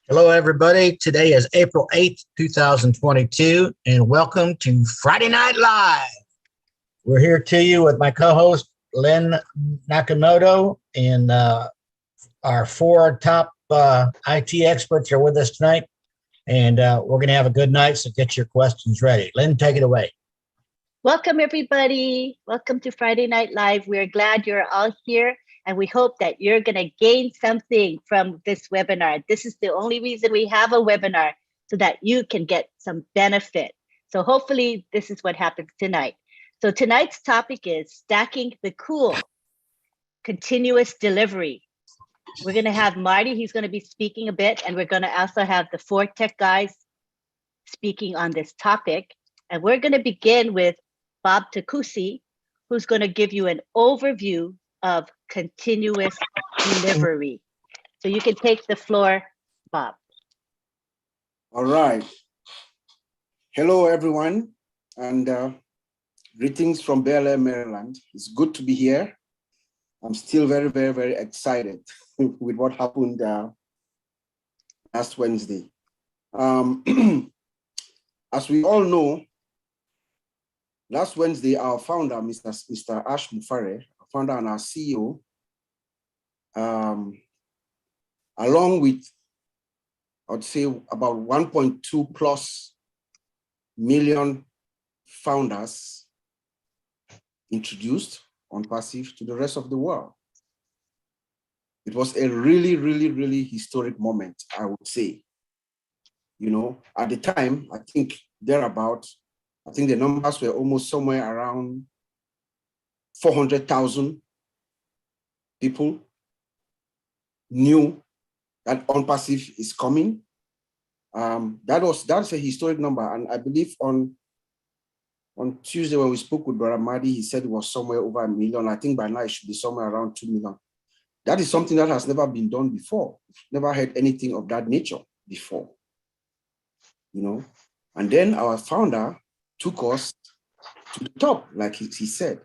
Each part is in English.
Hello, everybody. Today is April 8th, 2022, and welcome to Friday Night Live. We're here to you with my co-host, Len Nakamoto, and our four top IT experts are with us tonight, and we're going to have a good night, so get your questions ready. Len, take it away. Welcome, everybody. Welcome to Friday Night Live. We're glad you're all here, and we hope that you're going to gain something from this webinar. This is the only reason we have a webinar, so that you can get some benefit. So hopefully this is what happens tonight. So tonight's topic is stacking the cool, continuous delivery. We're going to have Marty. He's going to be speaking a bit, and we're going to also have the four tech guys speaking on this topic. And we're going to begin with Bob Takusi, who's going to give you an overview of continuous delivery. So you can take the floor, Bob. All right. Hello, everyone, and greetings from Bel Air, Maryland. It's good to be here. I'm still very, very, very excited with what happened last Wednesday. As we all know, last Wednesday, our founder, Mr. Ash Mufareh, our founder and our CEO, along with, I'd say, about 1.2 plus million founders, introduced OnPassive to the rest of the world. It was a really, really, really historic moment, I would say. You know, at the time, I think thereabout, I think the numbers were almost somewhere around 400,000 people knew that OnPassive is coming. That's a historic number, and I believe on Tuesday when we spoke with Brother Mahdi, he said it was somewhere over 1 million. I think by now it should be somewhere around 2 million. That is something that has never been done before. Never heard anything of that nature before. You know, and then our founder took us to the top, like he said.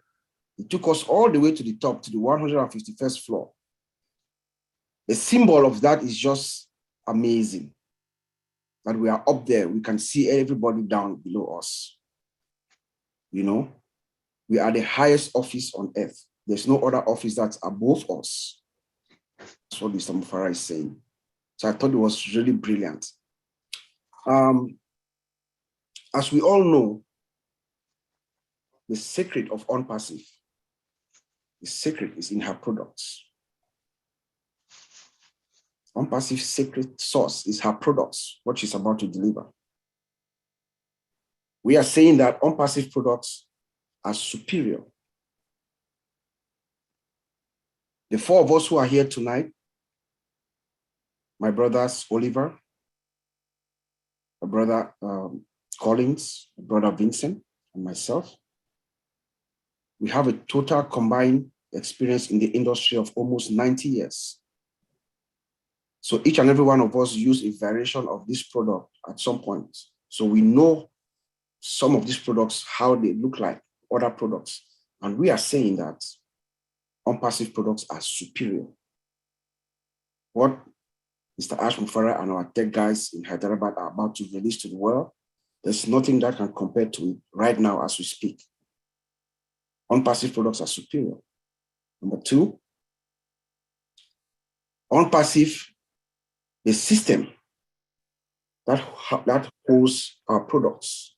He took us all the way to the top, to the 151st floor. The symbol of that is just amazing. That we are up there, we can see everybody down below us. You know, we are the highest office on earth. There's no other office that's above us. That's what Mr. Mufareh is saying. So I thought it was really brilliant. As we all know, the secret of OnPassive, the secret is in her products. OnPassive's secret sauce is her products, what she's about to deliver. We are saying that OnPassive products are superior. The four of us who are here tonight, my brothers Oliver, my brother Collins, my brother Vincent, and myself, we have a total combined experience in the industry of almost 90 years. So each and every one of us use a variation of this product at some point. So we know some of these products, how they look like other products. And we are saying that OnPassive products are superior. What Mr. Ash Mufareh and our tech guys in Hyderabad are about to release to the world, there's nothing that can compare to it right now as we speak. OnPassive products are superior. Number two, OnPassive, the system that holds our products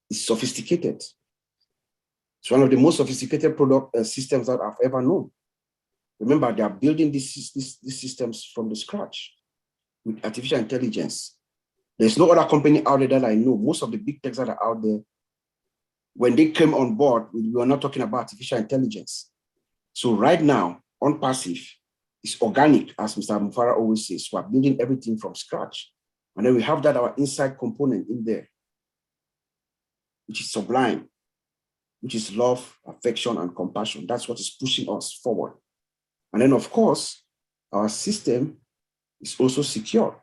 is sophisticated. It's one of the most sophisticated product systems that I've ever known. Remember, they are building these systems from the scratch with artificial intelligence. There's no other company out there that I know. Most of the big techs that are out there, when they came on board, we were not talking about artificial intelligence. So right now, OnPassive is organic, as Mr. Mufareh always says. We are building everything from scratch. And then we have that our inside component in there, which is sublime, which is love, affection, and compassion. That's what is pushing us forward. And then, of course, our system is also secure.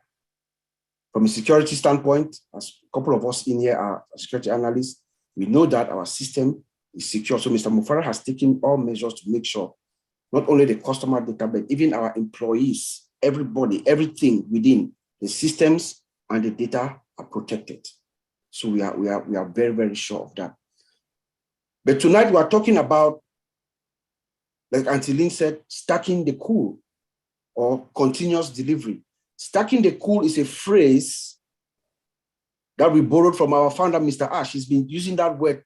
From a security standpoint, as a couple of us in here are security analysts, we know that our system is secure. So Mr. Mufareh has taken all measures to make sure not only the customer data, but even our employees' everybody, everything within the systems and the data are protected. So we are very, very sure of that. But tonight we are talking about, like Auntie Lynn said, stacking the cool or continuous delivery. Stacking the cool is a phrase that we borrowed from our founder, Mr. Ash. He's been using that word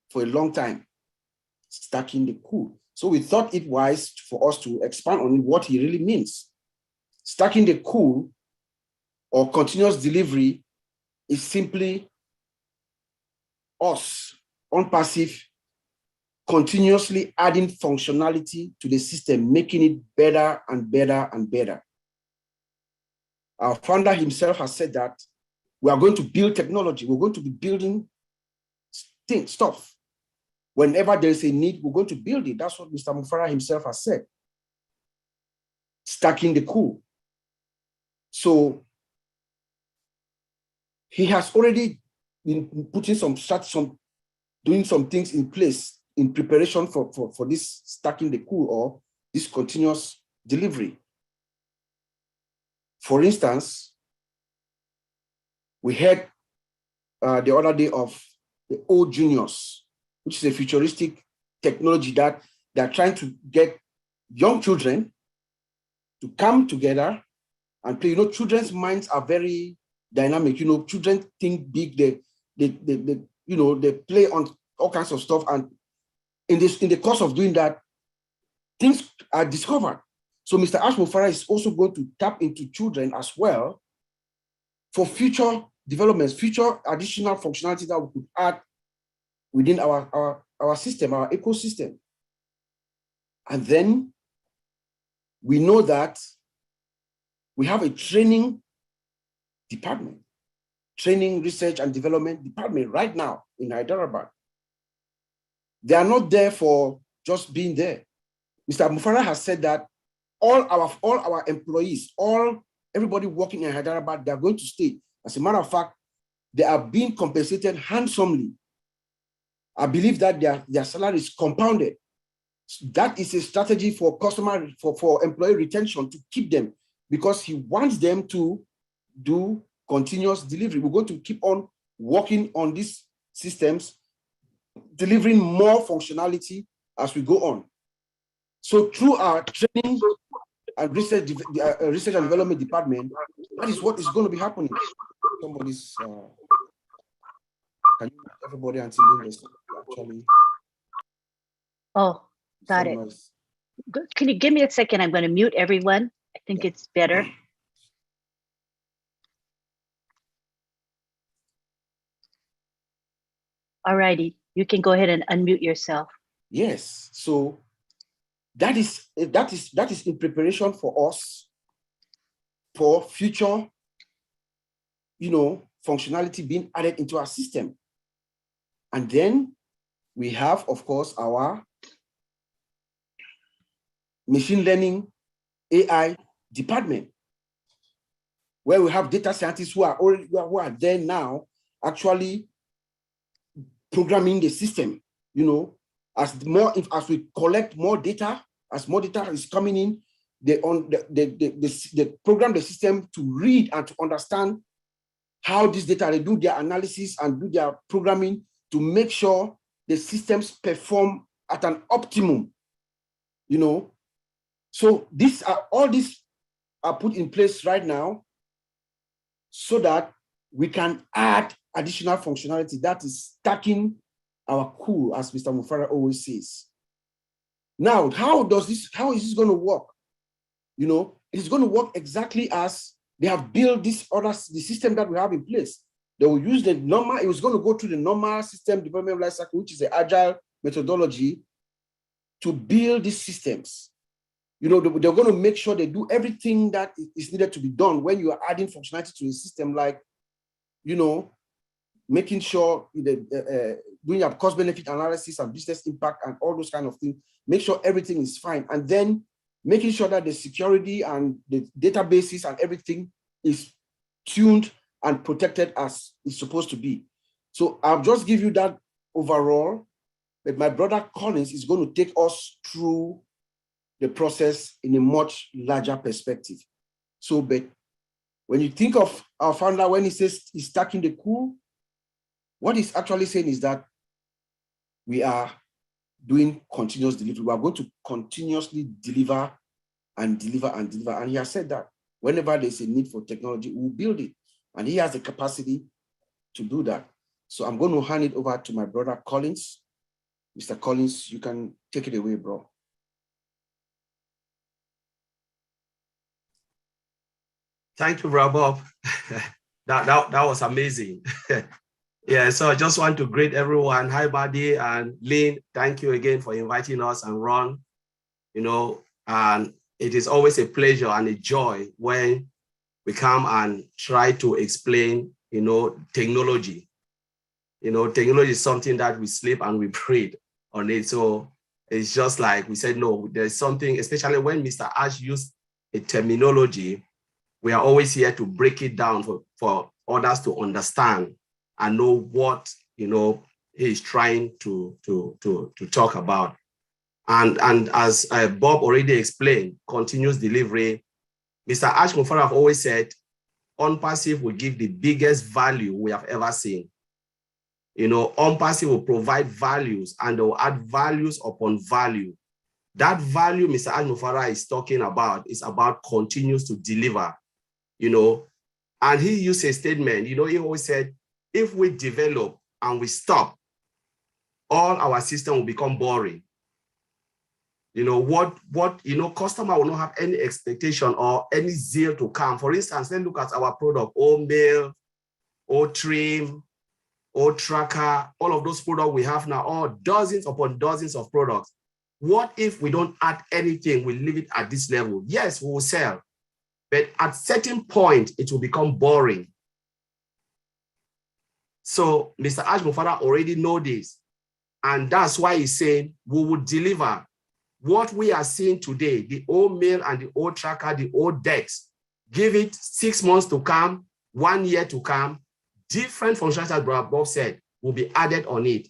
for a long time, stacking the cool. So we thought it wise for us to expand on what he really means. Stacking the cool or continuous delivery is simply us, OnPassive, continuously adding functionality to the system, making it better and better and better. Our founder himself has said that we are going to build technology. We're going to be building stuff. Whenever there is a need, we're going to build it. That's what Mr. Mufareh himself has said. Stacking the cool. So he has already been putting doing some things in place in preparation for this stacking the cool or this continuous delivery. For instance, we heard the other day of the O Juniors, which is a futuristic technology that they're trying to get young children to come together and play. You know, children's minds are very dynamic. You know, children think big. They play on all kinds of stuff, and in the course of doing that, things are discovered. So Mr. Ash Mufareh is also going to tap into children as well for future developments, future additional functionality that we could add within our system, our ecosystem. And then we know that we have a training department, training, research, and development department right now in Hyderabad. They are not there for just being there. Mr. Mufareh has said that all our employees, everybody working in Hyderabad, they are going to stay. As a matter of fact, they are being compensated handsomely. I believe that their salary is compounded. That is a strategy for for employee retention, to keep them, because he wants them to do continuous delivery. We're going to keep on working on these systems, delivering more functionality as we go on. So through our training and research and development department, that is what is going to be happening. Somebody's can you everybody until actually? Oh, got it. Noise. Can you give me a second? I'm going to mute everyone. I think it's better. All righty, you can go ahead and unmute yourself. Yes, so that is in preparation for us for future, functionality being added into our system. And then we have, of course, our machine learning AI department, where we have data scientists who are there now, actually programming the system. As we collect more data, as more data is coming in, they program the system to read and to understand how this data, they do their analysis and do their programming to make sure the systems perform at an optimum. So all these are put in place right now so that we can add additional functionality that is stacking our cool, as Mr. Mufareh always says. Now, how is this going to work? It's going to work exactly as they have built the system that we have in place. They will use it was going to go through the normal system development lifecycle, which is the agile methodology, to build these systems. They're going to make sure they do everything that is needed to be done when you are adding functionality to the system, like, making sure doing your cost-benefit analysis and business impact and all those kind of things, make sure everything is fine. And then making sure that the security and the databases and everything is tuned and protected as it's supposed to be. So I'll just give you that overall, but my brother Collins is going to take us through the process in a much larger perspective. So, but when you think of our founder, when he says he's stacking the cool, what he's actually saying is that we are doing continuous delivery. We are going to continuously deliver and deliver and deliver. And he has said that whenever there's a need for technology, we'll build it. And he has the capacity to do that. So I'm going to hand it over to my brother Collins. Mr. Collins, you can take it away, bro. Thank you, Bro Bob. that was amazing. Yeah, so I just want to greet everyone. Hi, Buddy and Lynn. Thank you again for inviting us, and Ron. And it is always a pleasure and a joy when we come and try to explain, technology. Technology is something that we sleep and we breathe on it. So it's just like we said, no, there's something, especially when Mr. Ash used a terminology, we are always here to break it down for others to understand and know what, he's trying to talk about. And as Bob already explained, continuous delivery, Mr. Ash Mufareh have always said, OnPassive will give the biggest value we have ever seen. OnPassive will provide values and they will add values upon value. That value Mr. Ash Mufareh is talking about is about continues to deliver, and he used a statement, he always said, if we develop and we stop, all our system will become boring. Customer will not have any expectation or any zeal to come. For instance, let's look at our product, mail, trim, tracker, all of those products we have now, all dozens upon dozens of products. What if we don't add anything, we leave it at this level? Yes, we will sell, but at certain point, it will become boring. So Mr. Ash Mufareh already know this, and that's why he's saying we will deliver what we are seeing today, the old mail and the old tracker, the old decks. Give it 6 months to come, 1 year to come, different functions, as Bob said, will be added on it,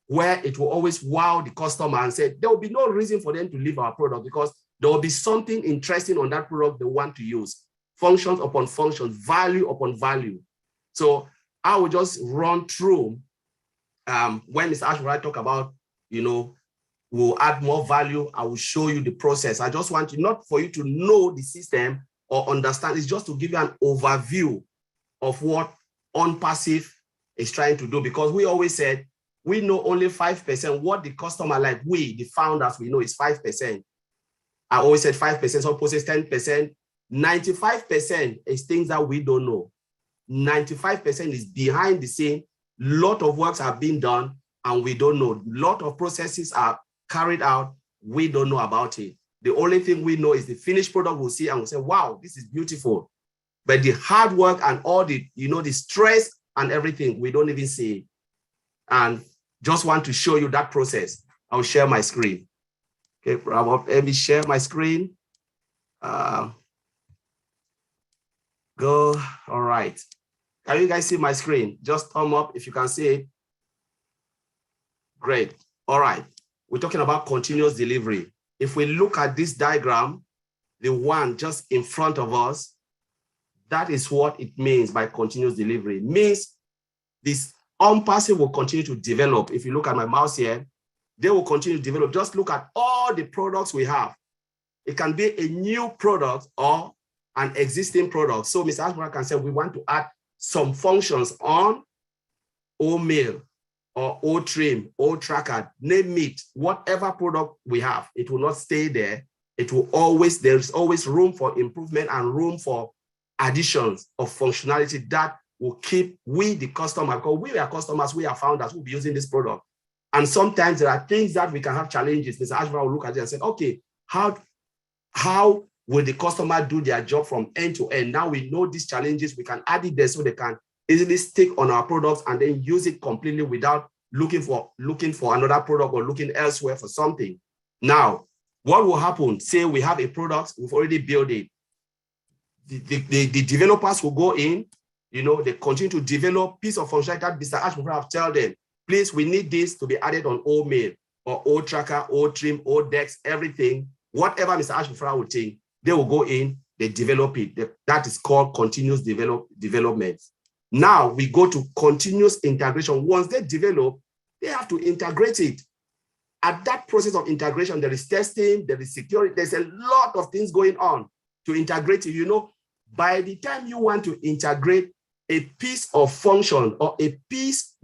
where it will always wow the customer and say, there will be no reason for them to leave our product because there will be something interesting on that product they want to use. Functions upon functions, value upon value. So I will just run through when Mr. Ash Mufareh talk about, we'll add more value. I will show you the process. I just want you, not for you to know the system or understand, it's just to give you an overview of what OnPassive is trying to do, because we always said, we know only 5%. What the customer, like we, the founders, we know is 5%. I always said 5%, some possess 10%. 95% is things that we don't know. 95% is behind the scene. Lot of works have been done and we don't know. Lot of processes are carried out. We don't know about it. The only thing we know is the finished product we'll see and we'll say, wow, this is beautiful. But the hard work and all the, the stress and everything, we don't even see it. And just want to show you that process. I'll share my screen. Okay, let me share my screen. Go, all right. Can you guys see my screen? Just thumb up if you can see it. Great, all right. We're talking about continuous delivery. If we look at this diagram, the one just in front of us, that is what it means by continuous delivery. It means this OnPassive will continue to develop. If you look at my mouse here, they will continue to develop. Just look at all the products we have. It can be a new product or an existing product. So Mr. Ash Mufareh can say, we want to add some functions on mail or trim, tracker, name it, whatever product we have, it will not stay there. It will always, there's always room for improvement and room for additions of functionality that will keep we, the customer, because we are customers, we are founders who will be using this product. And sometimes there are things that we can have challenges. Mr. Ash Mufareh will look at it and say, okay, how will the customer do their job from end to end? Now we know these challenges, we can add it there so they can easily stick on our products and then use it completely without looking for another product or looking elsewhere for something. Now, what will happen? Say we have a product, we've already built it. The developers will go in, they continue to develop piece of functionality that Mr. Ash Mufareh tell them, please, we need this to be added on old mail or old tracker, old trim, old decks, everything. Whatever Mr. Ash Mufareh will think, they will go in, they develop it. That is called continuous development. Now we go to continuous integration. Once they develop, they have to integrate it. At that process of integration, there is testing, there is security, there's a lot of things going on to integrate it. You know, by the time you want to integrate a piece of function or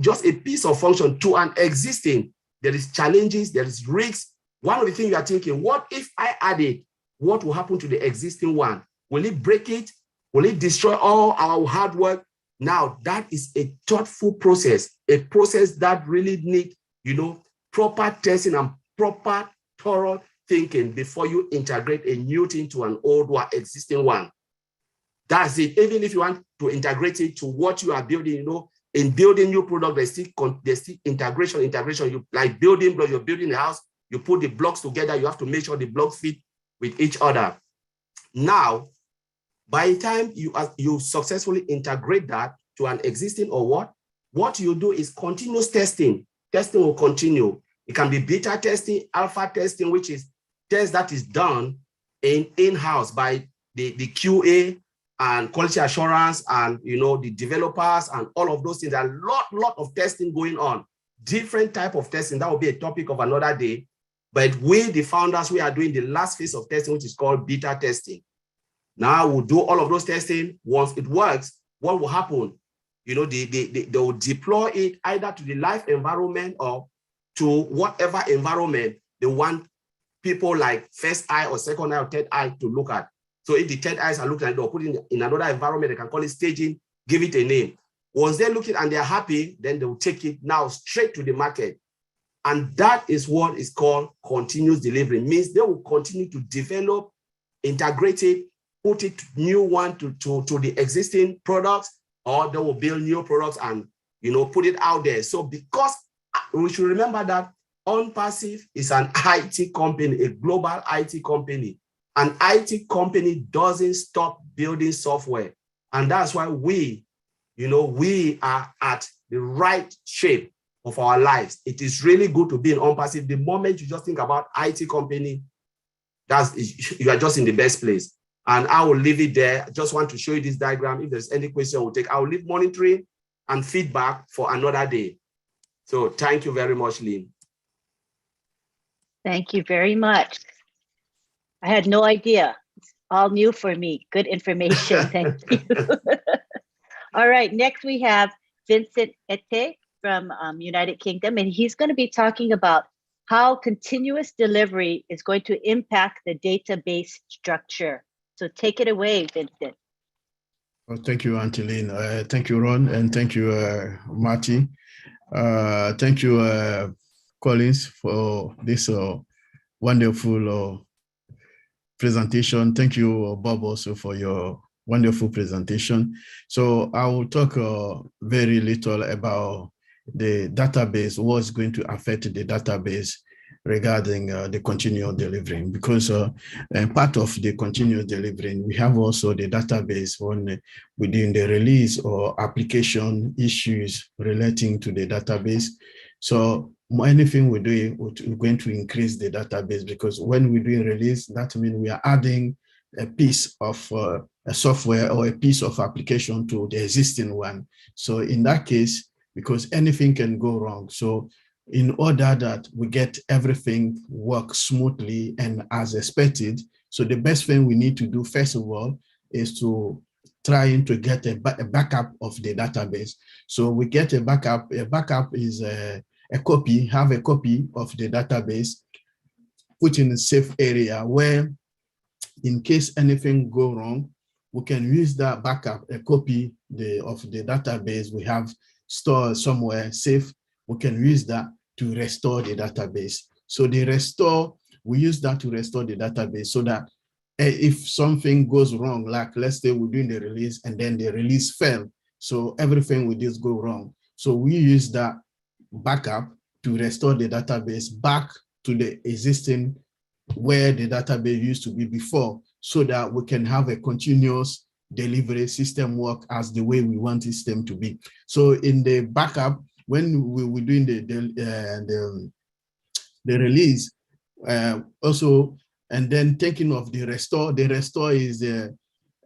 just a piece of function to an existing, there is challenges, there is risks. One of the things you are thinking, what if I add it? What will happen to the existing one? Will it break it? Will it destroy all our hard work? Now, that is a thoughtful process, a process that really needs, you know, proper testing and proper thorough thinking before you integrate a new thing to an old one, existing one. That's it. Even if you want to integrate it to what you are building, you know, in building new product, there's still integration. You like building blocks, you're building a house, you put the blocks together, you have to make sure the blocks fit with each other. Now, by the time you successfully integrate that to an existing or what you do is continuous testing. Testing will continue. It can be beta testing, alpha testing, which is test that is done in-house by the QA and quality assurance and, you know, the developers and all of those things. There are a lot of testing going on, different type of testing. That will be a topic of another day. But we, the founders, we are doing the last phase of testing, which is called beta testing. Now we'll do all of those testing. Once it works, what will happen? You know, they will deploy it either to the live environment or to whatever environment they want people like first eye or second eye or third eye to look at. So if the third eyes are looking at it, they'll put it in another environment, they can call it staging, give it a name. Once they look at it and they're happy, then they'll take it now straight to the market. And that is what is called continuous delivery. It means they will continue to develop, integrate it, put it new one to the existing products, or they will build new products and, you know, put it out there. So because we should remember that OnPassive is an IT company, a global IT company. An IT company doesn't stop building software. And that's why we are at the right shape of our lives. It is really good to be in OnPassive. The moment you just think about IT company, you are just in the best place. And I will leave it there. I just want to show you this diagram. If there's any question we'll take, I will leave monitoring and feedback for another day. So thank you very much, Lynn. Thank you very much. I had no idea. It's all new for me. Good information. Thank you. All right. Next, we have Vincent Attain from United Kingdom, and he's going to be talking about how continuous delivery is going to impact the database structure. So take it away, Vincent. Well, thank you, Auntie Lynn. Thank you, Ron, and thank you, Marty. Thank you, Collins, for this wonderful presentation. Thank you, Bob, also for your wonderful presentation. So I will talk very little about the database, what's going to affect the database regarding the continuous delivering, because part of the continuous delivering, we have also the database when within the release or application issues relating to the database. So anything we do, we're going to increase the database, because when we do release, that means we are adding a piece of a software or a piece of application to the existing one. So in that case, because anything can go wrong. So in order that we get everything work smoothly and as expected, so the best thing we need to do, first of all, is to trying to get a backup of the database. So we get a backup. A backup is a copy, have a copy of the database, put in a safe area where in case anything go wrong, we can use that backup, a copy of the database we have stored somewhere safe. We can use that to restore the database. So the restore, we use that to restore the database so that if something goes wrong, like let's say we're doing the release and then the release failed, so everything will just go wrong. So we use that backup to restore the database back to the existing where the database used to be before, so that we can have a continuous delivery system work as the way we want the system to be. So in the backup, when we were doing the release, also, and then taking of the restore is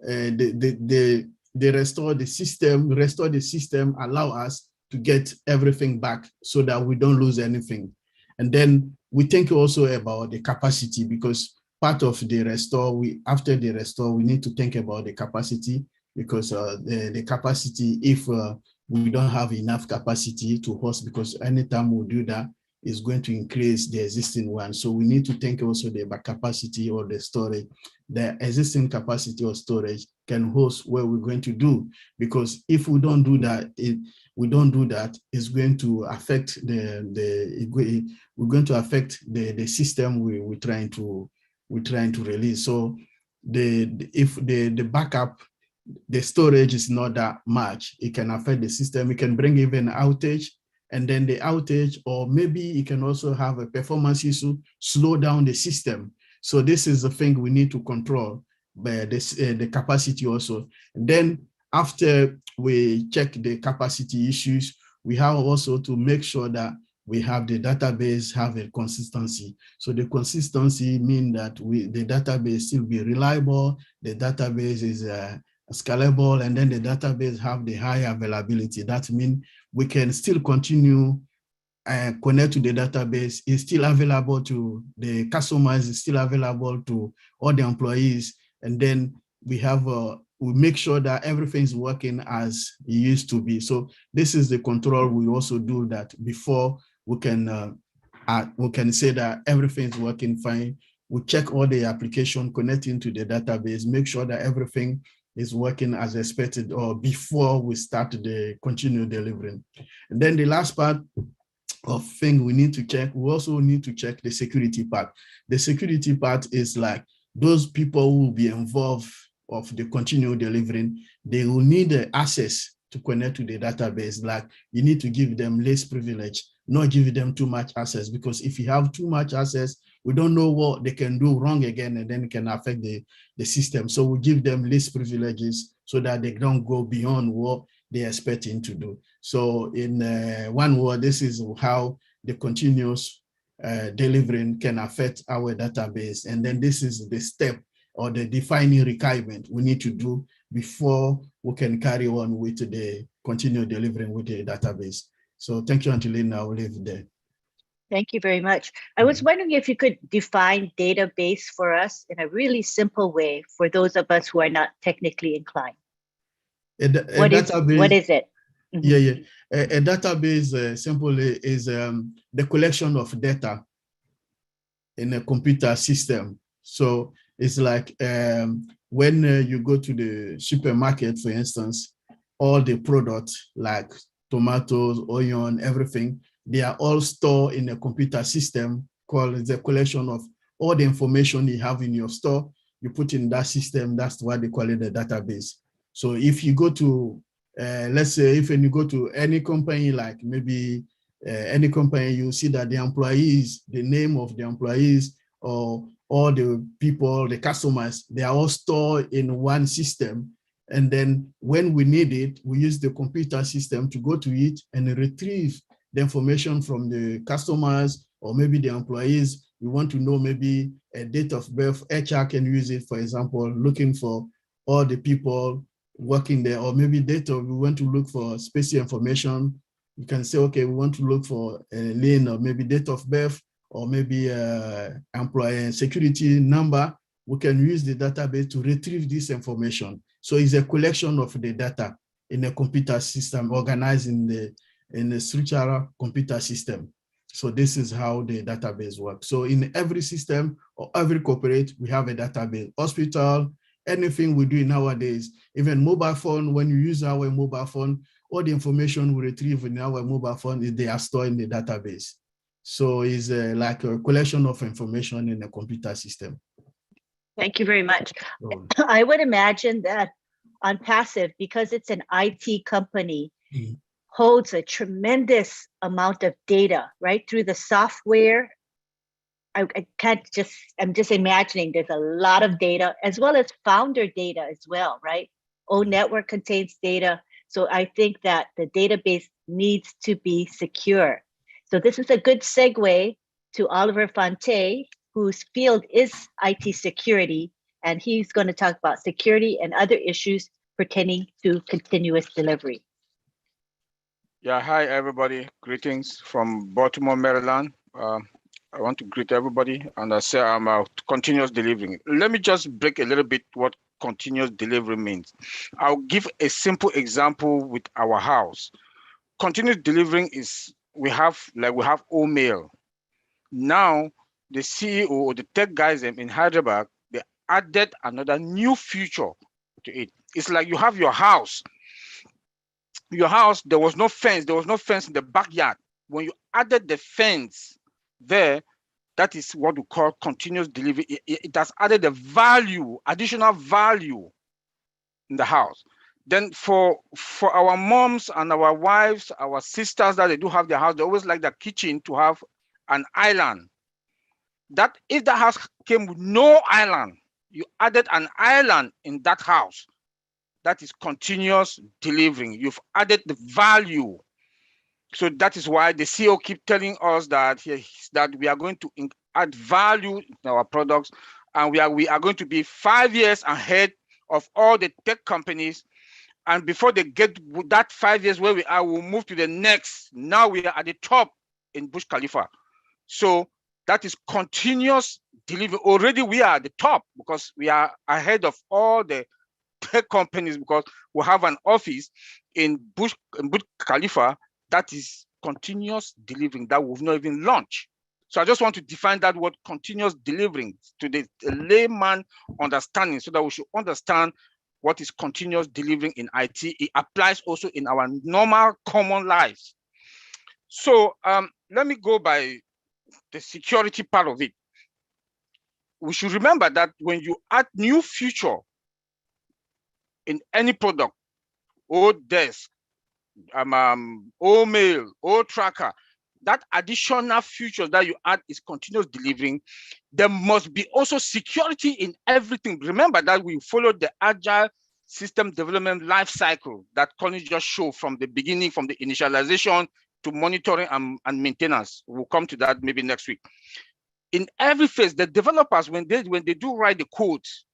they restore the system, allow us to get everything back so that we don't lose anything. And then we think also about the capacity, because part of the restore, after the restore, we need to think about the capacity, because the capacity, if we don't have enough capacity to host, because anytime we do that, is going to increase the existing one. So we need to think also the capacity or the storage. The existing capacity of storage can host what we're going to do, because if we don't do that, it's going to affect we're going to affect the system we're trying to release. So if the backup, the storage is not that much, it can affect the system. It can bring even outage, and then the outage, or maybe it can also have a performance issue, slow down the system. So this is the thing we need to control, but the capacity also. And then after we check the capacity issues, we have also to make sure that we have the database have a consistency. So the consistency means that the database still be reliable, the database is scalable, and then the database have the high availability. That means we can still continue connect to the database. It's still available to the customers, it's still available to all the employees. And then we have we make sure that everything's working as it used to be. So this is the control. We also do that before we can say that everything's working fine. We check all the application connecting to the database, make sure that everything is working as expected, or before we start the continue delivering. And then the last part of thing we need to check, we also need to check the security part. The security part is like those people who will be involved of the continued delivering, they will need the access to connect to the database. Like you need to give them less privilege, not give them too much access, because if you have too much access, we don't know what they can do wrong again, and then it can affect the system. So we give them less privileges so that they don't go beyond what they're expecting to do. So in one word, this is how the continuous delivering can affect our database. And then this is the step or the defining requirement we need to do before we can carry on with the continued delivering with the database. So thank you, Angelina. I'll leave it there. Thank you very much. I was wondering if you could define database for us in a really simple way for those of us who are not technically inclined. What is it? Mm-hmm. Yeah. A database simply is the collection of data in a computer system. So it's like when you go to the supermarket, for instance, all the products like tomatoes, onion, everything, they are all stored in a computer system called the collection of all the information you have in your store. You put in that system, that's why they call it a database. So if you go to, let's say, if you go to any company, like maybe any company, you see that the employees, the name of the employees, or all the people, the customers, they are all stored in one system. And then when we need it, we use the computer system to go to it and retrieve the information from the customers or maybe the employees. We want to know maybe a date of birth. HR can use it, for example, looking for all the people working there, or maybe data, we want to look for spatial information. You can say, okay, we want to look for a lane, or maybe date of birth, or maybe employee security number. We can use the database to retrieve this information. So it's a collection of the data in a computer system organized in a structural computer system. So this is how the database works. So in every system or every corporate, we have a database. Hospital, anything we do nowadays, even mobile phone, when you use our mobile phone, all the information we retrieve in our mobile phone, they are stored in the database. So it's like a collection of information in a computer system. Thank you very much. I would imagine that OnPassive, because it's an IT company, holds a tremendous amount of data, right? Through the software. I'm just imagining there's a lot of data, as well as founder data as well, right? ONetwork contains data. So I think that the database needs to be secure. So this is a good segue to Oliver Fonte, whose field is IT security. and he's going to talk about security and other issues pertaining to continuous delivery. Yeah, hi everybody. Greetings from Baltimore, Maryland. I want to greet everybody, and I say I'm continuous delivery. Let me just break a little bit what continuous delivery means. I'll give a simple example with our house. Continuous delivering is we have mail. Now the CEO or the tech guys in Hyderabad, they added another new feature to it. It's like you have your house. Your house, there was no fence in the backyard. When you added the fence there, that is what we call continuous delivery. It has added the value, additional value in the house. Then for our moms and our wives, our sisters that they do have their house, they always like the kitchen to have an island. That if the house came with no island, you added an island in that house. That is continuous delivering. You've added the value. So that is why the CEO keep telling us that we are going to add value in our products, and we are going to be 5 years ahead of all the tech companies. And before they get that 5 years where we are, we'll move to the next. Now we are at the top in Burj Khalifa. So that is continuous delivery. Already we are at the top because we are ahead of all the tech companies, because we have an office in Burj Khalifa that is continuous delivering that we've not even launched. So I just want to define that word continuous delivering to the layman understanding, so that we should understand what is continuous delivering in IT. It applies also in our normal common lives. So let me go by the security part of it. We should remember that when you add new feature in any product, or desk, or mail, or tracker, that additional feature that you add is continuous delivering. There must be also security in everything. Remember that we followed the agile system development life cycle that Colin just showed from the beginning, from the initialization to monitoring and maintenance. We'll come to that maybe next week. In every phase, the developers, when they do write the codes,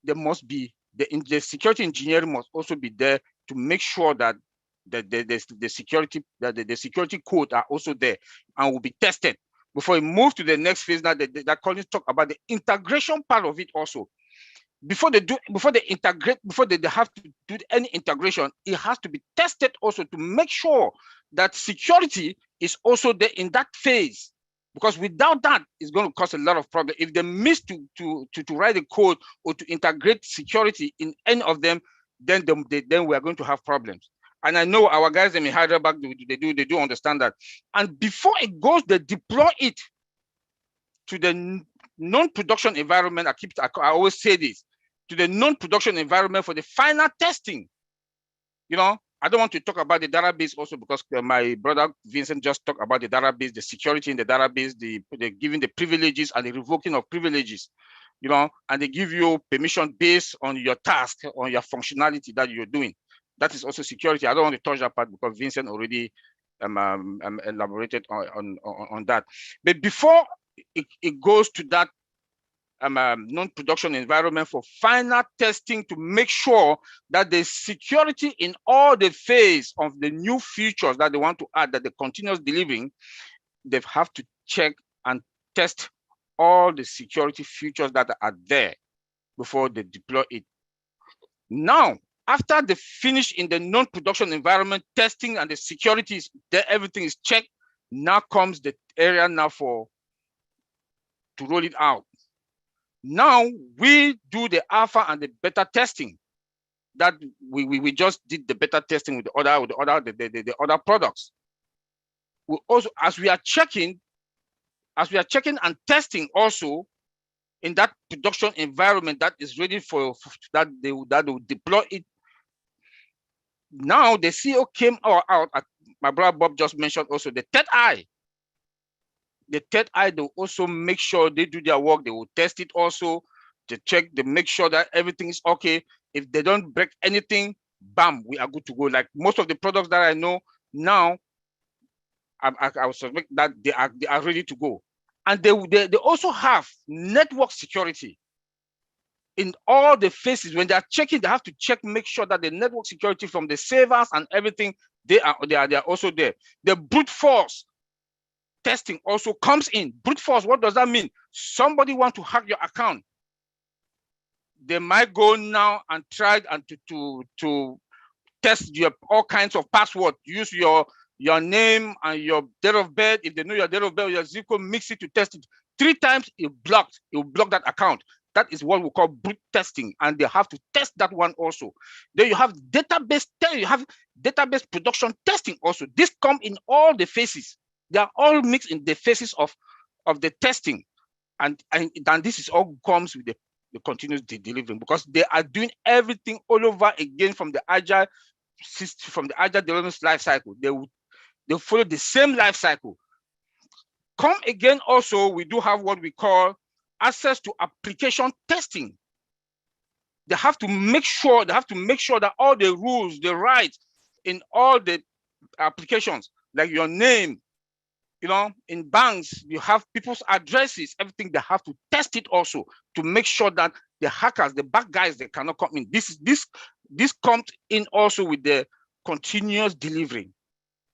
there must be the security engineer must also be there to make sure that the security code are also there and will be tested before we move to the next phase. Now that Collins talk about the integration part of it also. Before they integrate, before they have to do any integration, it has to be tested also to make sure that security is also there in that phase. Because without that, it's going to cause a lot of problems. If they miss to write the code or to integrate security in any of them, then we are going to have problems. And I know our guys in Hyderabad, they do understand that. And before it goes, they deploy it to the non-production environment. I always say this, to the non-production environment for the final testing. You know, I don't want to talk about the database also, because my brother Vincent just talked about the database, the security in the database, the giving the privileges and the revoking of privileges, you know, and they give you permission based on your task, on your functionality that you're doing. That is also security. I don't want to touch that part because Vincent already elaborated on that. But before it goes to that non-production environment for final testing, to make sure that the security in all the phase of the new features that they want to add, that the continuous delivering, they have to check and test all the security features that are there before they deploy it. Now, after they finish in the non-production environment testing and the security is there, everything is checked. Now comes the area now to roll it out. Now we do the alpha and the beta testing. That we just did the beta testing with the other products. We also, as we are checking and testing also in that production environment that is ready for that they will deploy it. Now the CEO came out, my brother Bob just mentioned also the third eye. The third eye, they will also make sure they do their work. They will test it also to check, they make sure that everything is okay. If they don't break anything, bam, we are good to go. Like most of the products that I know now, I would suspect that they are ready to go. And they also have network security. in all the phases. When they are checking, they have to check, make sure that the network security from the servers and everything, they are also there. The brute force testing also comes in. Brute force, what does that mean? Somebody want to hack your account. They might go now and try and to test your all kinds of passwords. Use your name and your date of birth. If they know your date of birth, your zip code, mix it to test it. 3 times it will block that account. That is what we call brute testing, and they have to test that one also. Then you have database production testing also. This come in all the phases. They are all mixed in the phases of the testing, and this is all comes with the continuous delivering, because they are doing everything all over again from the agile system, from the agile development life cycle. They follow the same life cycle. Come again also, we do have what we call access to application testing. They have to make sure that all the rules, the rights in all the applications, like your name, in banks, you have people's addresses, everything. They have to test it also to make sure that the hackers, the bad guys, they cannot come in. This comes in also with the continuous delivery.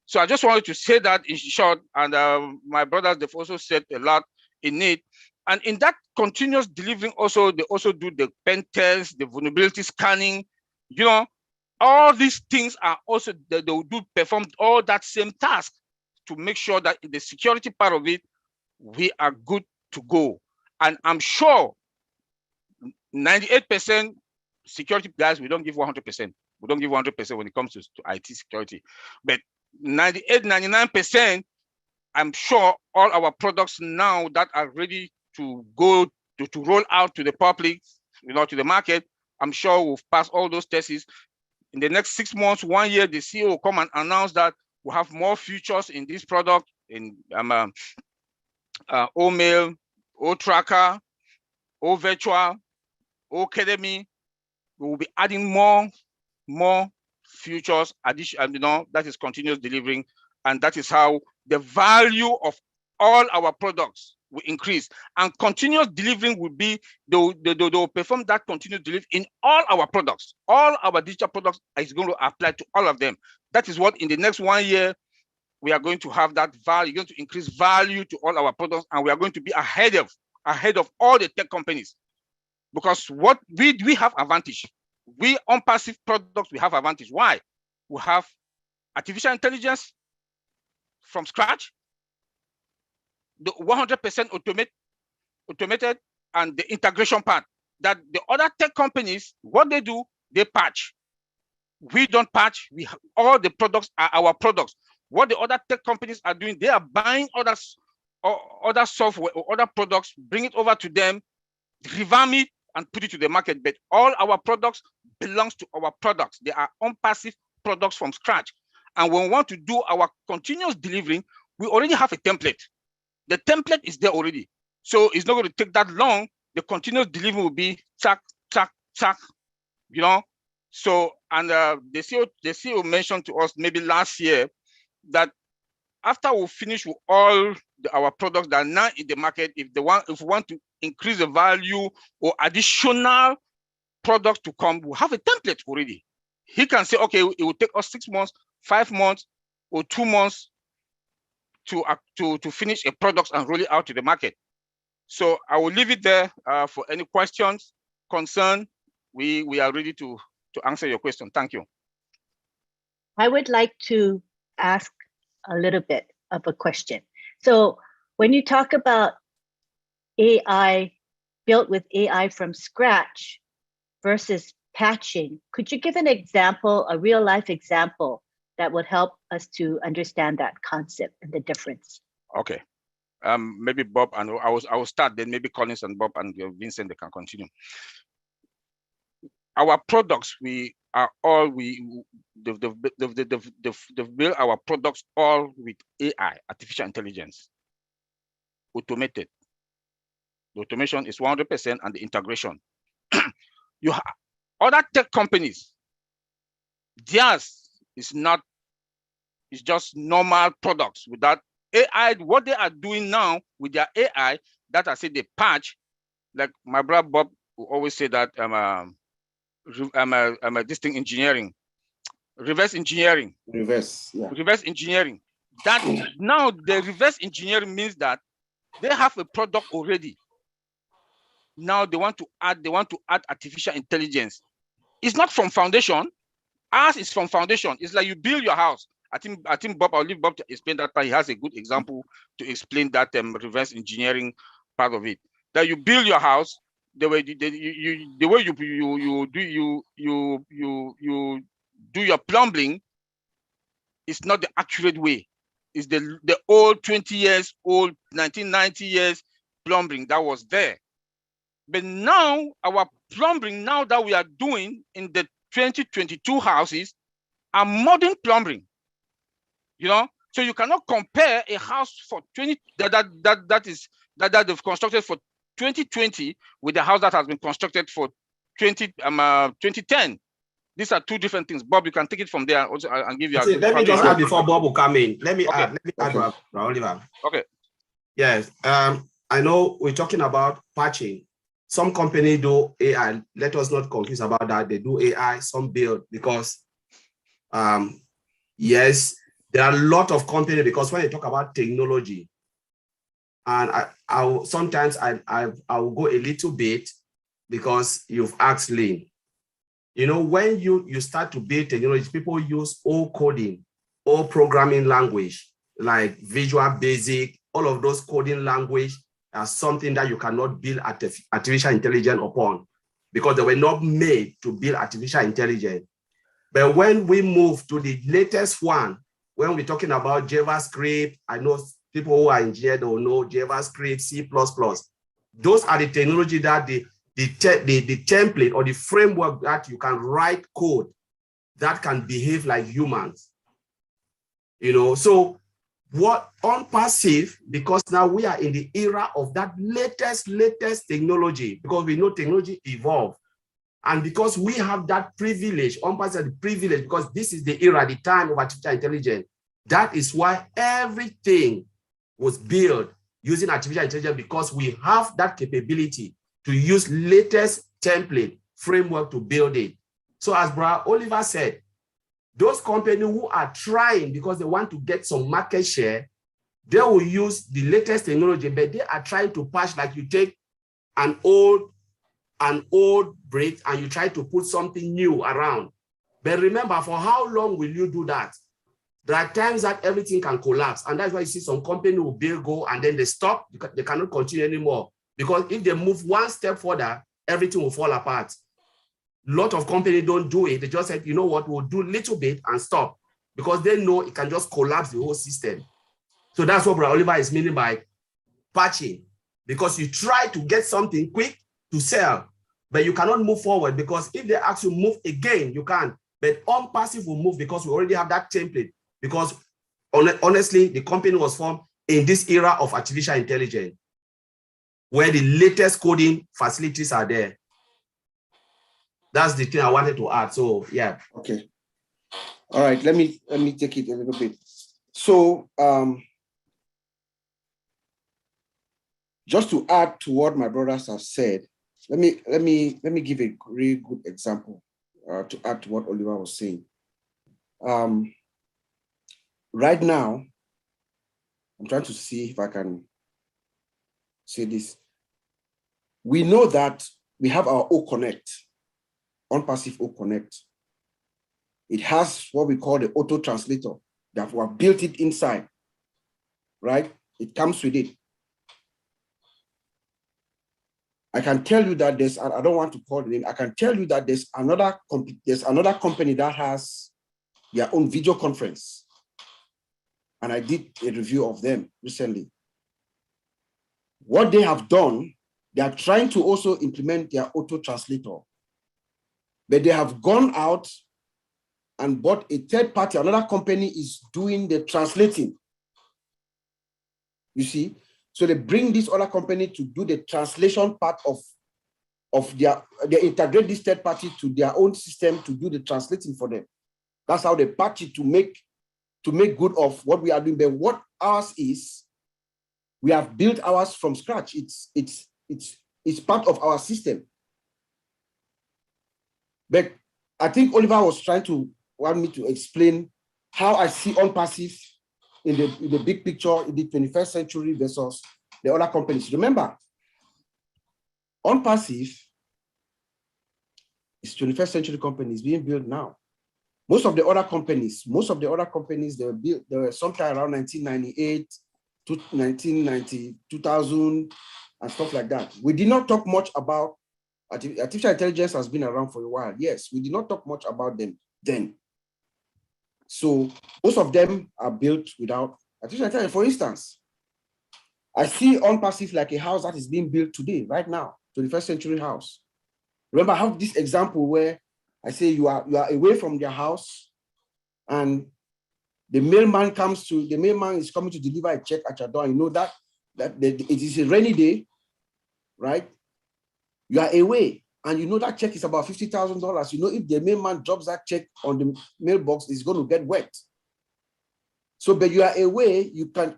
So I just wanted to say that in short, and my brothers, they've also said a lot in it. And in that continuous delivering also, they also do the pen test, the vulnerability scanning, all these things are also, they will perform all that same task to make sure that in the security part of it, we are good to go. And I'm sure 98% security guys, we don't give 100%. We don't give 100% when it comes to IT security. But 98, 99%, I'm sure all our products now that are ready to go to roll out to the public, to the market, I'm sure we've passed all those tests. In the next 6 months, 1 year, the CEO will come and announce that we have more features in this product, in O-mail, O-tracker, O-virtual, O-academy. We will be adding more features, that is continuous delivering. And that is how the value of all our products will increase. And continuous delivering will be, they will perform that continuous delivery in all our products. All our digital products is going to apply to all of them. That is what in the next 1 year, we are going to have that value, going to increase value to all our products, and we are going to be ahead of all the tech companies. Because what we have advantage. We OnPassive products, we have advantage. Why? We have artificial intelligence from scratch, the 100% automated, and the integration part. That the other tech companies, what they do, they patch. We don't patch. All the products are our products. What the other tech companies are doing, they are buying other software or other products, bring it over to them, revamp it, and put it to the market. But all our products belongs to our products. They are OnPassive products from scratch. And when we want to do our continuous delivering, we already have a template. The template is there already. So it's not going to take that long. The continuous delivery will be tack, tack, tack, So, and the CEO mentioned to us maybe last year that after we finish with all our products that are now in the market, if we want to increase the value or additional products to come, we have a template already. He can say, okay, it will take us 6 months, 5 months, or 2 months to finish a product and roll it out to the market. So I will leave it there for any questions, concern. We are ready to answer your question. Thank you. I would like to ask a little bit of a question. So when you talk about AI, built with AI from scratch versus patching, could you give an example, a real life example that would help us to understand that concept and the difference? Okay. Maybe Bob, and I will start, then maybe Collins and Bob and Vincent, they can continue. Our products, they've built our products all with AI, artificial intelligence, automated. The automation is 100%, and the integration. You have other tech companies, theirs is not, it's just normal products without AI. What they are doing now with their AI, that I say they patch, like my brother Bob we always say that this thing engineering, reverse engineering. Reverse, yeah. Reverse engineering. That now the reverse engineering means that they have a product already. Now they want to add artificial intelligence. It's not from foundation. Ours is from foundation. It's like you build your house. I think Bob, I'll leave Bob to explain that part. He has a good example to explain that reverse engineering part of it. That you build your house the way you do your plumbing is not the accurate way. It's the old 20 years old 1990 years plumbing that was there. But now our plumbing now that we are doing in the 2022 houses are modern plumbing. You know, so you cannot compare a house for 20 that they've constructed for 2020 with the house that has been constructed for 2010. These are two different things. Bob, you can take it from there also and give you. Let me just add before Bob will come in. Let me add to Oliver. Okay. Yes. I know we're talking about patching. Some companies do AI. Let us not confuse about that. They do AI, some build, because yes, there are a lot of companies, because when you talk about technology, and I will go a little bit because you've asked Lynn. You know, when you start to build technology, people use old coding, old programming language, like Visual Basic, all of those coding language are something that you cannot build artificial intelligence upon, because they were not made to build artificial intelligence. But when we move to the latest one, when we're talking about JavaScript, I know people who are engineers will know JavaScript, C++. Those are the technology that the template or the framework that you can write code that can behave like humans. You know, so what OnPassive, because now we are in the era of that latest technology, because we know technology evolve. And because we have that privilege, OnPassive the privilege, because this is the era, the time of artificial intelligence. That is why everything was built using artificial intelligence, because we have that capability to use latest template framework to build it. So as Brother Oliver said, those companies who are trying because they want to get some market share, they will use the latest technology, but they are trying to patch, like you take an old brick and you try to put something new around. But remember, for how long will you do that? There are times that everything can collapse. And that's why you see some company will build, go, and then they stop. They cannot continue anymore. Because if they move one step further, everything will fall apart. A lot of companies don't do it. They just said, you know what, we'll do a little bit and stop, because they know it can just collapse the whole system. So that's what Brother Oliver is meaning by patching, because you try to get something quick to sell, but you cannot move forward, because if they ask you move again, you can't. But OnPassive will move because we already have that template, because honestly, the company was formed in this era of artificial intelligence, where the latest coding facilities are there. That's the thing I wanted to add. So yeah. Okay. All right. Let me take it a little bit. So just to add to what my brothers have said, let me give a really good example to add to what Oliver was saying. Right now, I'm trying to see if I can say this. We know that we have our O Connect, OnPassive O Connect. It has what we call the auto translator that we have built it inside, right? It comes with it. I can tell you that I don't want to call the name. I can tell you that there's another company that has their own video conference. And I did a review of them recently. What they have done, they are trying to also implement their auto translator. But they have gone out and bought a third party. Another company is doing the translating. You see? So they bring this other company to do the translation part they integrate this third party to their own system to do the translating for them. That's how they patch it to make good of what we are doing. But what ours is, we have built ours from scratch. It's part of our system. But I think Oliver was trying to want me to explain how I see OnPassive in the big picture in the 21st century versus the other companies. Remember, OnPassive is 21st century companies being built now. Most of the other companies, they were sometime around 1998 to 1990, 2000, and stuff like that. We did not talk much about artificial intelligence. Has been around for a while. Yes, we did not talk much about them then. So most of them are built without artificial intelligence. For instance, I see OnPassive like a house that is being built today, right now, 21st century house. Remember, I have this example where I say you are away from your house and the mailman is coming to deliver a check at your door. You know that it is a rainy day, right? You are away and you know that check is about $50,000. You know, if the mailman drops that check on the mailbox, it's going to get wet. So, but you are away, you can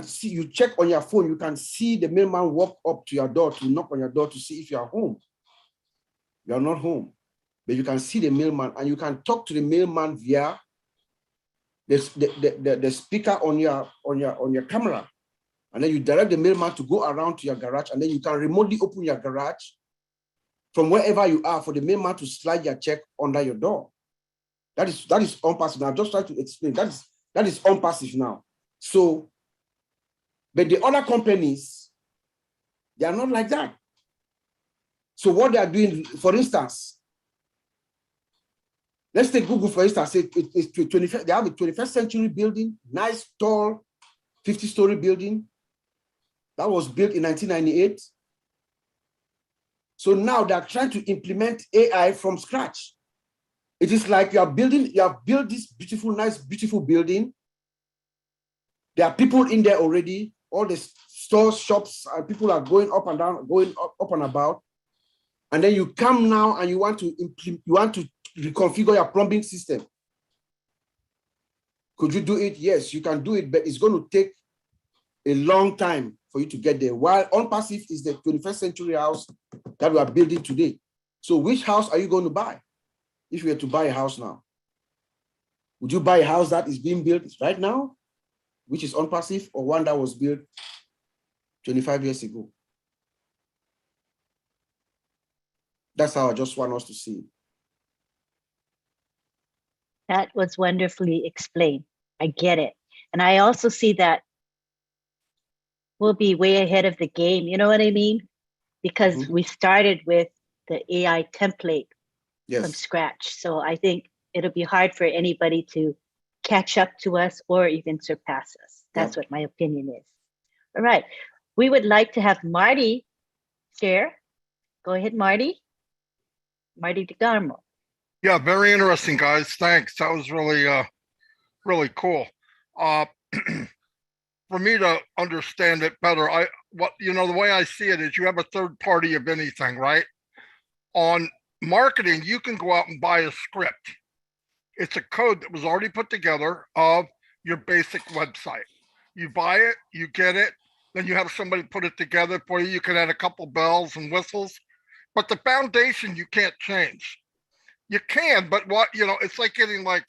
see, you check on your phone, you can see the mailman walk up to your door to knock on your door to see if you are home. You are not home, but you can see the mailman and you can talk to the mailman via the speaker on your camera. And then you direct the mailman to go around to your garage, and then you can remotely open your garage from wherever you are for the mailman to slide your check under your door. That is OnPassive. Now, just try to explain. That is OnPassive now. So, but the other companies, they are not like that. So what they are doing, for instance, let's take Google, for instance. They have a 21st century building, nice, tall, 50-story building that was built in 1998. So now they're trying to implement AI from scratch. It is like you have built this beautiful, nice, beautiful building. There are people in there already. All the stores, shops, people are going up and down, going up and about. And then you come now and you want to reconfigure your plumbing system. Could you do it? Yes, you can do it, but it's going to take a long time for you to get there. While OnPassive is the 21st century house that we are building today. So which house are you going to buy? If you were to buy a house now, would you buy a house that is being built right now, which is OnPassive, or one that was built 25 years ago? That's how I just want us to see it. That was wonderfully explained. I get it. And I also see that we'll be way ahead of the game. You know what I mean? Because we started with the AI template from scratch. So I think it'll be hard for anybody to catch up to us or even surpass us. That's what my opinion is. All right. We would like to have Marty share. Go ahead, Marty. Marty DeGarmo. Yeah, very interesting, guys. Thanks. That was really, really cool. For me to understand it better, the way I see it is you have a third party of anything, right? On marketing, you can go out and buy a script. It's a code that was already put together of your basic website. You buy it, you get it, then you have somebody put it together for you. You can add a couple bells and whistles, but the foundation you can't change. You can, but it's like getting, like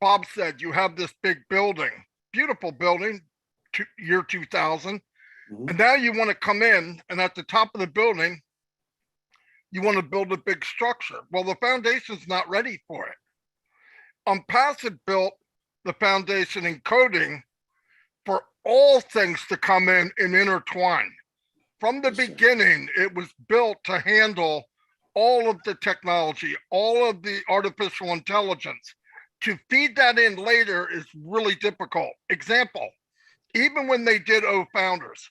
Bob said, you have this big building, beautiful building, year 2000, and now you want to come in, and at the top of the building, you want to build a big structure. Well, the foundation's not ready for it. OnPassive built the foundation in coding for all things to come in and intertwine. From the beginning, it was built to handle all of the technology, all of the artificial intelligence. To feed that in later is really difficult. Example, even when they did OFounders,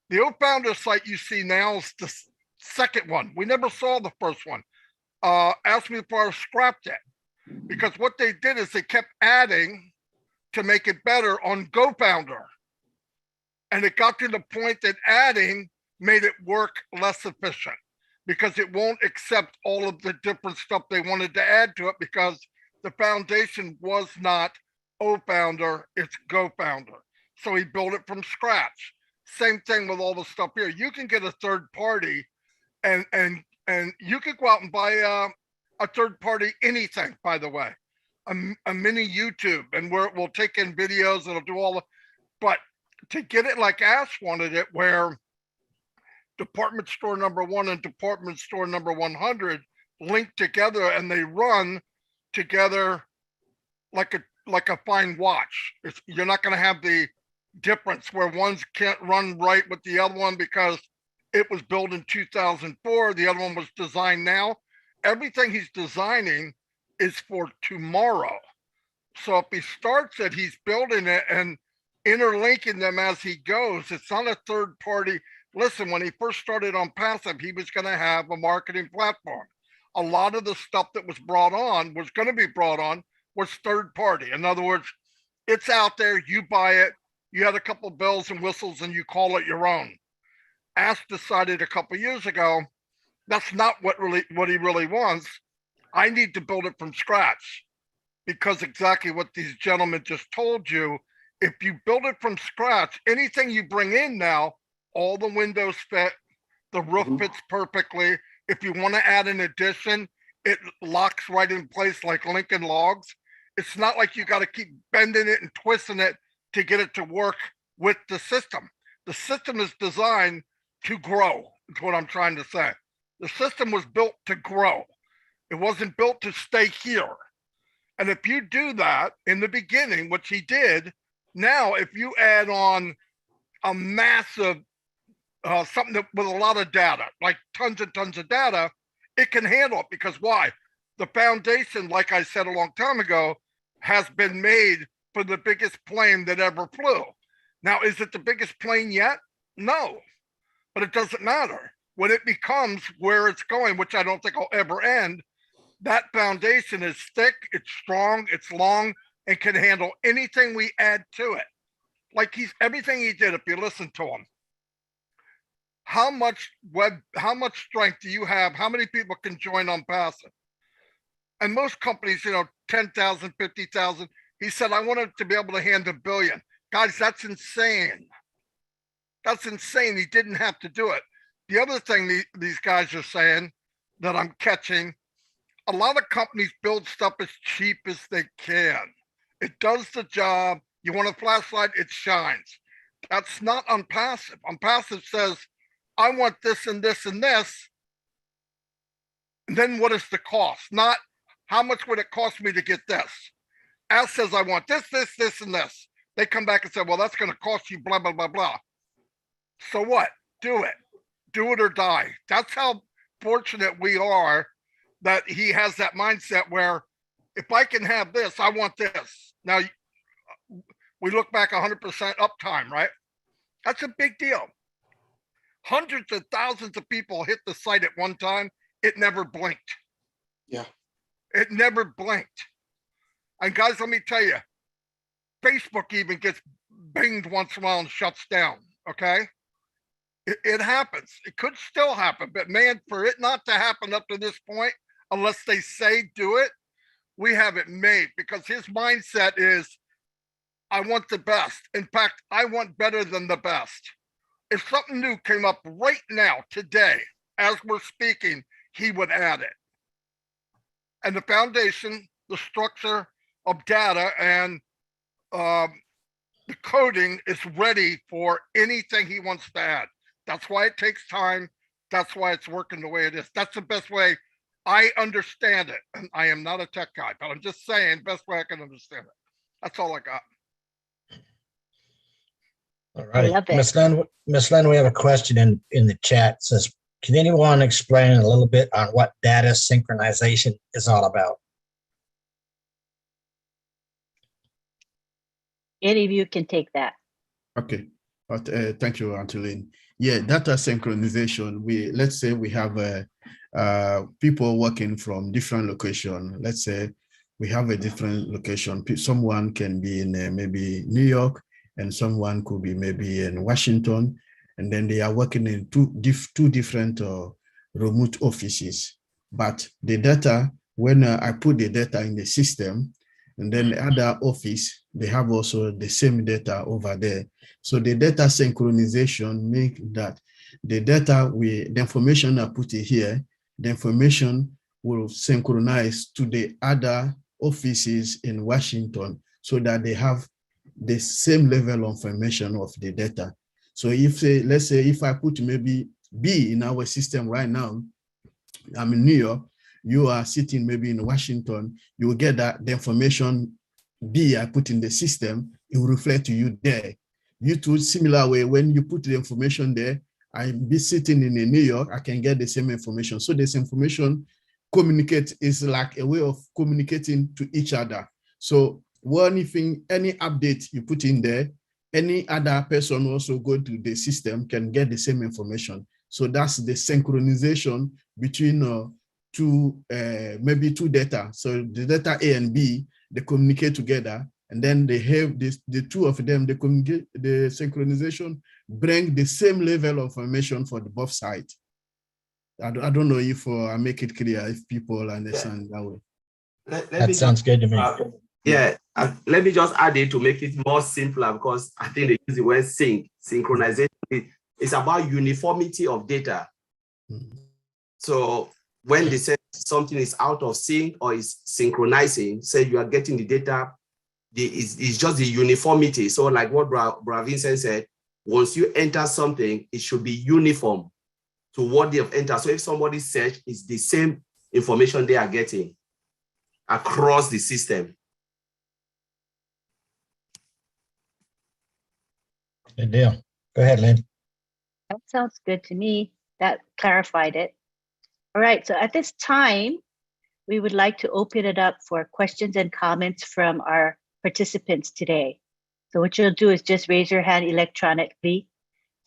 the OFounders site you see now is the second one. We never saw the first one. Asked me before I scrapped it, because what they did is they kept adding to make it better on GoFounder. And it got to the point that adding made it work less efficient, because it won't accept all of the different stuff they wanted to add to it, because the foundation was not OFounder, it's GoFounder. So he built it from scratch. Same thing with all the stuff here. You can get a third party and you could go out and buy a third party anything, by the way, a mini YouTube, and where it will take in videos, it'll do all the, but to get it like Ash wanted it, where department store number 1 and department store number 100 link together and they run together like a fine watch. You're not going to have the difference where one's can't run right with the other one because it was built in 2004. The other one was designed now. Everything he's designing is for tomorrow. So if he starts it, he's building it and interlinking them as he goes. It's not a third party. Listen, when he first started OnPassive, he was going to have a marketing platform. A lot of the stuff that was brought on was going to be brought on was third party. In other words, it's out there, you buy it, you had a couple of bells and whistles and you call it your own. Ash decided a couple of years ago, that's not what he really wants. I need to build it from scratch, because exactly what these gentlemen just told you, if you build it from scratch, anything you bring in now, all the windows fit, the roof fits perfectly. If you want to add an addition, it locks right in place like Lincoln Logs. It's not like you got to keep bending it and twisting it to get it to work with the system. The system is designed to grow. That's what I'm trying to say. The system was built to grow. It wasn't built to stay here. And if you do that in the beginning, which he did, now if you add on a massive something that, with a lot of data, like tons and tons of data, it can handle it. Because why? The foundation, like I said a long time ago, has been made for the biggest plane that ever flew. Now, is it the biggest plane yet? No, but it doesn't matter. When it becomes where it's going, which I don't think will ever end, that foundation is thick, it's strong, it's long, and can handle anything we add to it. Like everything he did, if you listen to him, how much strength do you have? How many people can join OnPassive? And most companies, 10,000, 50,000. He said, I wanted to be able to handle 1 billion. Guys, that's insane. That's insane. He didn't have to do it. The other thing these guys are saying that I'm catching, a lot of companies build stuff as cheap as they can. It does the job. You want a flashlight, it shines. That's not OnPassive. OnPassive says, I want this and this and this. And then what is the cost? Not how much would it cost me to get this? Ash says, I want this, this, this, and this. They come back and say, well, that's going to cost you blah, blah, blah, blah. So what? Do it. Do it or die. That's how fortunate we are that he has that mindset where if I can have this, I want this. Now, we look back 100% uptime, right? That's a big deal. Hundreds of thousands of people hit the site at one time. It never blinked. Yeah. It never blinked. And guys, let me tell you, Facebook even gets binged once in a while and shuts down, okay? It happens. It could still happen, but man, for it not to happen up to this point, unless they say do it, we have it made, because his mindset is, I want the best. In fact, I want better than the best. If something new came up right now, today, as we're speaking, he would add it. And the foundation, the structure of data, and the coding is ready for anything he wants to add. That's why it takes time. That's why it's working the way it is. That's the best way I understand it. And I am not a tech guy, but I'm just saying best way I can understand it. That's all I got. All right. Miss Lynn, we have a question in the chat. It says, can anyone explain a little bit on what data synchronization is all about? Any of you can take that. Okay, but thank you, Antolin. Yeah, data synchronization. Let's say we have people working from different locations. Let's say we have a different location. Someone can be in maybe New York, and someone could be maybe in Washington, and then they are working in two different remote offices. But the data, when I put the data in the system, and then the other office, they have also the same data over there. So the data synchronization make that the data, the information I put in here, the information will synchronize to the other offices in Washington so that they have the same level of information of the data. So if, let's say, if I put maybe B in our system right now, I'm in New York, you are sitting maybe in Washington, you will get that the information B I put in the system, it will reflect to you there. You too, similar way, when you put the information there, I be sitting in New York, I can get the same information. So this information communicate is like a way of communicating to each other. So anything, any update you put in there, any other person also go to the system can get the same information. So that's the synchronization between maybe two data. So the data A and B, they communicate together, and then they have this, the two of them, they communicate, the synchronization bring the same level of information for the both sides. I don't know if I make it clear, if people understand that way. That sounds good to me. Let me just add it to make it more simpler, because I think they use the word synchronization. It's about uniformity of data. So when they say something is out of sync or is synchronizing, say you are getting the data, it's just the uniformity. So like what Bra Vincent said, once you enter something, it should be uniform to what they have entered. So if somebody search, it's the same information they are getting across the system. Good deal. Go ahead, Lynn. That sounds good to me. That clarified it. All right, so at this time, we would like to open it up for questions and comments from our participants today. So what you'll do is just raise your hand electronically.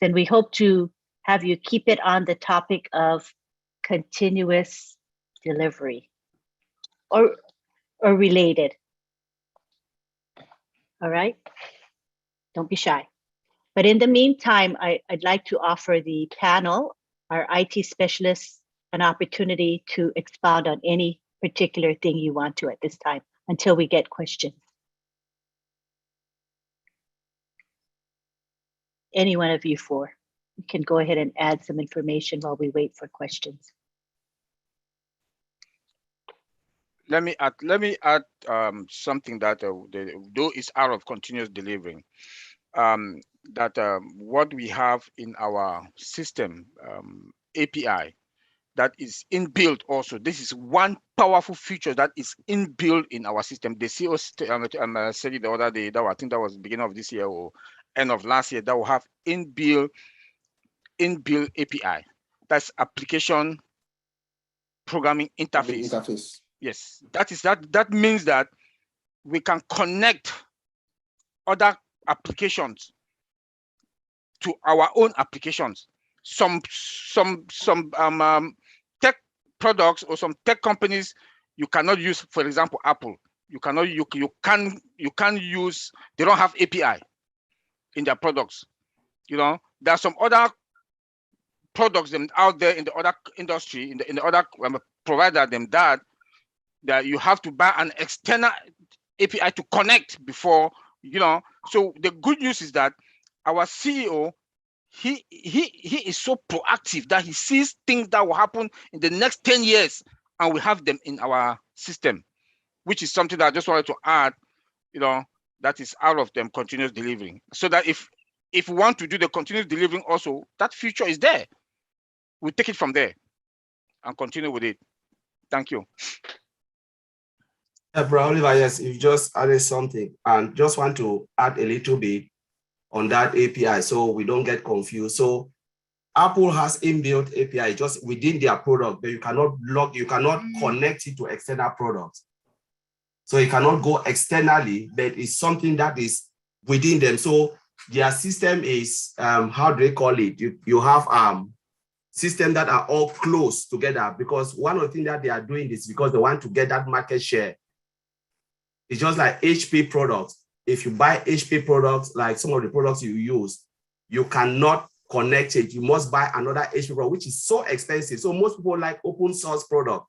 Then we hope to have you keep it on the topic of continuous delivery or related. All right, don't be shy. But in the meantime, I'd like to offer the panel, our IT specialists, an opportunity to expound on any particular thing you want to at this time until we get questions. Any one of you four, you can go ahead and add some information while we wait for questions. Let me add something that though it's out of continuous delivering. What we have in our system API that is inbuilt also. This is one powerful feature that is inbuilt in our system. The CEO said it the other day, I think that was beginning of this year or end of last year, that will have inbuilt API. That's application programming interface. Yes, that means that we can connect other applications to our own applications. Some tech products or some tech companies you cannot use. For example, Apple. You can't use. They don't have API in their products. You know, there are some other products out there in the other industry, in the other provider that you have to buy an external API to connect before, you know. So the good news is that our CEO, he is so proactive that he sees things that will happen in the next 10 years and we have them in our system, which is something that I just wanted to add, you know, that is out of them continuous delivering. So that if we want to do the continuous delivering also, that feature is there. We take it from there and continue with it. Thank you. Bro Oliver, yes, you just added something and just want to add a little bit on that API so we don't get confused. So Apple has inbuilt API just within their product, but you cannot connect it to external products. So it cannot go externally, but it's something that is within them. So their system is, how do they call it? You have systems that are all close together, because one of the things that they are doing is because they want to get that market share. It's just like HP products. If you buy HP products, like some of the products you use, you cannot connect it. You must buy another HP product, which is so expensive. So most people like open source product.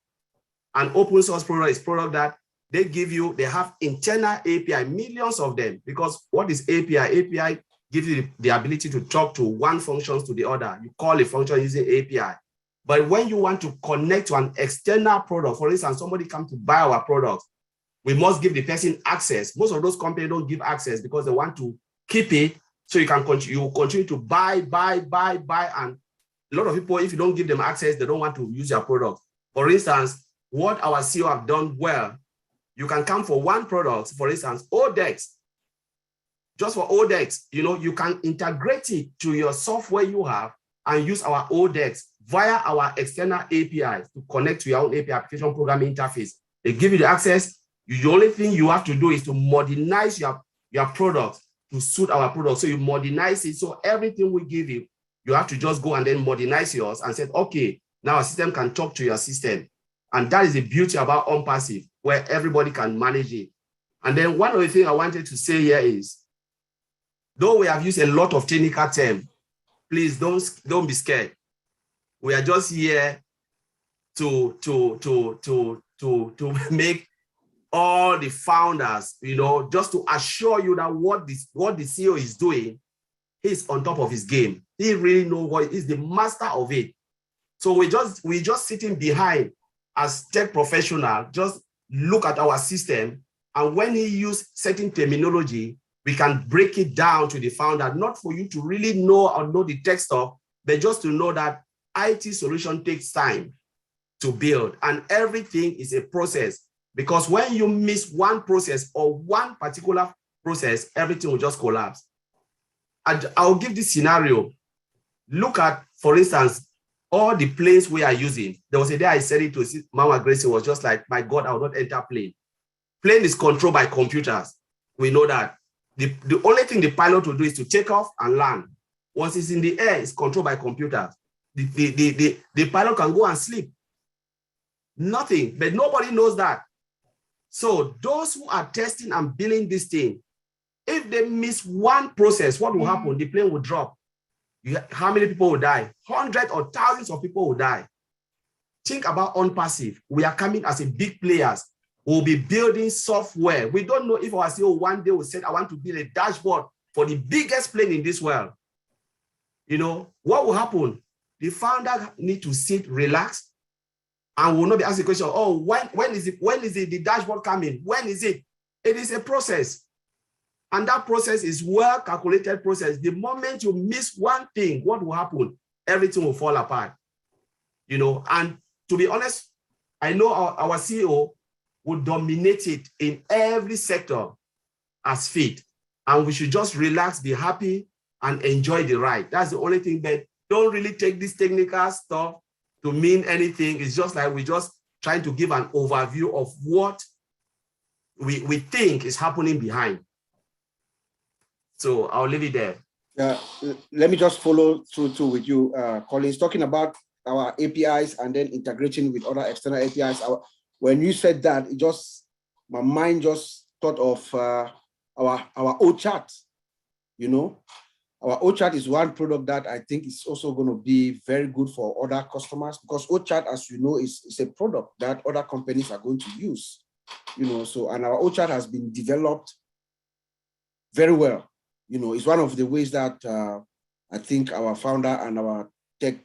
An open source product is product that they give you, they have internal API, millions of them. Because what is API? API gives you the ability to talk to one function to the other. You call a function using API. But when you want to connect to an external product, for instance, somebody comes to buy our product, we must give the person access. Most of those companies don't give access because they want to keep it so you can continue to buy. And a lot of people, if you don't give them access, they don't want to use your product. For instance, what our CEO have done well, you can come for one product, for instance, ODEX. Just for ODEX, you can integrate it to your software you have and use our ODEX via our external APIs to connect to your own API application programming interface. They give you the access. The only thing you have to do is to modernize your product to suit our product. So you modernize it. So everything we give you, you have to just go and then modernize yours and say, okay, now our system can talk to your system. And that is the beauty about OnPassive, where everybody can manage it. And then one of the things I wanted to say here is, though we have used a lot of technical terms, please don't be scared. We are just here to make all the founders, just to assure you that what the CEO is doing, he's on top of his game. He really knows what he's the master of it. So we just sitting behind as tech professional, just look at our system, and when he use certain terminology, we can break it down to the founder, not for you to really know or know the tech stuff, but just to know that IT solution takes time to build, and everything is a process. Because when you miss one process or one particular process, everything will just collapse. And I'll give this scenario. Look at, for instance, all the planes we are using. There was a day I said it to Mama Gracie, was just like, my God, I will not enter plane. Plane is controlled by computers. We know that. The only thing the pilot will do is to take off and land. Once it's in the air, it's controlled by computers. The pilot can go and sleep. Nothing, but nobody knows that. So those who are testing and building this thing, if they miss one process, what will happen? The plane will drop. How many people will die? Hundreds or thousands of people will die. Think about OnPassive. We are coming as a big players. We'll be building software. We don't know if our CEO one day will say, I want to build a dashboard for the biggest plane in this world. What will happen? The founder need to sit, relax, and will not be asking the question, oh, when is it? When is it the dashboard coming? When is it? It is a process. And that process is well-calculated process. The moment you miss one thing, what will happen? Everything will fall apart. And to be honest, I know our CEO will dominate it in every sector as fit. And we should just relax, be happy, and enjoy the ride. That's the only thing. But don't really take this technical stuff to mean anything. It's just like we're just trying to give an overview of what we think is happening behind. So I'll leave it there. Yeah, let me just follow through with you, Collins, talking about our APIs and then integrating with other external APIs. When you said that, my mind just thought of our OChat. Our OChat is one product that I think is also going to be very good for other customers, because OChat, as you know, is a product that other companies are going to use. So, and our OChat has been developed very well. It's one of the ways that I think our founder and our tech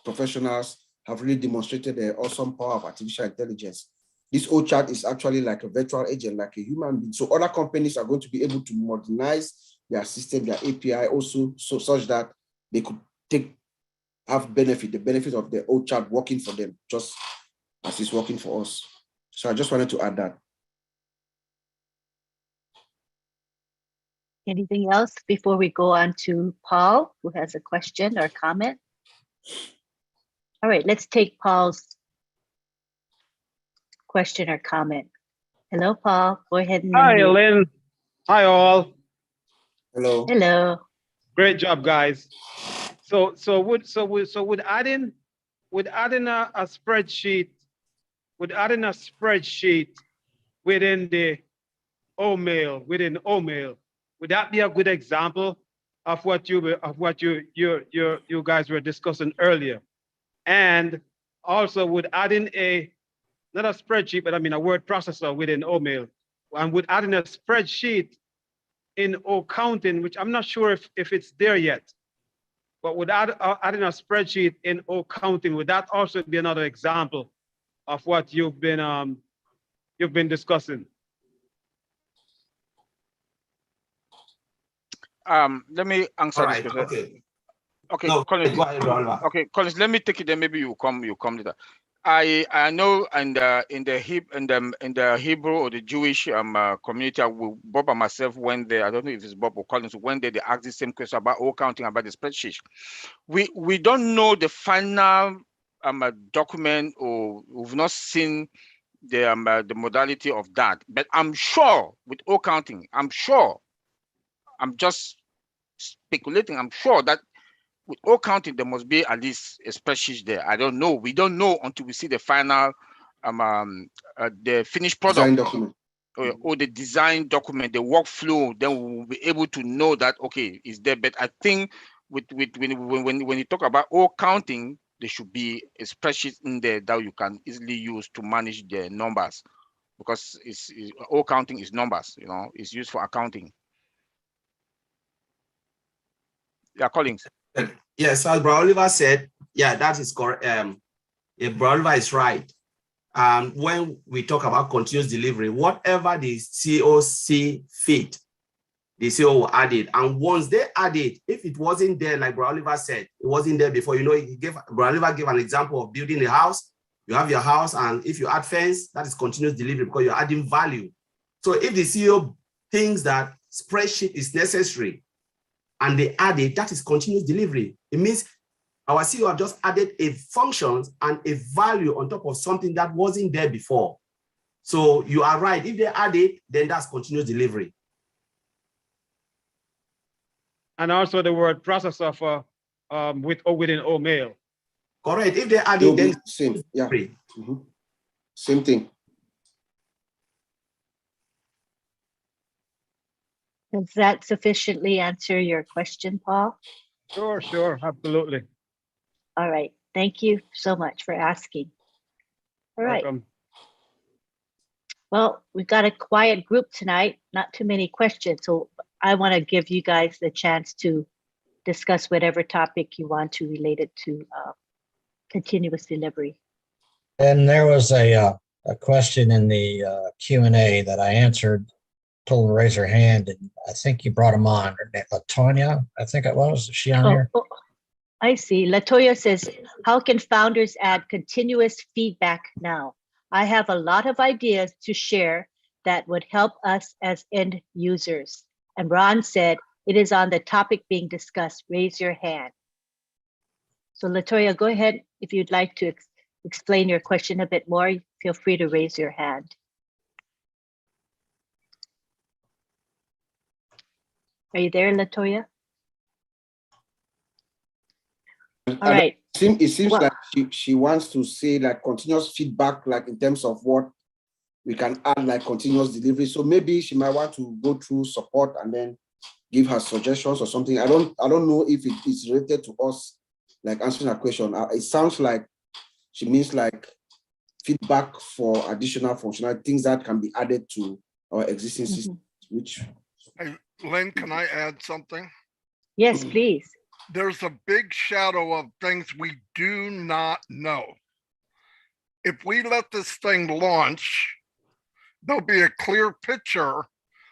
professionals have really demonstrated the awesome power of artificial intelligence. This OChat is actually like a virtual agent, like a human being. So other companies are going to be able to modernize their system, their API also, so such that they could have the benefit of the OChat working for them, just as it's working for us. So I just wanted to add that. Anything else before we go on to Paul, who has a question or comment? All right, let's take Paul's question or comment. Hello, Paul. Go ahead and Hi, unmute. Lynn. Hi, all. Hello. Hello. Great job, guys. So would adding a spreadsheet, within the OMail, would that be a good example of what you guys were discussing earlier? And also, would adding not a spreadsheet, but I mean a word processor within OMail, and would adding a spreadsheet in accounting, which I'm not sure if it's there yet. but without adding a spreadsheet in accounting, would that also be another example of what you've been discussing? Let me answer All this right. question. Okay. Okay, No, Collins. go ahead, Oliver. Okay, Collins. Let me take it. Then maybe you come later. I know in the Hebrew or the Jewish community, Bob and myself went there. I don't know if it's Bob or Collins went there. They asked the same question about all counting, about the spreadsheet. We don't know the final document, or we've not seen the modality of that. But I'm sure with all counting, I'm just speculating. I'm sure that with all counting, there must be at least a spreadsheet there. I don't know. We don't know until we see the final, the finished Design product, document. or the design document, the workflow. Then we will be able to know that, okay, is there. But I think when you talk about all counting, there should be a spreadsheet in there that you can easily use to manage the numbers, because all counting is numbers. It's used for accounting. Yeah, Collins. Yes, as Bro Oliver said, yeah, that is correct. Bro Oliver is right. When we talk about continuous delivery, whatever the CEO see fit, the CEO will add it. And once they add it, if it wasn't there, like Bro Oliver said, it wasn't there before, Bro Oliver gave an example of building a house. You have your house, and if you add fence, that is continuous delivery because you're adding value. So if the CEO thinks that spreadsheet is necessary, and they add it, that is continuous delivery. It means our CEO have just added a function and a value on top of something that wasn't there before. So you are right. If they add it, then that's continuous delivery. And also the word process of within OMail. Correct. If they add it, then same. Yeah. Same thing. Does that sufficiently answer your question, Paul? Sure, absolutely. All right. Thank you so much for asking. All right. Welcome. Well, we've got a quiet group tonight, not too many questions. So I want to give you guys the chance to discuss whatever topic you want to related to continuous delivery. And there was a question in the Q&A that I answered. Told them to raise her hand, and I think you brought them on. Latonia, I think it was. Is she on here? Oh, I see. Latoya says, how can founders add continuous feedback now? I have a lot of ideas to share that would help us as end users. And Ron said, it is on the topic being discussed. Raise your hand. So Latoya, go ahead. If you'd like to explain your question a bit more, feel free to raise your hand. Are you there, Latoya? All right. It seems like she wants to say like continuous feedback, like in terms of what we can add, like continuous delivery. So maybe she might want to go through support and then give her suggestions or something. I don't know if it is related to us, like answering her question. It sounds like she means like feedback for additional functionality, things that can be added to our existing system, which. Hey, Lynn, can I add something? Yes, please. There's a big shadow of things we do not know. If we let this thing launch, there'll be a clear picture,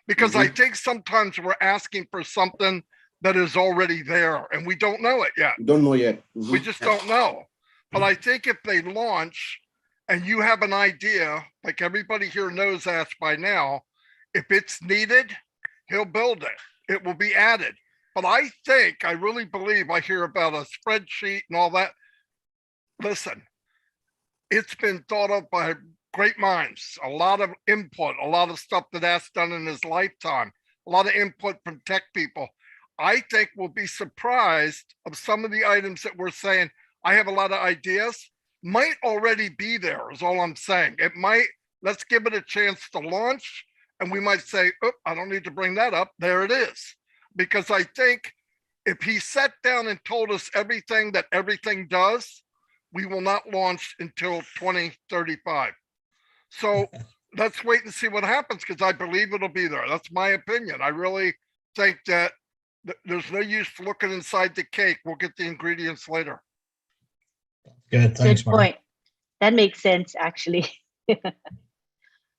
because I think sometimes we're asking for something that is already there and we don't know it yet. We don't know yet. We just don't know. But I think if they launch and you have an idea, like everybody here knows that by now, if it's needed, he'll build it. It will be added. But I really believe I hear about a spreadsheet and all that. Listen, it's been thought of by great minds, a lot of input, a lot of stuff that that's done in his lifetime, a lot of input from tech people. I think we'll be surprised of some of the items that we're saying, I have a lot of ideas, might already be there is all I'm saying. It might, let's give it a chance to launch. And we might say, oh, I don't need to bring that up. There it is. Because I think if he sat down and told us everything that everything does, we will not launch until 2035. So let's wait and see what happens, because I believe it'll be there. That's my opinion. I really think that There's no use looking inside the cake. We'll get the ingredients later. Good. Thanks, Good Mark. point. That makes sense, actually.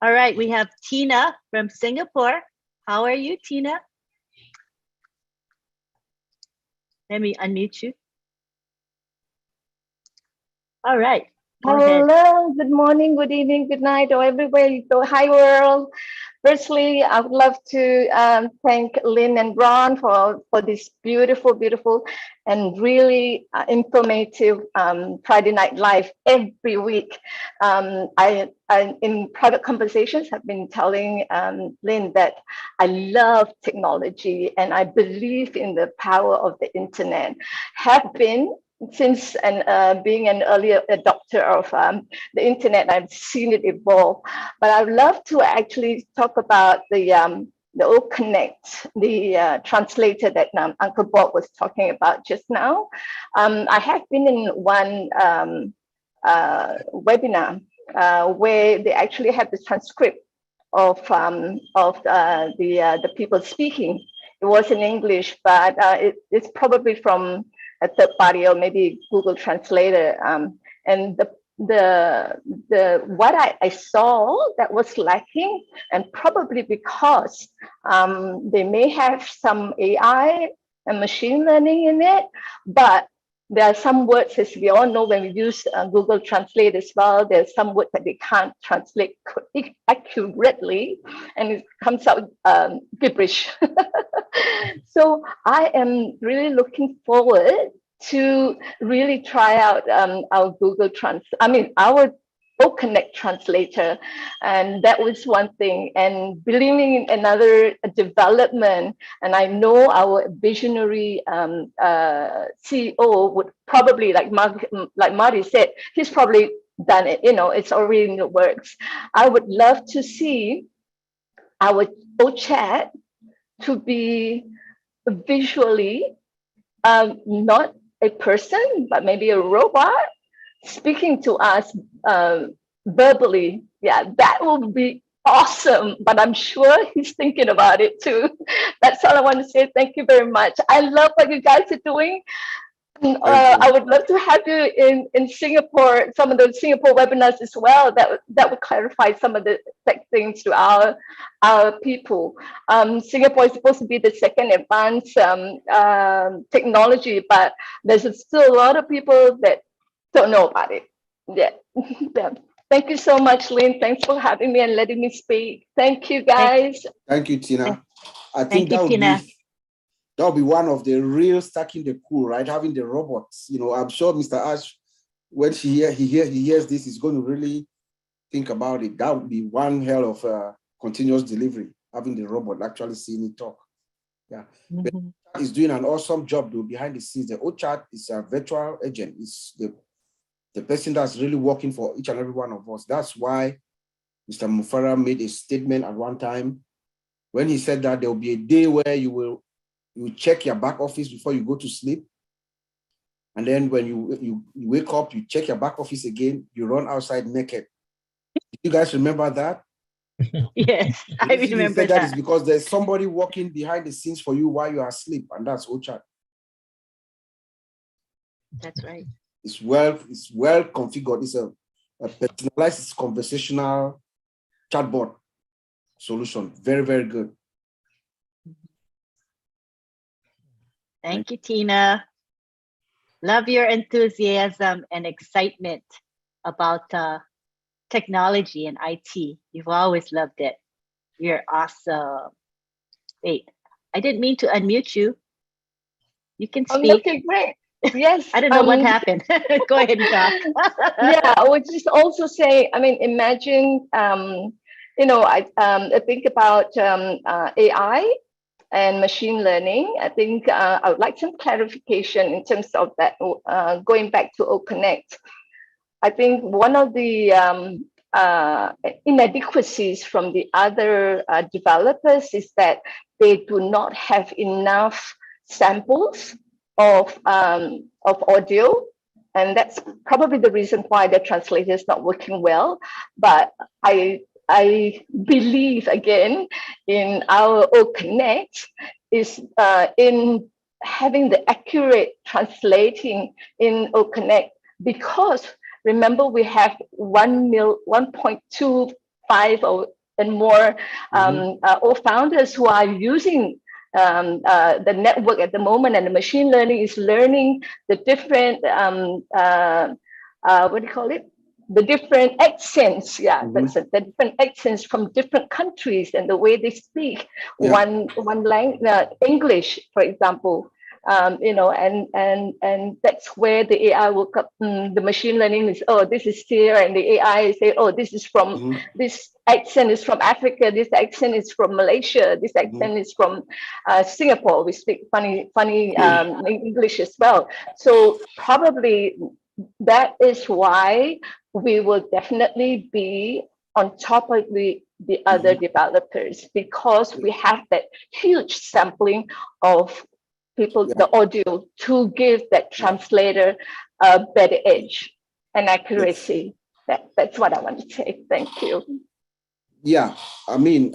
All right, we have Tina from Singapore. How are you, Tina? Let me unmute you. All right. Go ahead. Hello, good morning, good evening, good night, or everywhere you go. Hi, world. Firstly, I would love to thank Lynn and Ron for this beautiful, beautiful, and really informative Friday Night Live every week. I in private conversations, have been telling Lynn that I love technology and I believe in the power of the internet. Have been since being an early adopter of the internet, I've seen it evolve. But I'd love to actually talk about the old Connect, the translator that Uncle Bob was talking about just now. I have been in one webinar where they actually have the transcript of the people speaking. It was in English, but it's probably from a third party or maybe Google Translator. And the what I saw that was lacking, and probably because they may have some AI and machine learning in it, but there are some words, as we all know, when we use Google Translate as well, there's some words that they can't translate accurately, and it comes out gibberish. So I am really looking forward to really try out our our Connect translator, and that was one thing. And believing in another development, and I know our visionary CEO would probably, like Marty said, he's probably done it. You know, it's already in the works. I would love to see our chat to be visually not a person, but maybe a robot speaking to us verbally. Yeah, that would be awesome. But I'm sure he's thinking about it too. That's all I want to say. Thank you very much. I love what you guys are doing. I would love to have you in Singapore, some of those Singapore webinars as well, that would clarify some of the tech things to our people. Singapore is supposed to be the second advanced technology, but there's still a lot of people that don't know about it. Yeah. Yeah. Thank you so much, Lynn. Thanks for having me and letting me speak. Thank you, guys. Thank you, Tina. I Thank think you, Tina. that would be one of the real stacking the cool, right? Having the robots. You know, I'm sure Mr. Ash, when he hears this, is going to really think about it. That would be one hell of continuous delivery, having the robot actually seeing it talk. Yeah. Mm-hmm. Is doing an awesome job though behind the scenes. The OChat is a virtual agent. It's the person that's really working for each and every one of us. That's why Mr. Mufareh made a statement at one time when he said that there will be a day where you will check your back office before you go to sleep. And then when you wake up, you check your back office again, you run outside naked. Do you guys remember that? Yes, I remember that is because there's somebody working behind the scenes for you while you are asleep, and that's OChat. That's right. It's well configured. It's a personalized conversational chatbot solution. Very, very good. Thank you, Tina. Love your enthusiasm and excitement about technology and IT. You've always loved it. You're awesome. Wait, I didn't mean to unmute you. You can speak. Okay, great. Yes. I don't know what happened. Go ahead and talk. Yeah, I would just also say, I mean, imagine, you know, I think about AI and machine learning. I think I would like some clarification in terms of that, going back to OConnect. I think one of the inadequacies from the other developers is that they do not have enough samples of audio, and that's probably the reason why the translator is not working well. But I believe again in our OConnect is in having the accurate translating in OConnect, because remember we have 1.25 or and more all founders who are using the network at the moment, and the machine learning is learning the different what do you call it? The different accents, that's it, the different accents from different countries and the way they speak. One language, English, for example. You know, and that's where the AI woke up. The machine learning is, oh, this is here, and the AI say, oh, this is from this accent is from Africa, this accent is from Malaysia, this accent is from Singapore. We speak funny English as well. So probably that is why we will definitely be on top of the other developers, because we have that huge sampling of people, the audio, to give that translator a better edge and accuracy. That's what I want to say. Thank you. Yeah, I mean,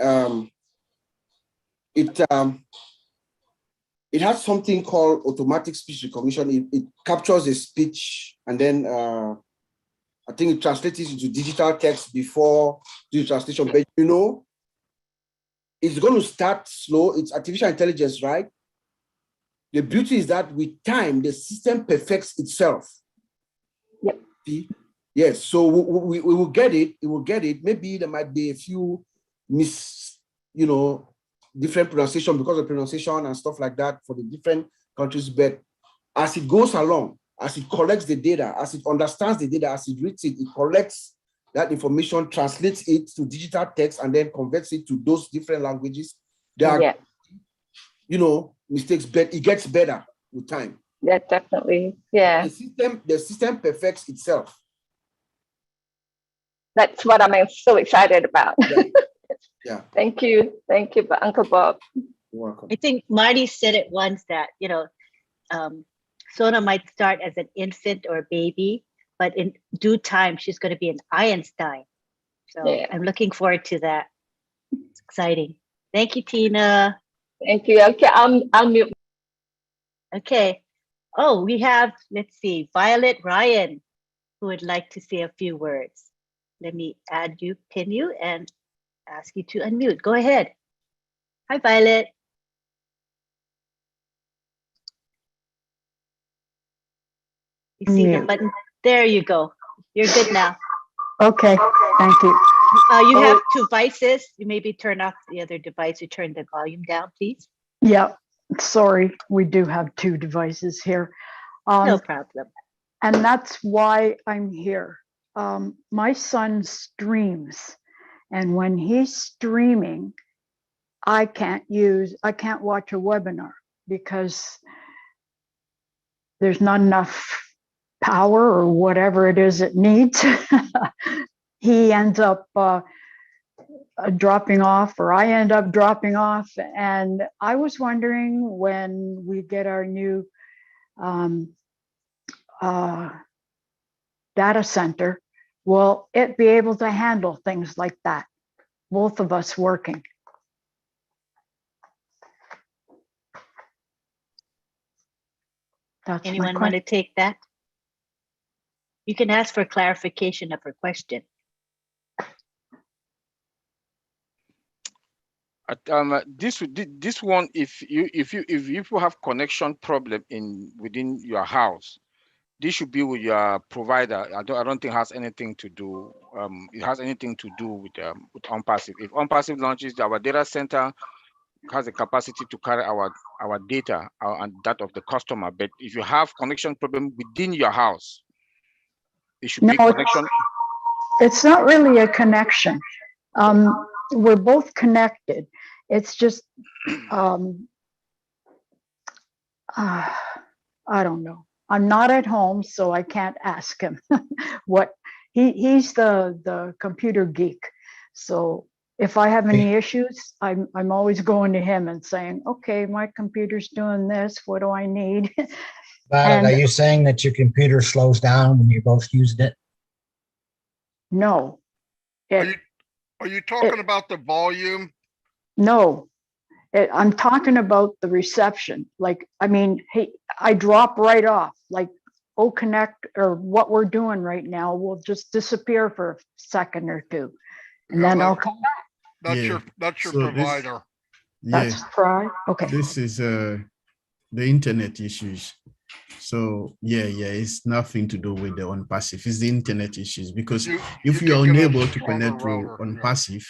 it has something called automatic speech recognition. It captures a speech, and then I think it translates it into digital text before the translation. But you know, it's going to start slow. It's artificial intelligence, right? The beauty is that with time, the system perfects itself. Yep. See? Yes, so we will get it. It will get it. Maybe there might be a few different pronunciation because of pronunciation and stuff like that for the different countries. But as it goes along, as it collects the data, as it understands the data, as it reads it, it collects that information, translates it to digital text, and then converts it to those different languages. There are, mistakes, but it gets better with time. Yeah, definitely. Yeah. The system perfects itself. That's what I'm so excited about. Yeah. Thank you, Uncle Bob. You're welcome. I think Marty said it once that, Sona might start as an infant or a baby, but in due time, she's going to be an Einstein. So I'm looking forward to that. It's exciting. Thank you, Tina. Thank you. Okay, I'll mute. Okay. Oh, we have, let's see, Violet Ryan, who would like to say a few words. Let me add you, pin you, and ask you to unmute. Go ahead. Hi, Violet. You see the button? There you go. You're good now. Okay, thank you. You have two devices. You maybe turn off the other device. You turn the volume down, please. Yeah, sorry. We do have two devices here. No problem. And that's why I'm here. My son streams, and when he's streaming, I can't watch a webinar because there's not enough power or whatever it is it needs. He ends up dropping off, or I end up dropping off. And I was wondering, when we get our new data center, will it be able to handle things like that? Both of us working. That's Anyone want to take that? You can ask for clarification of her question. This one, if you have connection problem within your house, this should be with your provider. I don't think it has anything to do. It has anything to do with OnPassive. If OnPassive launches, our data center has the capacity to carry our data and that of the customer. But if you have connection problem within your house, it should be connection. It's not really a connection. We're both connected. It's just, I don't know. I'm not at home, so I can't ask him what he's the computer geek. So if I have any issues, I'm always going to him and saying, okay, my computer's doing this. What do I need? But are you saying that your computer slows down when you're both using it? No. Are you talking about the volume? No, I'm talking about the reception. Like, I mean, hey, I drop right off. Like, Connect or what we're doing right now will just disappear for a second or two, and Yeah, then but I'll come back. that's your So provider. That's right. Okay. This is the internet issues. So it's nothing to do with the OnPassive. It's the internet issues, because if you are can have unable to stronger connect to router, yeah. OnPassive,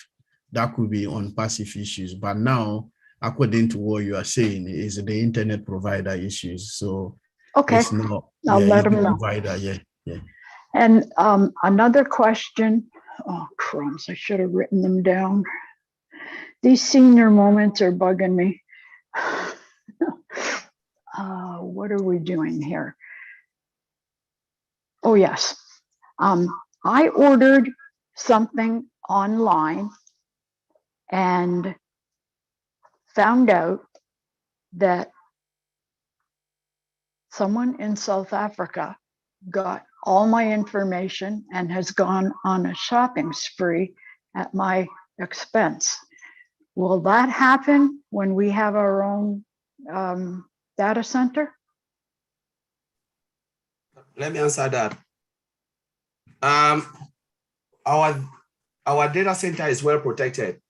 that could be OnPassive issues. But now, according to what you are saying, is the internet provider issues. So Okay. it's not. I'll let them know. Provider. Yeah. And another question. Oh, crumbs. I should have written them down. These senior moments are bugging me. What are we doing here? Oh, yes. I ordered something online and found out that someone in South Africa got all my information and has gone on a shopping spree at my expense. Will that happen when we have our own data center? Let me answer that. Our data center is well protected.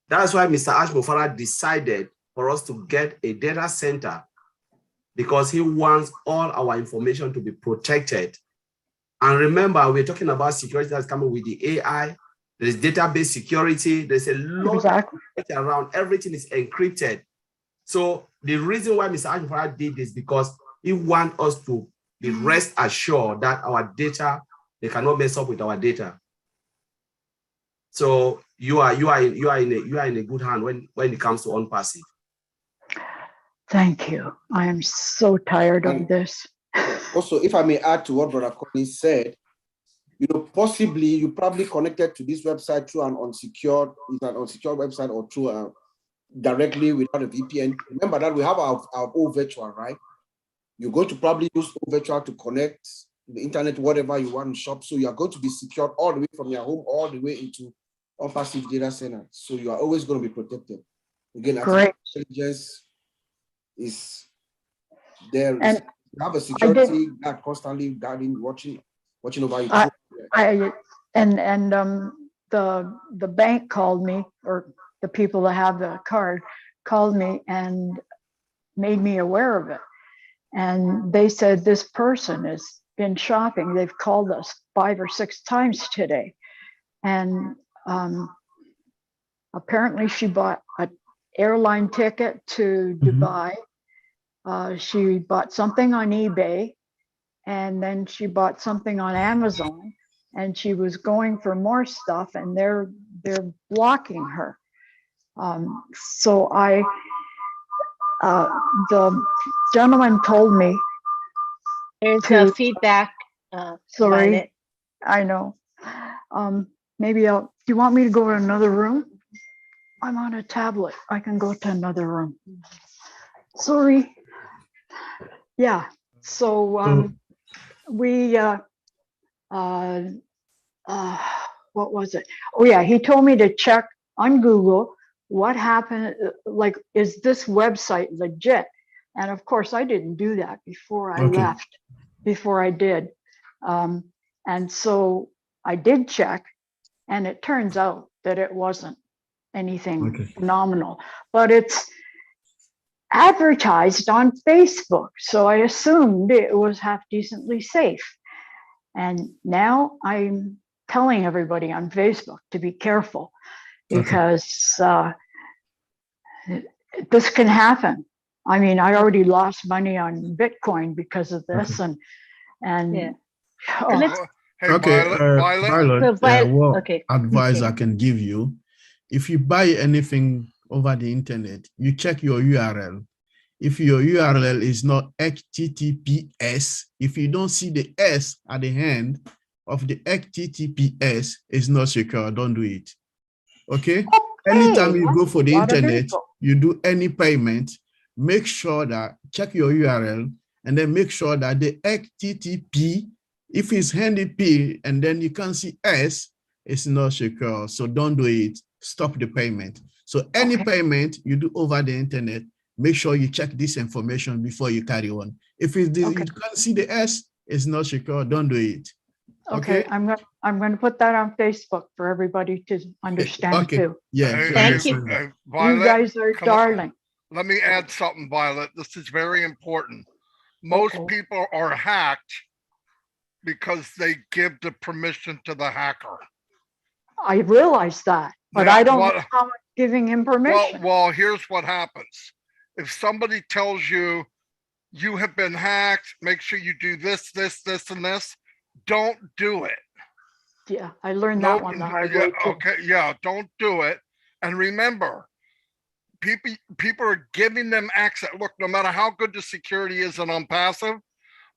That's why Mr. Mufareh decided for us to get a data center, because he wants all our information to be protected. And remember, we're talking about security that's coming with the AI. There's database security. There's a lot around. Everything is encrypted. So the reason why Mr. Mufareh did this, because he wants us to be rest assured that our data, they cannot mess up with our data. So you are in a good hand when it comes to OnPassive. Thank you. I am so tired of this. Also, if I may add to what Brother Collins said, possibly you probably connected to this website through an unsecured website, or through directly without a VPN. Remember that we have our own virtual, right? You're going to probably use virtual to connect the internet, whatever you want to shop. So you are going to be secured all the way from your home, all the way into OnPassive data center. So you are always going to be protected. Again, artificial intelligence is there. And you have a security guard constantly guarding, watching over you. The bank called me, or the people that have the card called me and made me aware of it. And they said, this person has been shopping. They've called us 5 or 6 times today. And apparently she bought an airline ticket to Dubai. She bought something on eBay, and then she bought something on Amazon, and she was going for more stuff, and they're blocking her. So the gentleman told me. There's a feedback. Sorry, Violet. I know. Maybe do you want me to go to another room? I'm on a tablet. I can go to another room. Sorry. Yeah. So we what was it? Oh yeah, he told me to check on Google what happened, like, is this website legit? And of course I didn't do that before I left, before I did. And so I did check, and it turns out that it wasn't anything phenomenal, but it's advertised on Facebook. So I assumed it was half decently safe. And now I'm telling everybody on Facebook to be careful, because this can happen. I mean, I already lost money on Bitcoin because of this, and Yeah. Violet, what advice I can give you: if you buy anything over the internet, you check your URL. If your URL is not HTTPS, if you don't see the S at the end of the HTTPS, it's not secure. Don't do it. Okay? Anytime you go for the internet, you do any payment, make sure that check your URL, and then make sure that the HTTP, if it's handy P and then you can't see S, it's not secure. So don't do it. Stop the payment. So any Okay. payment you do over the internet, make sure you check this information before you carry on. If it's the, Okay. you can't see the S, it's not secure, don't do it. Okay, Okay. I'm gonna put that on Facebook for everybody to understand Okay. too. Yeah. Hey, to Thank you. understand that. You Violet, guys are come on. darling. Let me add something, Violet. This is very important. Most Uh-oh. people are hacked because they give the permission to the hacker. I realize that, but Yeah, I don't what- know how I'm giving him permission. Well, here's what happens. If somebody tells you you have been hacked, make sure you do this, this, this, and this, don't do it. Yeah, I learned that one the hard yeah, way too. okay, yeah, don't do it. And remember, people are giving them access. Look, no matter how good the security is in OnPassive,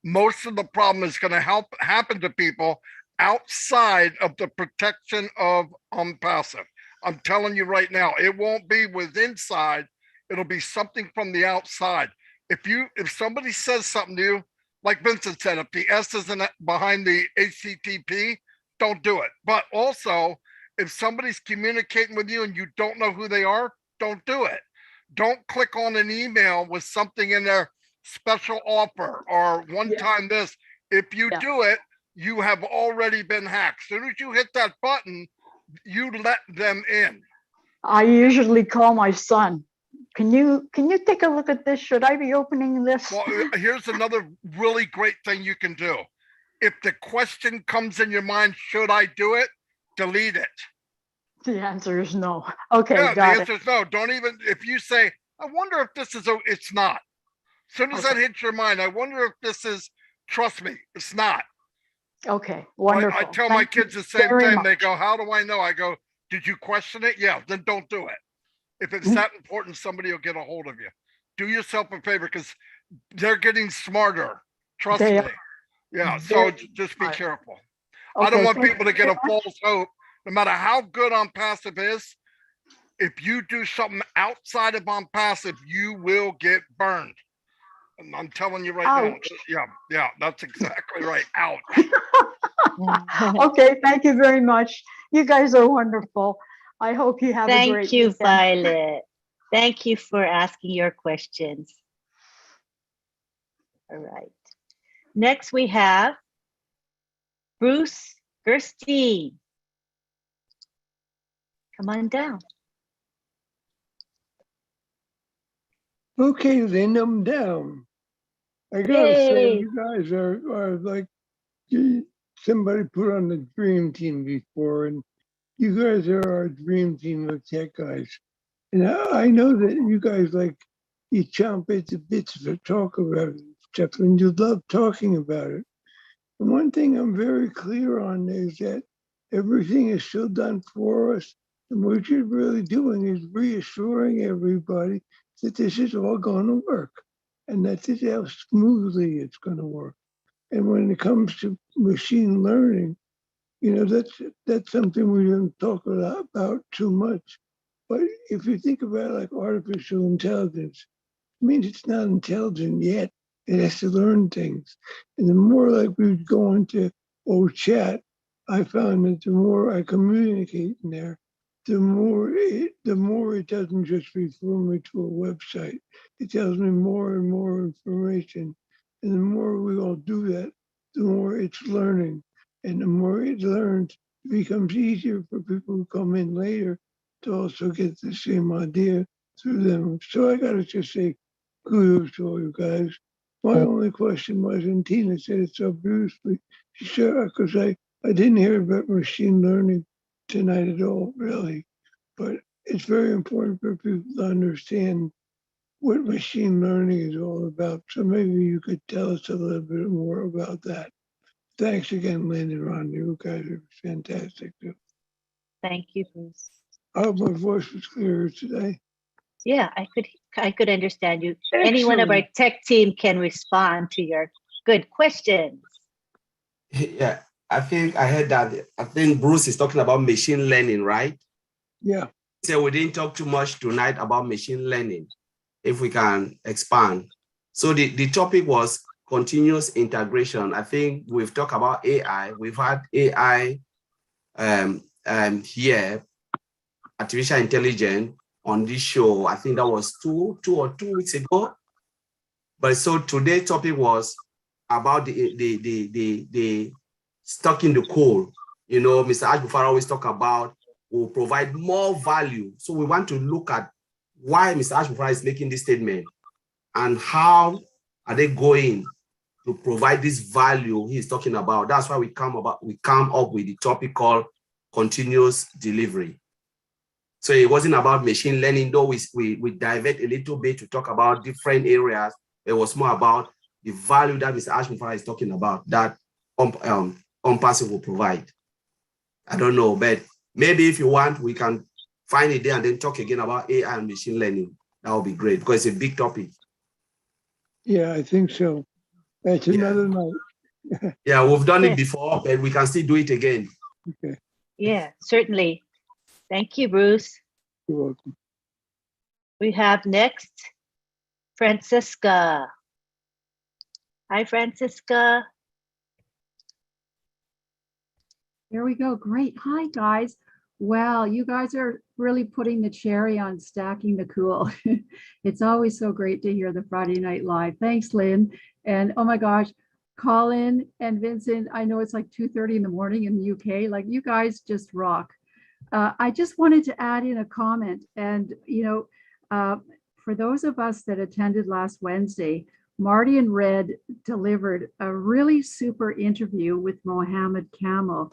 most of the problem is going to happen to people outside of the protection of OnPassive. I'm telling you right now, it won't be with inside. It'll be something from the outside. If somebody says something to you, like Vincent said, if the S isn't behind the HTTP, don't do it. But also, if somebody's communicating with you and you don't know who they are, don't do it. Don't click on an email with something in there, special offer or one time this. If you do it, you have already been hacked. As soon as you hit that button, you let them in. I usually call my son. Can you take a look at this? Should I be opening this? Well, here's another really great thing you can do. If the question comes in your mind, should I do it? Delete it. The answer is no. Okay, Yeah, the got answer it. is no. Don't even, if you say, I wonder if this is, it's not. As soon as that hits your mind, I wonder if this is, trust me, it's not. Okay, wonderful. I tell my Thank you kids the same very thing. much. They go, how do I know? I go, did you question it? Yeah, then don't do it. If it's that important, somebody will get a hold of you. Do yourself a favor because they're getting smarter. Trust They me. are Yeah, so very just be smart. careful. I don't Okay, want thank people you to get very a much. false hope. No matter how good OnPassive is, if you do something outside of OnPassive, you will get burned. And I'm telling you right Ouch. now. Yeah, that's exactly right. Ouch. Okay, thank you very much. You guys are wonderful. I hope you have a great Thank you, weekend. Violet. Thank you for asking your questions. All right. Next, we have Bruce Gerstein. Come on down. Okay, then I'm down. I gotta say, Yay. you guys are like somebody put on the dream team before, and you guys are our dream team of tech guys. And I know that you guys you chomp at the bits to talk about stuff, and you love talking about it. And one thing I'm very clear on is that everything is still done for us. And what you're really doing is reassuring everybody that this is all going to work and that this is how smoothly it's going to work. And when it comes to machine learning, that's something we don't talk a lot about too much. But if you think about like artificial intelligence, it means it's not intelligent yet. It has to learn things. And the more like we go into chat, I found that the more I communicate in there, the more it doesn't just refer me to a website. It tells me more and more information. And the more we all do that, the more it's learning. And the more it learns, it becomes easier for people who come in later to also get the same idea through them. So I gotta just say kudos to all you guys. My only question was, and Tina said it so beautifully, she said, because I didn't hear about machine learning tonight at all, really. But it's very important for people to understand what machine learning is all about. So maybe you could tell us a little bit more about that. Thanks again, Lynn and Ron. You guys are fantastic too. Thank you, Bruce. I hope my voice was clearer today. Yeah, I could understand you. Any one of our tech team can respond to your good questions. Yeah, I think I heard that. I think Bruce is talking about machine learning, right? Yeah. So we didn't talk too much tonight about machine learning, if we can expand. So the topic was continuous integration. I think we've talked about AI. We've had AI here, artificial intelligence, on this show. I think that was two or 2 weeks ago. But so today's topic was about the stuck in the coal. You know, Mr. Mufareh always talk about will provide more value. So we want to look at why Mr. Mufareh is making this statement and how are they going to provide this value he's talking about. That's why we come up with the topic called continuous delivery. So it wasn't about machine learning, though we divert a little bit to talk about different areas. It was more about the value that Mr. Mufareh is talking about that OnPassive will provide. I don't know, but maybe if you want, we can find it there and then talk again about AI and machine learning. That would be great because it's a big topic. Yeah, I think so. That's another night. Yeah, we've done it before, but we can still do it again. Okay. Yeah, certainly. Thank you, Bruce. You're welcome. We have next Francisca. Hi, Francisca. There we go. Great. Hi, guys. Wow, you guys are really putting the cherry on stacking the cool. It's always so great to hear the Friday Night Live. Thanks, Lynn. And oh my gosh, Colin and Vincent, I know it's like 2:30 in the morning in the UK. Like, you guys just rock. I just wanted to add in a comment. And, for those of us that attended last Wednesday, Marty and Red delivered a really super interview with Mohammed Kamel.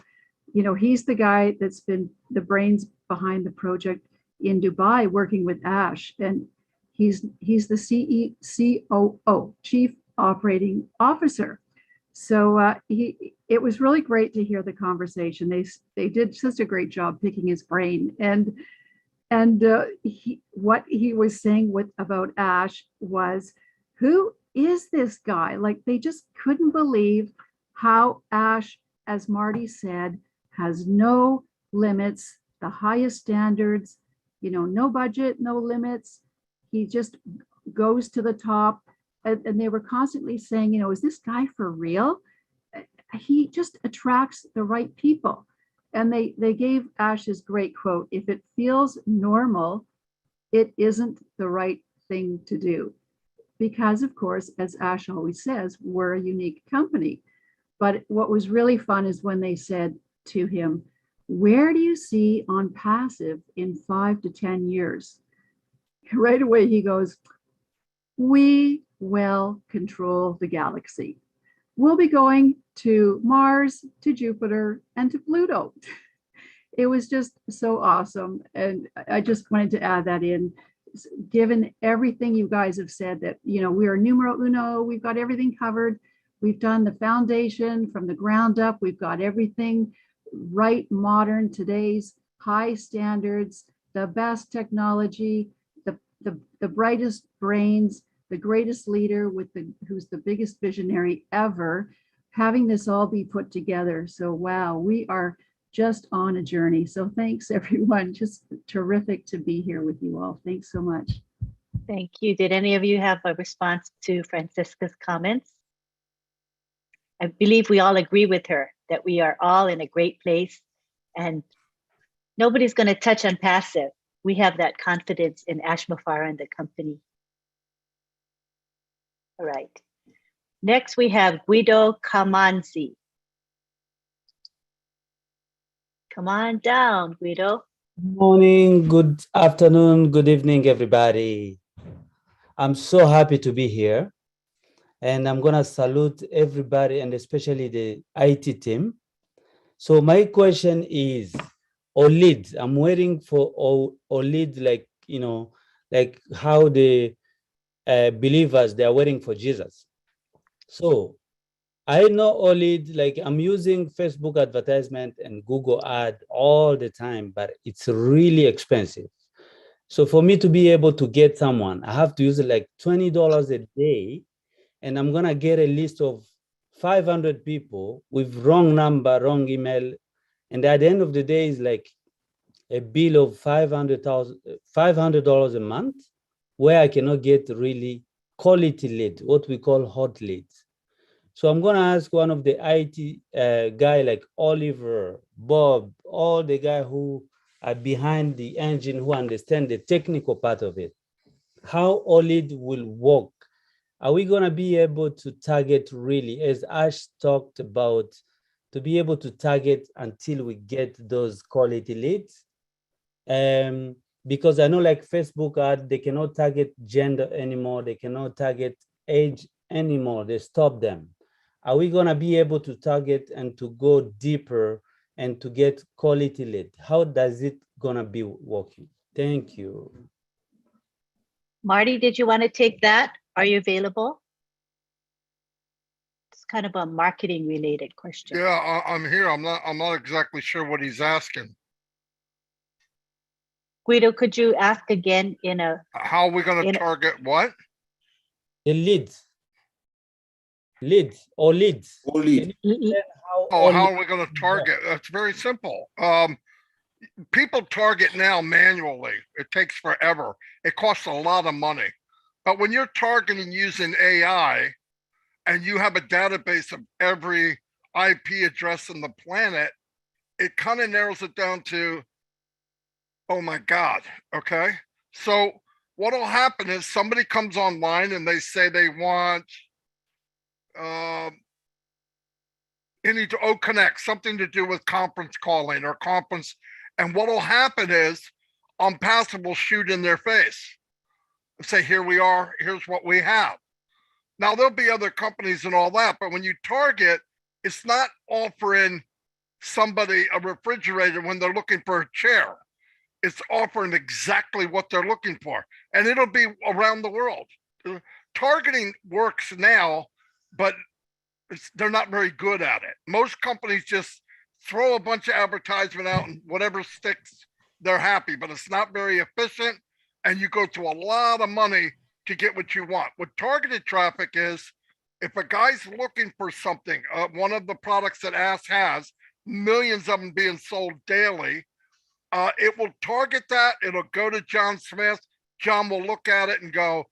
You know, he's the guy that's been the brains behind the project in Dubai, working with Ash, and he's the COO, Chief Operating Officer. So it was really great to hear the conversation. They did such a great job picking his brain, and what he was saying about Ash was, who is this guy? Like, they just couldn't believe how Ash, as Marty said, has no limits, the highest standards, no budget, no limits. He just goes to the top. And they were constantly saying, is this guy for real? He just attracts the right people. And they gave Ash's great quote, if it feels normal, it isn't the right thing to do. Because, of course, as Ash always says, we're a unique company. But what was really fun is when they said to him, where do you see OnPassive in 5 to 10 years? Right away, he goes, we will control the galaxy. We'll be going to Mars, to Jupiter, and to Pluto. It was just so awesome. And I just wanted to add that in, given everything you guys have said, that, we are numero uno, we've got everything covered. We've done the foundation from the ground up. We've got everything right, modern, today's high standards, the best technology, the brightest brains, the greatest leader who's the biggest visionary ever, having this all be put together. So wow, we are just on a journey. So thanks, everyone. Just terrific to be here with you all. Thanks so much. Thank you. Did any of you have a response to Francisca's comments? I believe we all agree with her that we are all in a great place and nobody's going to touch OnPassive. We have that confidence in Ash Mufareh and the company. All right. Next, we have Guido Camanzi. Come on down, Guido. Good morning, good afternoon, good evening, everybody. I'm so happy to be here. And I'm going to salute everybody and especially the IT team. So my question is, OLED, I'm waiting for OLED, like how the believers, they are waiting for Jesus. So I know OLED, like I'm using Facebook advertisement and Google ad all the time, but it's really expensive. So for me to be able to get someone, I have to use like $20 a day. And I'm going to get a list of 500 people with wrong number, wrong email. And at the end of the day, is like a bill of $500 a month, where I cannot get really quality lead, what we call hot leads. So I'm going to ask one of the IT guy like Oliver, Bob, all the guy who behind the engine who understand the technical part of it. How OLED will work. Are we going to be able to target really, as Ash talked about, to be able to target until we get those quality leads? Because I know like Facebook ad, they cannot target gender anymore. They cannot target age anymore. They stop them. Are we going to be able to target and to go deeper and to get quality lead? How does it going to be working? Thank you. Marty, did you want to take that? Are you available? It's kind of a marketing related question. Yeah, I'm here. I'm not exactly sure what he's asking. Guido, could you ask again in a... How are we going to target what? The leads. Leads or leads. All lead. How are we going to target? That's very simple. People target now manually. It takes forever. It costs a lot of money. But when you're targeting using AI and you have a database of every IP address on the planet, it kind of narrows it down to, oh my God, okay? So what'll happen is somebody comes online and they say they want any to connect, something to do with conference calling or conference. And what'll happen is OnPassive will shoot in their face and say, here we are, here's what we have. Now there'll be other companies and all that, but when you target, it's not offering somebody a refrigerator when they're looking for a chair. It's offering exactly what they're looking for, and it'll be around the world. Targeting works now, but they're not very good at it. Most companies just throw a bunch of advertisement out and whatever sticks, they're happy, but it's not very efficient, and you go through a lot of money to get what you want. What targeted traffic is, if a guy's looking for something, one of the products that Ask has, millions of them being sold daily, it will target that. It'll go to John Smith. John will look at it and go,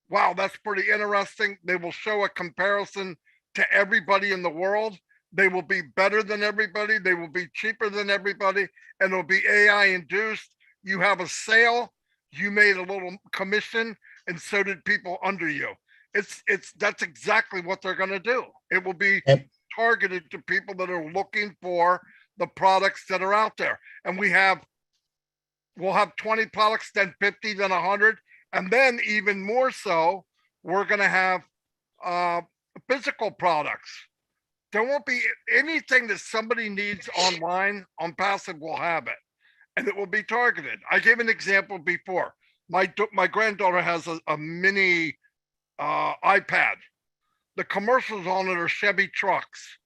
wow, that's pretty interesting. They will show a comparison to everybody in the world. They will be better than everybody. They will be cheaper than everybody. And it'll be AI induced. You have a sale, you made a little commission, and so did people under you. That's exactly what they're going to do. It will be targeted to people that are looking for the products that are out there. And we'll have 20 products, then 50, then 100. And then even more so, we're going to have physical products. There won't be anything that somebody needs online. OnPassive will have it, and it will be targeted. I gave an example before. My granddaughter has a mini iPad. The commercials on it are Chevy trucks.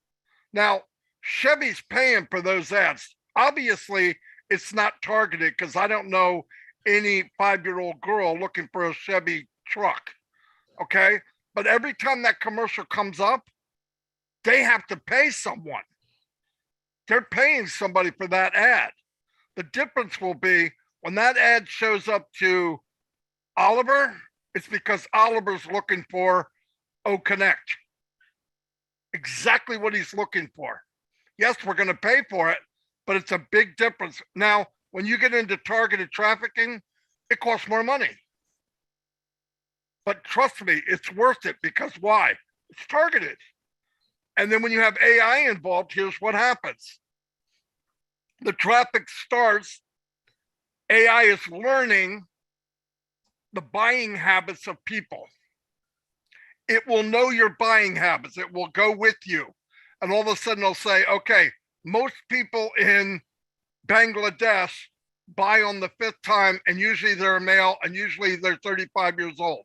Now, Chevy's paying for those ads. Obviously, it's not targeted because I don't know any 5-year-old girl looking for a Chevy truck. Okay. But every time that commercial comes up, they have to pay someone. They're paying somebody for that ad. The difference will be when that ad shows up to Oliver, it's because Oliver's looking for Connect. Exactly what he's looking for. Yes, we're going to pay for it, but it's a big difference. Now, when you get into targeted trafficking, it costs more money. But trust me, it's worth it because why? It's targeted. And then when you have AI involved, here's what happens. The traffic starts, AI is learning the buying habits of people. It will know your buying habits. It will go with you. And all of a sudden they'll say, okay, most people in Bangladesh buy on the 5th time, and usually they're a male, and usually they're 35 years old.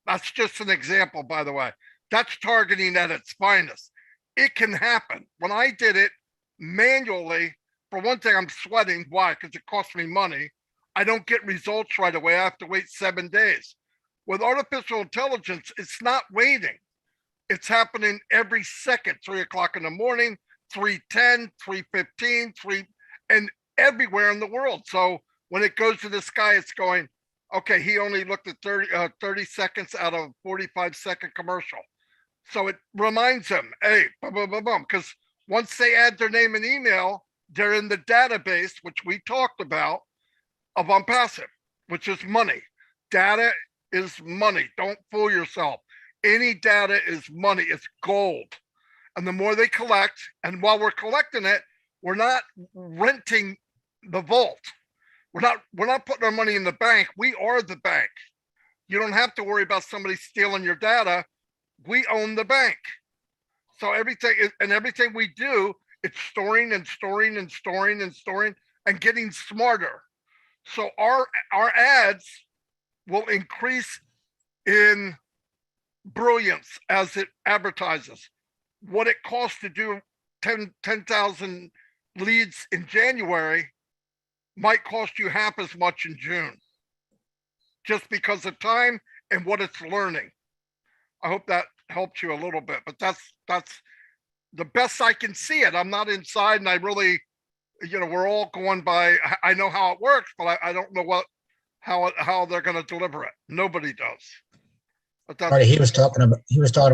That's just an example, by the way. That's targeting at its finest. It can happen. When I did it manually, for one thing, I'm sweating. Why? Because it costs me money. I don't get results right away. I have to wait 7 days. With artificial intelligence, it's not waiting. It's happening every second, 3 o'clock in the morning, 3:10, 3:15, and everywhere in the world. So when it goes to this guy, it's going, okay, he only looked at 30 seconds out of a 45-second commercial. So it reminds him, hey, boom, boom, boom, boom. Because once they add their name and email, They're in the database, which we talked about, of OnPassive, which is money. Data is money. Don't fool yourself. Any data is money. It's gold. And the more they collect, and while we're collecting it, we're not renting the vault. We're not putting our money in the bank. We are the bank. You don't have to worry about somebody stealing your data. We own the bank. So everything we do, it's storing and storing and storing and storing and getting smarter. So our ads will increase in brilliance as it advertises. What it costs to do 10,000 leads in January might cost you half as much in June, just because of time and what it's learning. I hope that helped you a little bit, but that's the best I can see it. I'm not inside, and I really, we're all going by, I know how it works, but I don't know how they're going to deliver it. Nobody does. But that's, Marty, he was talking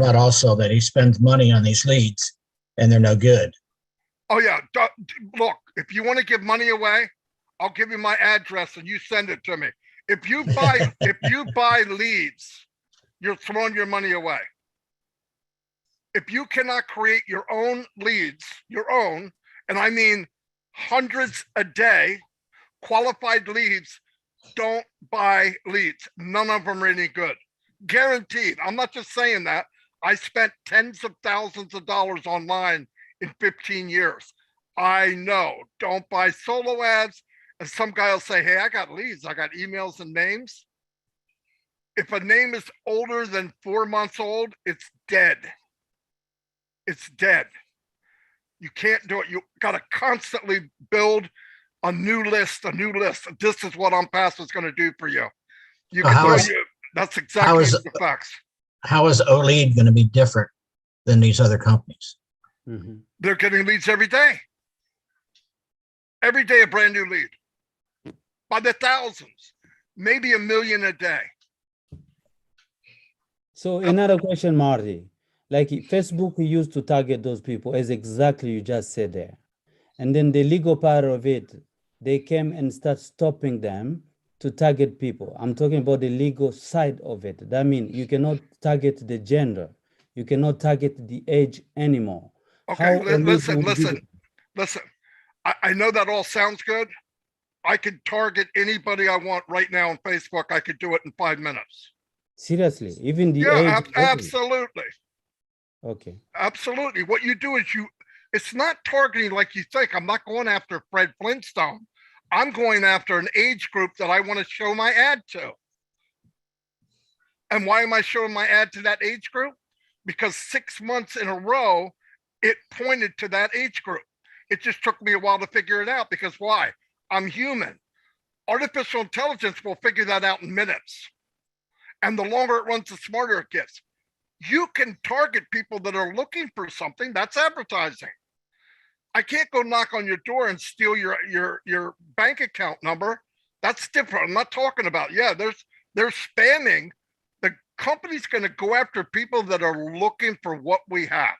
about also that he spends money on these leads and they're no good. oh yeah, look, if you want to give money away, I'll give you my address and you send it to me. If you buy leads, you're throwing your money away. If you cannot create your own leads, and I mean hundreds a day, qualified leads, don't buy leads. None of them are any good. Guaranteed. I'm not just saying that. I spent tens of thousands of dollars online in 15 years. I know. Don't buy solo ads. And some guy will say, hey, I got leads. I got emails and names. If a name is older than 4 months old, it's dead. It's dead. You can't do it. You got to constantly build a new list. This is what OnPassive is going to do for you. You can that's exactly the facts. How is OLead going to be different than these other companies? Mm-hmm. They're getting leads every day. Every day, a brand new lead. By the thousands, maybe 1 million a day. So another question, Marty. Like Facebook used to target those people, as exactly you just said there. And then the legal part of it, they came and start stopping them to target people. I'm talking about the legal side of it. That means you cannot target the gender. You cannot target the age anymore. Okay, listen. I know that all sounds good. I could target anybody I want right now on Facebook. I could do it in 5 minutes. Seriously, even the age? Absolutely. Okay. Absolutely. What you do is it's not targeting like you think. I'm not going after Fred Flintstone. I'm going after an age group that I want to show my ad to. And why am I showing my ad to that age group? Because 6 months in a row, it pointed to that age group. It just took me a while to figure it out because why? I'm human. Artificial intelligence will figure that out in minutes. And the longer it runs, the smarter it gets. You can target people that are looking for something. That's advertising. I can't go knock on your door and steal your bank account number. That's different. I'm not talking about, they're spamming. The company's going to go after people that are looking for what we have.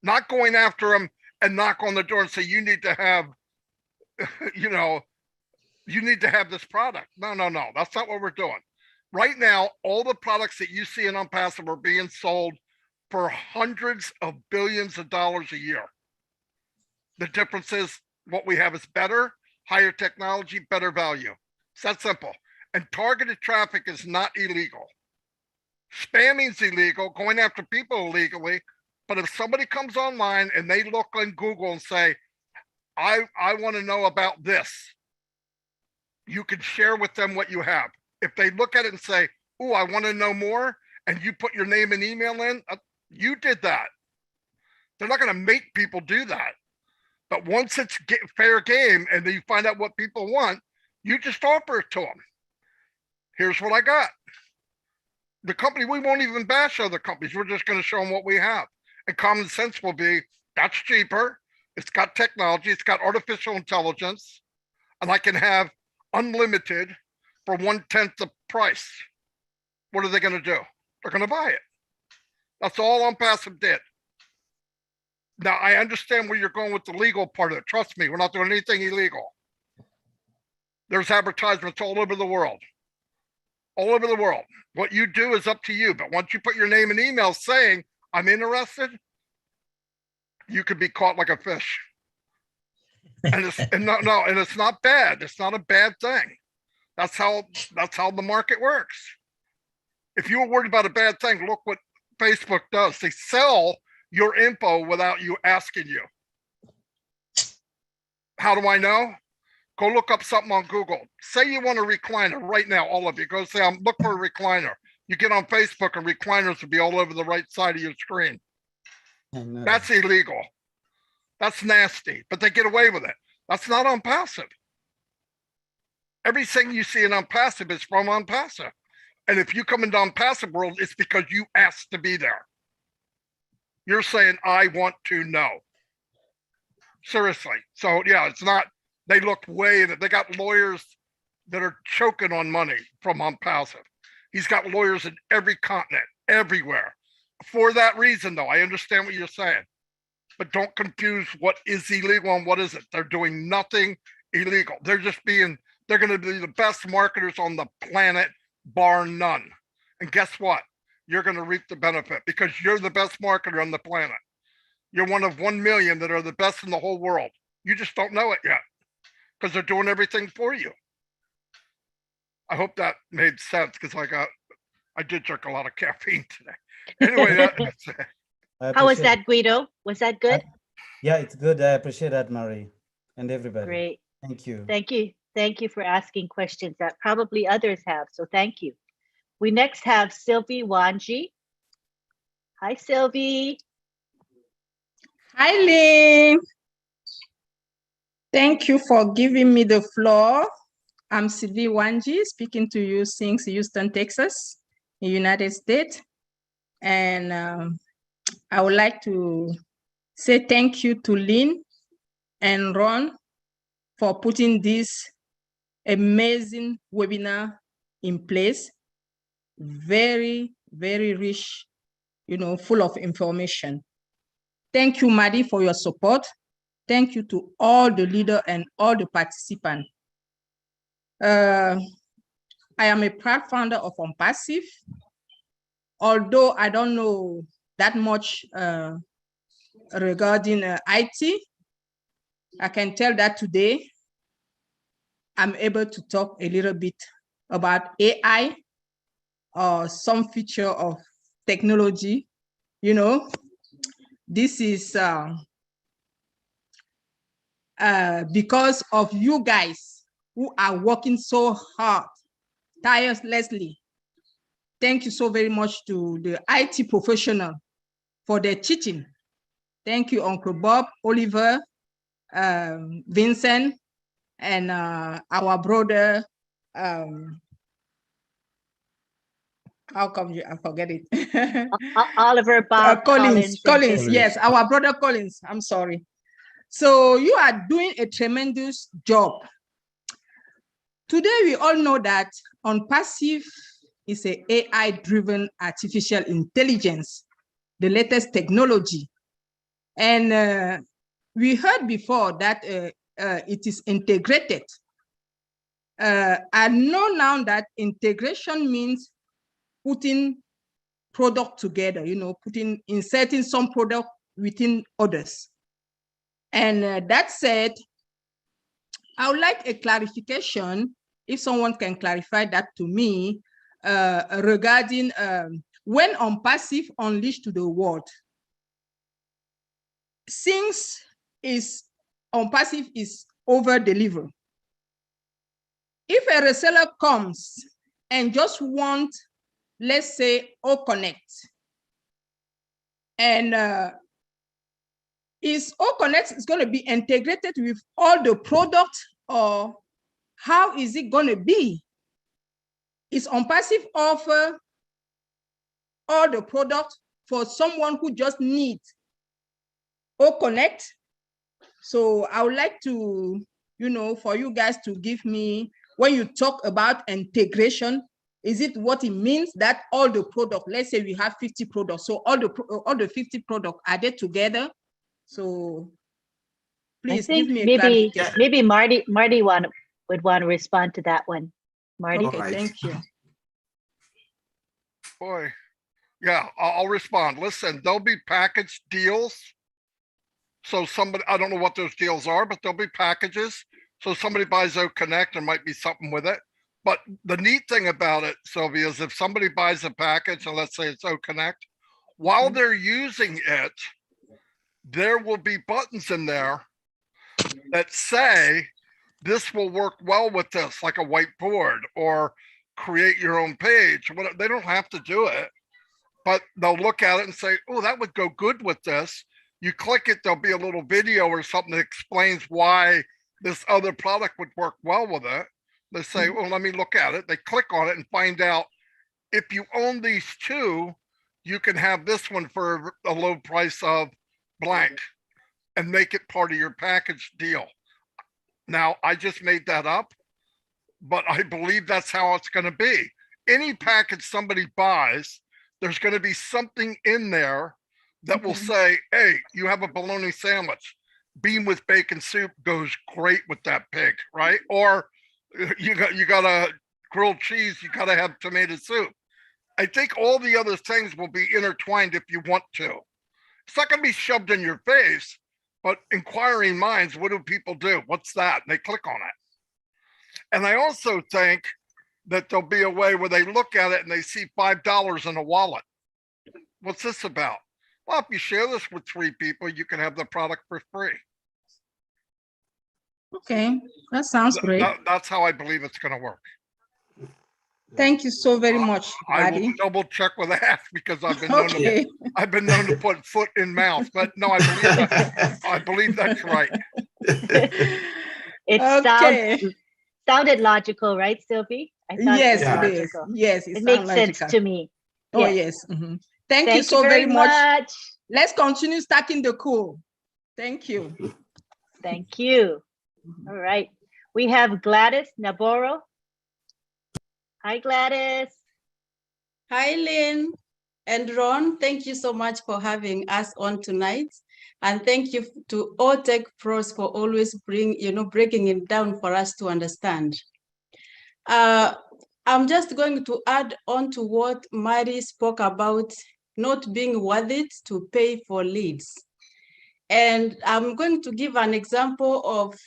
Not going after them and knock on the door and say, you need to have, you need to have this product. No. That's not what we're doing. Right now, all the products that you see in OnPassive are being sold for hundreds of billions of dollars a year. The difference is what we have is better, higher technology, better value. It's that simple. And targeted traffic is not illegal. Spamming's illegal, going after people illegally. But if somebody comes online and they look on Google and say, I want to know about this, you can share with them what you have. If they look at it and say, oh, I want to know more, and you put your name and email in, you did that. They're not going to make people do that. But once it's fair game and then you find out what people want, you just offer it to them. Here's what I got. The company, we won't even bash other companies. We're just going to show them what we have. And common sense will be, that's cheaper. It's got technology. It's got artificial intelligence. And I can have unlimited for 1/10 the price. What are they going to do? They're going to buy it. That's all OnPassive did. Now, I understand where you're going with the legal part of it. Trust me, we're not doing anything illegal. There's advertisements all over the world. All over the world. What you do is up to you. But once you put your name and email saying, I'm interested, you could be caught like a fish. And it's not bad. It's not a bad thing. That's how the market works. If you were worried about a bad thing, look what Facebook does. They sell your info without you asking you. How do I know? Go look up something on Google. Say you want a recliner right now, all of you. Go say, I'm looking for a recliner. You get on Facebook and recliners will be all over the right side of your screen. That's illegal. That's nasty, but they get away with it. That's not OnPassive. Everything you see in OnPassive is from OnPassive. And if you come into OnPassive world, it's because you asked to be there. You're saying, I want to know. Seriously. So yeah, it's not, they look way, they got lawyers that are choking on money from OnPassive. He's got lawyers in every continent, everywhere. For that reason, though, I understand what you're saying. But don't confuse what is illegal and what isn't. They're doing nothing illegal. They're just being, they're going to be the best marketers on the planet, bar none. And guess what? You're going to reap the benefit because you're the best marketer on the planet. You're one of 1 million that are the best in the whole world. You just don't know it yet because they're doing everything for you. I hope that made sense because I did drink a lot of caffeine today. Anyway, that's it. How was that, Guido? Was that good? Yeah, it's good. I appreciate that, Marie, and everybody. Great. Thank you. Thank you. Thank you for asking questions that probably others have. So thank you. We next have Sylvie Wanji. Hi, Sylvie. Hi, Lynn. Thank you for giving me the floor. I'm Sylvie Wanji, speaking to you since Houston, Texas, in the United States. And I would like to say thank you to Lynn and Ron for putting this amazing webinar in place. Very, very rich, full of information. Thank you, Maddie, for your support. Thank you to all the leaders and all the participants. I am a proud founder of OnPassive. Although I don't know that much regarding IT, I can tell that today I'm able to talk a little bit about AI or some feature of technology. This is because of you guys who are working so hard, tirelessly. Thank you so very much to the IT professional for their teaching. Thank you, Uncle Bob, Oliver, Vincent, and our brother, how come I forget it? Oliver, Bob, Collins, yes, our brother Collins, I'm sorry. So you are doing a tremendous job. Today, we all know that OnPassive is an AI-driven artificial intelligence, the latest technology. And we heard before that it is integrated. I know now that integration means putting product together, inserting some product within others. And that said, I would like a clarification, if someone can clarify that to me, regarding when OnPassive unleashed to the world. Since OnPassive is over-delivered, if a reseller comes and just wants, let's say, OConnect, and is OConnect is going to be integrated with all the products, or how is it going to be? Is OnPassive offer all the products for someone who just needs OConnect? So I would like to, for you guys to give me, when you talk about integration, is it what it means that all the products, let's say we have 50 products, so all the 50 products, are they together? So I please think give me a maybe clarification. Marty would want to respond to that one. Marty. Okay, Alright. thank you. Boy, yeah, I'll respond. Listen, there'll be package deals. So somebody, I don't know what those deals are, but there'll be packages. So somebody buys O Connect, there might be something with it. But the neat thing about it, Sylvia, is if somebody buys a package, and let's say it's O Connect, while they're using it, there will be buttons in there that say, this will work well with this, like a whiteboard or create your own page. They don't have to do it, but they'll look at it and say, oh, that would go good with this. You click it, there'll be a little video or something that explains why this other product would work well with it. They say, well, let me look at it. They click on it and find out if you own these two, you can have this one for a low price of blank and make it part of your package deal. Now, I just made that up, but I believe that's how it's going to be. Any package somebody buys, there's going to be something in there that will say, hey, you have a bologna sandwich. Bean with bacon soup goes great with that pig, right? Or you got a grilled cheese, you got to have tomato soup. I think all the other things will be intertwined if you want to. It's not going to be shoved in your face, but inquiring minds, what do people do? What's that? And they click on it. And I also think that there'll be a way where they look at it and they see $5 in a wallet. What's this about? Well, if you share this with 3 people, you can have the product for free. Okay, that sounds great. That's how I believe it's going to work. Thank you so very much, I will Marty. double check with Ash because I've been known Okay. I've been known to put foot in mouth, but no, I believe that's right. It Okay. sounded logical, right, Sylvie? I thought Yes, it was it is. logical. Yes, It makes sense to me. Oh, Yes. yes. Thank you so very much. Let's continue stacking the cool. Thank you. Thank you. All right. We have Gladys Navarro. Hi, Gladys. Hi, Lynn and Ron. Thank you so much for having us on tonight. And thank you to all Tech Pros for always breaking it down for us to understand. I'm just going to add on to what Mary spoke about, not being worth it to pay for leads. And I'm going to give an example of,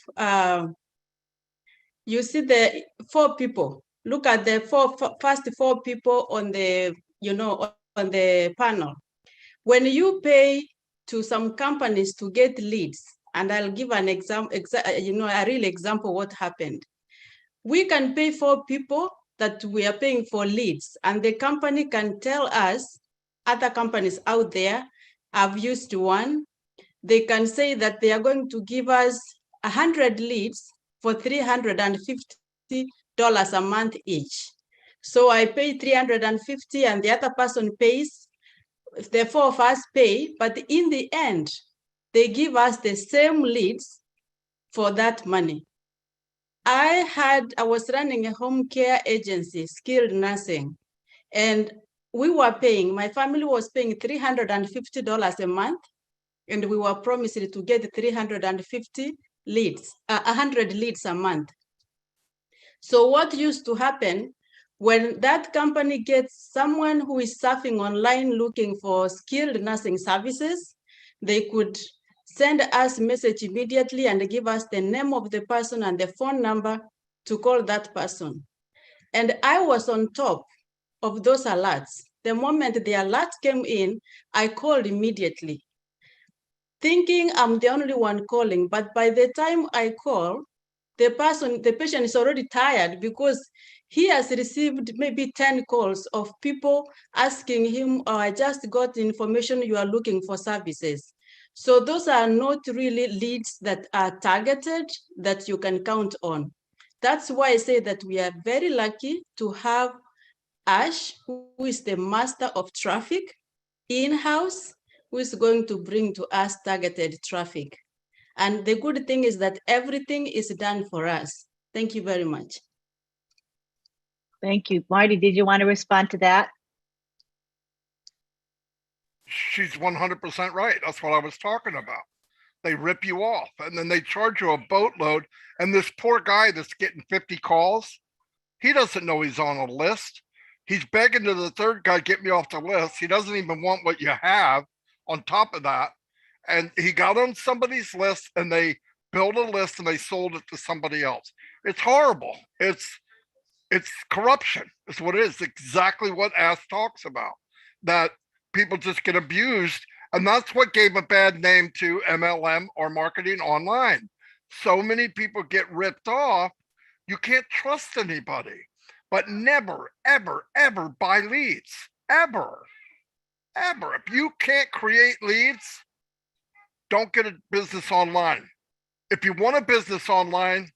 you see the 4 people. Look at the first 4 people on the, on the panel. When you pay to some companies to get leads, and I'll give an example, a real example what happened. We can pay 4 people that we are paying for leads, and the company can tell us, other companies out there, I've used one, they can say that they are going to give us 100 leads for $350 a month each. So I pay $350 and the other person pays, the 4 of us pay, but in the end, they give us the same leads for that money. I was running a home care agency, skilled nursing, and we were paying, my family was paying $350 a month, and we were promised to get 350 leads, 100 leads a month. So what used to happen, when that company gets someone who is surfing online looking for skilled nursing services, they could send us a message immediately and give us the name of the person and the phone number to call that person. And I was on top of those alerts. The moment the alert came in, I called immediately, thinking I'm the only one calling. But by the time I call, the patient is already tired because he has received maybe 10 calls of people asking him, oh, I just got information you are looking for services. So those are not really leads that are targeted that you can count on. That's why I say that we are very lucky to have Ash, who is the master of traffic in-house, who is going to bring to us targeted traffic. And the good thing is that everything is done for us. Thank you very much. Thank you. Marty, did you want to respond to that? She's 100% right. That's what I was talking about. They rip you off and then they charge you a boatload. And this poor guy that's getting 50 calls, he doesn't know he's on a list. He's begging to the third guy, get me off the list. He doesn't even want what you have on top of that. And he got on somebody's list and they built a list and they sold it to somebody else. It's horrible. It's corruption. It's what it is. Exactly what Ash talks about, that people just get abused. And that's what gave a bad name to MLM or marketing online. So many people get ripped off. You can't trust anybody, but never, ever, ever buy leads. Ever, ever. If you can't create leads, don't get a business online. If you want a business online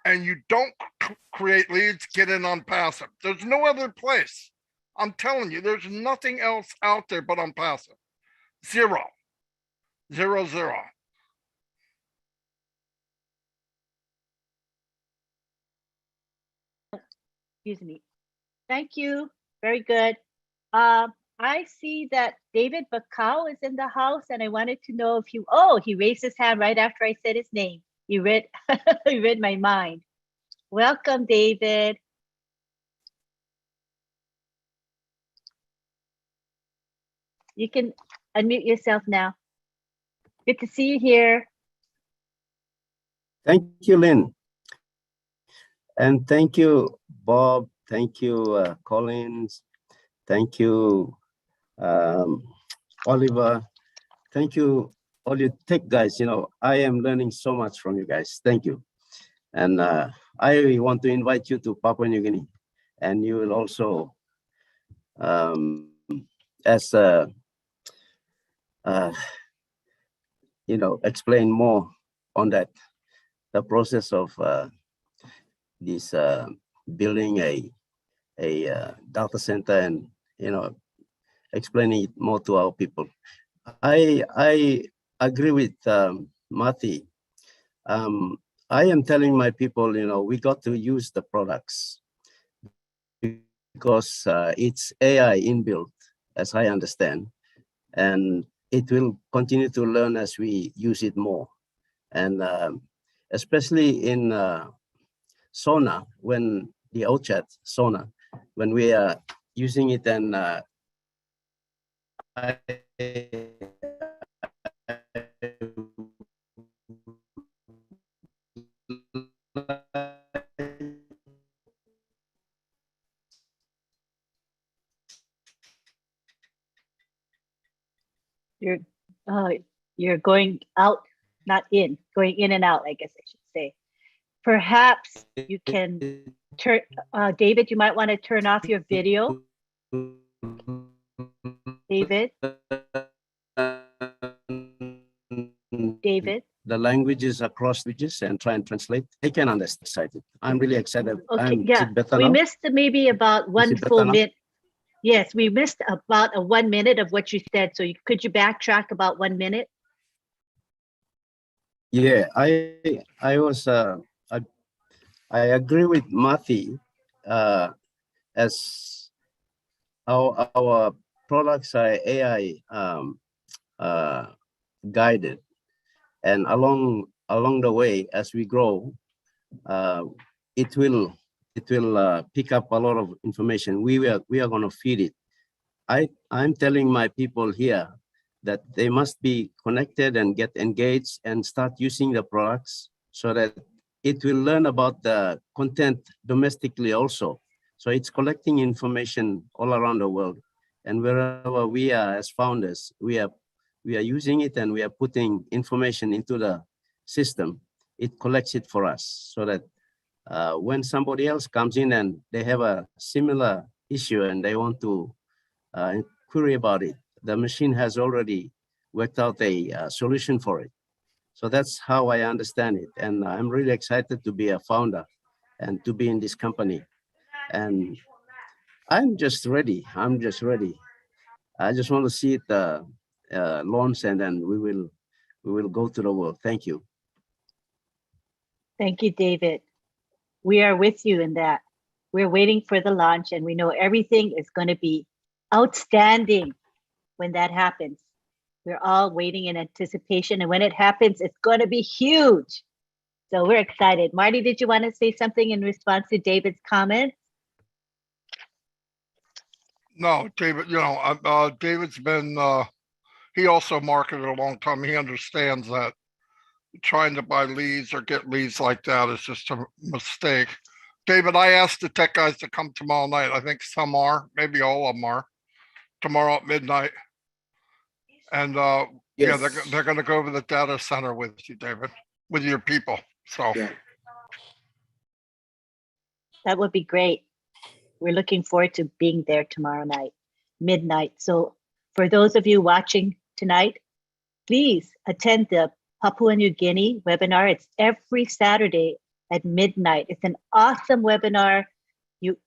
and you don't create leads, get in OnPassive. There's no other place. I'm telling you, there's nothing else out there but OnPassive. Zero. Excuse me. Thank you. Very good. I see that David Bacau is in the house, and I wanted to know if you. Oh, he raised his hand right after I said his name. He read, he read my mind. Welcome, David. You can unmute yourself now. Good to see you here. Thank you, Lynn. And thank you, Bob. Thank you, Collins. Thank you, Oliver. Thank you, all you tech guys. You know, I am learning so much from you guys. Thank you. And I want to invite you to Papua New Guinea. And you will also, as you know, explain more on that, the process of this building a data center, and you know, explaining it more to our people. I agree with Mati. I am telling my people, you know, we got to use the products because it's AI inbuilt, as I understand, and it will continue to learn as we use it more. And especially in Sona, when the OChat Sona, when we are using it, and you're going out, not in, going in and out, I guess I should say. Perhaps you can turn, David, you might want to turn off your video. David? David? The languages across languages and try and translate. I can understand. I'm really excited. Okay, yeah, we missed maybe about one full minute. Yes, we missed about a 1 minute of what you said. So could you backtrack about 1 minute? Yeah, I was I agree with Mati, as our products are AI guided, and along the way as we grow, it will pick up a lot of information. We are going to feed it. I'm telling my people here that they must be connected and get engaged and start using the products so that it will learn about the content domestically also. So it's collecting information all around the world, and wherever we are as founders, we are using it, and we are putting information into the system. It collects it for us so that when somebody else comes in and they have a similar issue and they want to query about it, the machine has already worked out a solution for it. So that's how I understand it. And I'm really excited to be a founder and to be in this company. And I'm just ready. I just want to see it launch, and then we will go to the world. Thank you. Thank you, David. We are with you in that. We're waiting for the launch, and we know everything is going to be outstanding when that happens. We're all waiting in anticipation. And when it happens, it's going to be huge. So we're excited. Marty, did you want to say something in response to David's comments? No, David, David's been, he also marketed a long time. He understands that trying to buy leads or get leads like that is just a mistake. David, I asked the tech guys to come tomorrow night. I think some are, maybe all of them are, tomorrow at midnight. And yeah, they're going to go over the data center with you, David, with your people. So that would be great. We're looking forward to being there tomorrow night, midnight. So for those of you watching tonight, please attend the Papua New Guinea webinar. It's every Saturday at midnight. It's an awesome webinar.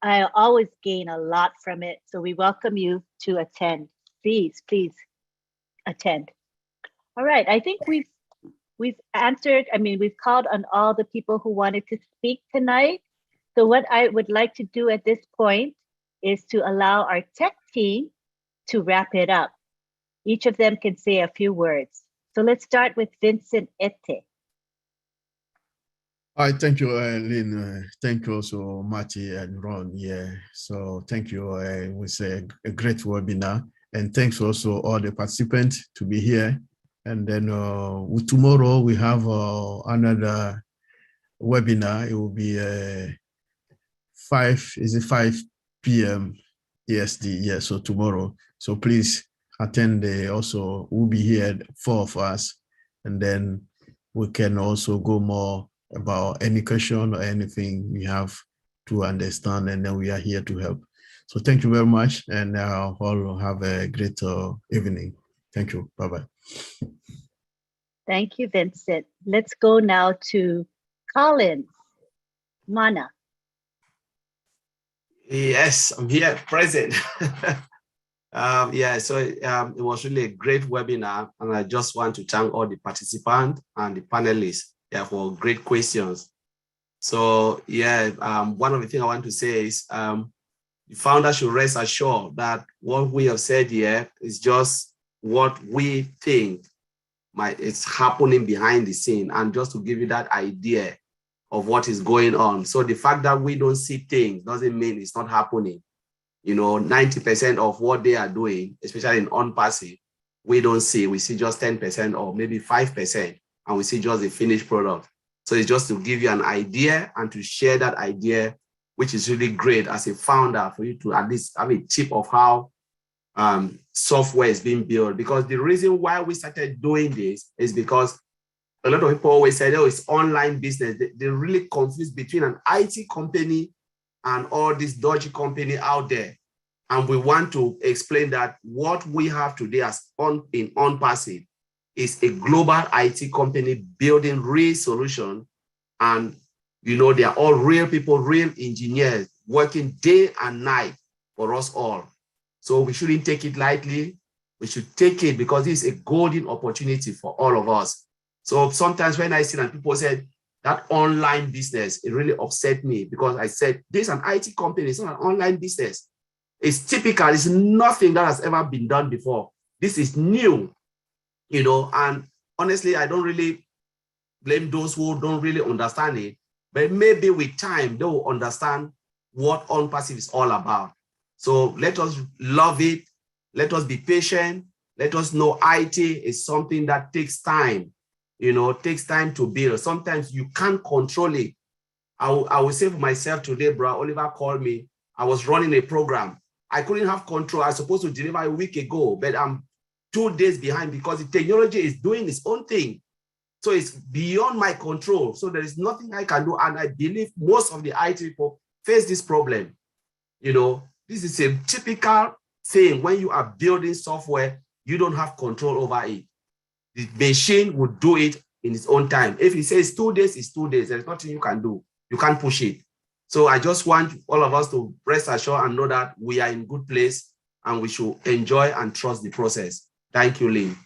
I always gain a lot from it. So we welcome you to attend. Please attend. All right, I think we've answered, we've called on all the people who wanted to speak tonight. So what I would like to do at this point is to allow our tech team to wrap it up. Each of them can say a few words. So let's start with Vincent Ete. Hi, thank you, Lynn. Thank you also, Marty and Ron. Yeah, so thank you. It was a great webinar. And thanks also all the participants to be here. And then tomorrow we have another webinar. It will be 5 p.m. EST. Yeah, so tomorrow. So please attend. Also, we'll be here, 4 of us, and then we can also go more about any question or anything we have to understand, and then we are here to help. So thank you very much, and all have a great evening. Thank you. Bye-bye. Thank you, Vincent. Let's go now to Collins. Mana. Yes, I'm here, present. Yeah, so it was really a great webinar, and I just want to thank all the participants and the panelists for great questions. So yeah, one of the things I want to say is the founder should rest assured that what we have said here is just what we think it's happening behind the scene, and just to give you that idea of what is going on. So the fact that we don't see things doesn't mean it's not happening. 90% of what they are doing, especially in OnPassive, we don't see. We see just 10% or maybe 5%, and we see just the finished product. So it's just to give you an idea and to share that idea, which is really great as a founder, for you to at least have a tip of how software is being built. Because the reason why we started doing this is because a lot of people always say, oh, it's online business. They really confuse between an IT company and all this dodgy company out there. And we want to explain that what we have today in OnPassive is a global IT company building real solution. And, they are all real people, real engineers working day and night for us all. So we shouldn't take it lightly. We should take it because this is a golden opportunity for all of us. So sometimes when I see that people say that online business, it really upset me, because I said, this is an IT company, it's not an online business. It's typical, it's nothing that has ever been done before. This is new, and honestly, I don't really blame those who don't really understand it, but maybe with time, they will understand what OnPassive is all about. So let us love it. Let us be patient. Let us know IT is something that takes time. Takes time to build. Sometimes you can't control it. I will say for myself today, bro, Oliver called me. I was running a program. I couldn't have control. I was supposed to deliver a week ago, but I'm 2 days behind because the technology is doing its own thing. So it's beyond my control. So there is nothing I can do. And I believe most of the IT people face this problem. This is a typical thing. When you are building software, you don't have control over it. The machine will do it in its own time. If it says 2 days, it's 2 days. There's nothing you can do. You can't push it. So I just want all of us to rest assured and know that we are in good place, and we should enjoy and trust the process. Thank you, Lynn.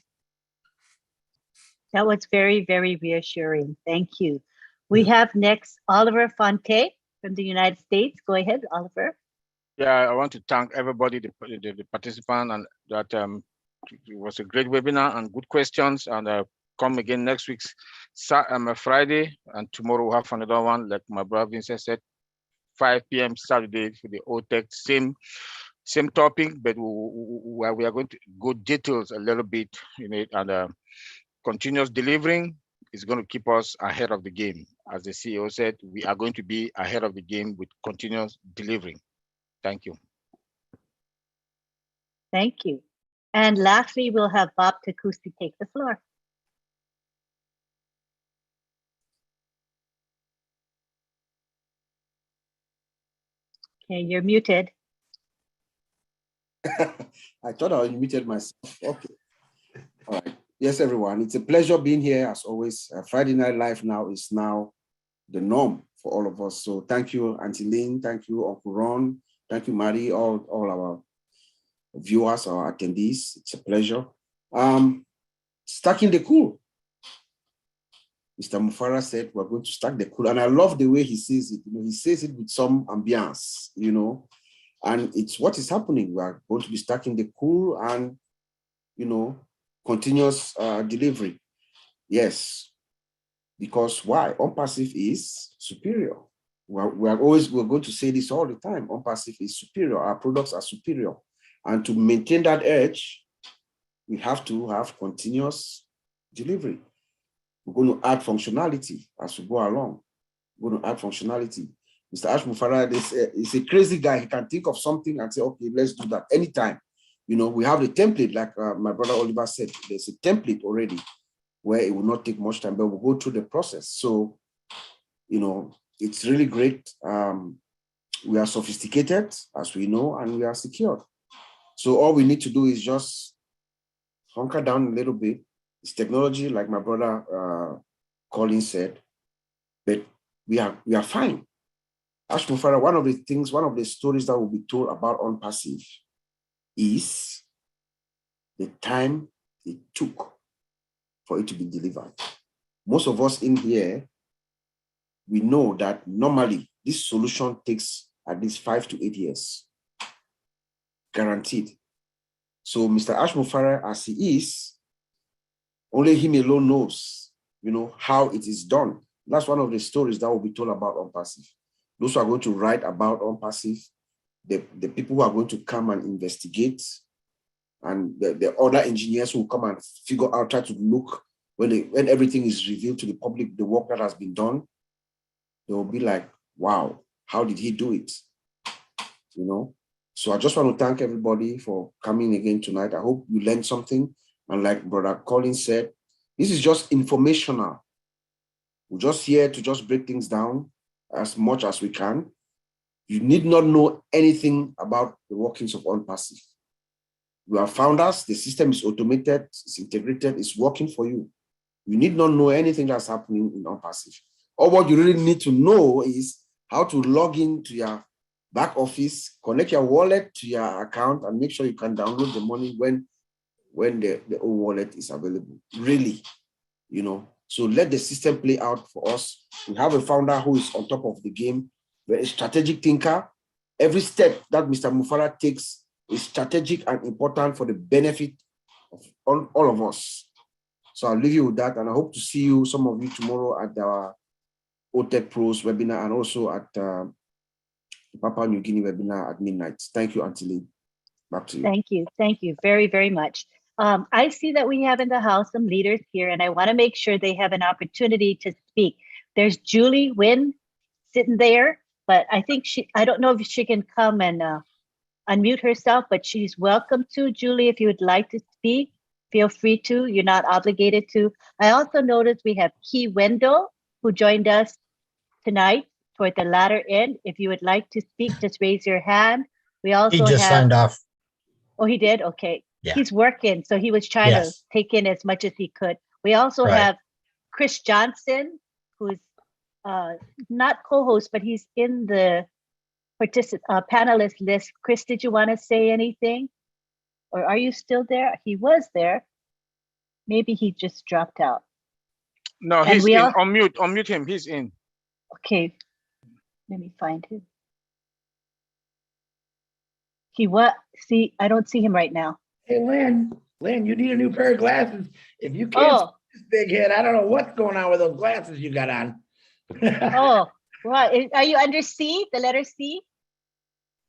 That was very, very reassuring. Thank you. We have next Oliver Fonte from the United States. Go ahead, Oliver. Yeah, I want to thank everybody, the participant, and that It was a great webinar and good questions. And come again next week's Friday, and tomorrow we'll have another one, like my brother Vincent said, 5 p.m. Saturday for the OTEC, same topic, but we are going to go details a little bit in it, and continuous delivering is going to keep us ahead of the game. As the CEO said, we are going to be ahead of the game with continuous delivering. Thank you. Thank you. And lastly, we'll have Bob Takusi take the floor. Okay, you're muted. I thought I muted myself. Okay. All right. Yes, everyone. It's a pleasure being here as always. Friday Night Live now is now the norm for all of us. So thank you, Auntie Lynn. Thank you, Uncle Ron. Thank you, Marie, all our viewers, our attendees. It's a pleasure. Stacking the cool. Mr. Mufareh said we're going to stack the cool. And I love the way he says it. He says it with some ambience, and it's what is happening. We are going to be stacking the cool and, continuous delivery. Yes, because why? OnPassive is superior. We're going to say this all the time. OnPassive is superior. Our products are superior. And to maintain that edge, we have to have continuous delivery. We're going to add functionality as we go along. We're going to add functionality. Mr. Ash Mufareh is a crazy guy. He can think of something and say, okay, let's do that anytime. We have the template, like my brother Oliver said, there's a template already where it will not take much time, but we'll go through the process. So, it's really great. We are sophisticated, as we know, and we are secure. So all we need to do is just hunker down a little bit. It's technology, like my brother Colin said, but we are fine. Ash Mufareh, one of the stories that will be told about OnPassive is the time it took for it to be delivered. Most of us in here, we know that normally this solution takes at least 5 to 8 years, guaranteed. So Mr. Ash Mufareh, as he is, only him alone knows, how it is done. That's one of the stories that will be told about OnPassive. Those who are going to write about OnPassive, the people who are going to come and investigate, and the other engineers who come and figure out, try to look when everything is revealed to the public, the work that has been done, they will be like, wow, how did he do it? So I just want to thank everybody for coming again tonight. I hope you learned something. And like Brother Colin said, this is just informational. We're just here to just break things down as much as we can. You need not know anything about the workings of OnPassive. We are founders, the system is automated, it's integrated, it's working for you. You need not know anything that's happening in OnPassive. All what you really need to know is how to log into your back office, connect your wallet to your account, and make sure you can download the money when the old wallet is available. Really, So let the system play out for us. We have a founder who is on top of the game, very strategic thinker. Every step that Mr. Mufareh takes is strategic and important for the benefit of all of us. So I'll leave you with that, and I hope to see you, some of you, tomorrow at our OTEC Pros webinar and also at the Papua New Guinea webinar at midnight. Thank you, Auntie Lee. Back to you. Thank you. Thank you very, very much. I see that we have in the house some leaders here, and I want to make sure they have an opportunity to speak. There's Julie Wynn sitting there, but I think I don't know if she can come and unmute herself, but she's welcome to. Julie, if you would like to speak, feel free to. You're not obligated to. I also noticed we have Key Wendell, who joined us tonight toward the latter end. If you would like to speak, just raise your hand. We also He just signed off. Oh, he did? Okay. Yeah. He's working, so he was trying to take in as much as he could. We also have Chris Johnson, who's not co-host, but he's in the panelist list. Chris, did you want to say anything? Or are you still there? He was there. Maybe he just dropped out. No, he's in. Unmute him. He's in. Okay. Let me find him. See, I don't see him right now. Hey, Lynn. Lynn, you need a new pair of glasses. If you can't see this big head, I don't know what's going on with those glasses you got on. Oh, what? Are you under C, the letter C?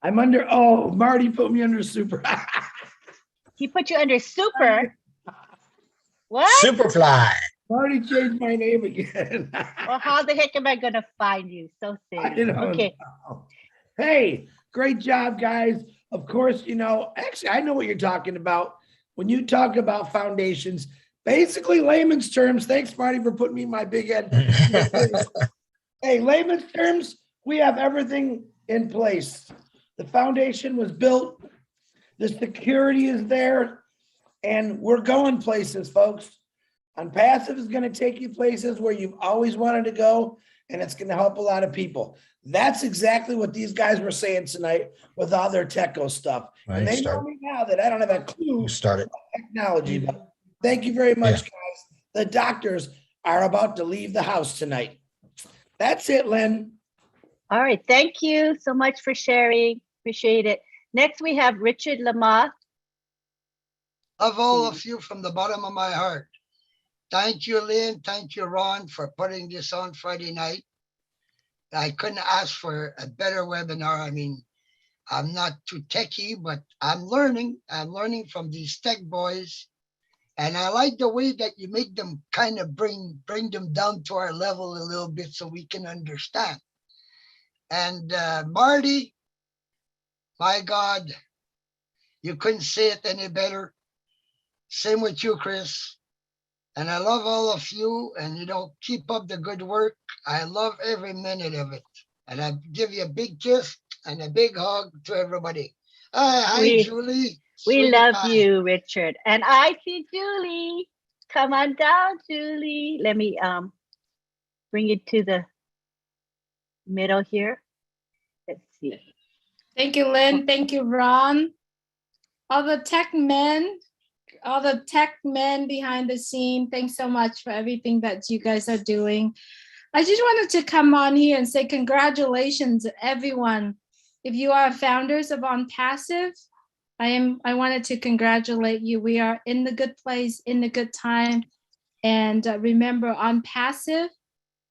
I'm under, oh, Marty put me under super. He put you under super? What? Superfly. Marty changed my name again. Well, how the heck am I going to find you? So silly. Okay. Know. Hey, great job, guys. Of course, you know, actually, I know what you're talking about. When you talk about foundations, basically layman's terms, thanks, Marty, for putting me in my big head. Hey, layman's terms, we have everything in place. The foundation was built, the security is there, and we're going places, folks. OnPassive is going to take you places where you've always wanted to go, and it's going to help a lot of people. That's exactly what these guys were saying tonight with all their techo stuff. And they know me now that I don't have a clue about technology. But thank you very much, guys. The doctors are about to leave the house tonight. That's it, Lynn. All right. Thank you so much for sharing. Appreciate it. Next, we have Richard Lamothe. Love all of you from the bottom of my heart. Thank you, Lynn. Thank you, Ron, for putting this on Friday night. I couldn't ask for a better webinar. I mean, I'm not too techy, but I'm learning. I'm learning from these tech boys. And I like the way that you make them kind of bring them down to our level a little bit so we can understand. And Marty, my God, you couldn't say it any better. Same with you, Chris. And I love all of you, and you know, keep up the good work. I love every minute of it. And I give you a big kiss and a big hug to everybody. Hi, Julie. We love you, Richard. And I see Julie. Come on down, Julie. Let me bring it to the middle here. Let's see. Thank you, Lynn. Thank you, Ron. All the tech men behind the scene, thanks so much for everything that you guys are doing. I just wanted to come on here and say congratulations, everyone. If you are founders of OnPassive, I wanted to congratulate you. We are in the good place, in the good time. And remember, OnPassive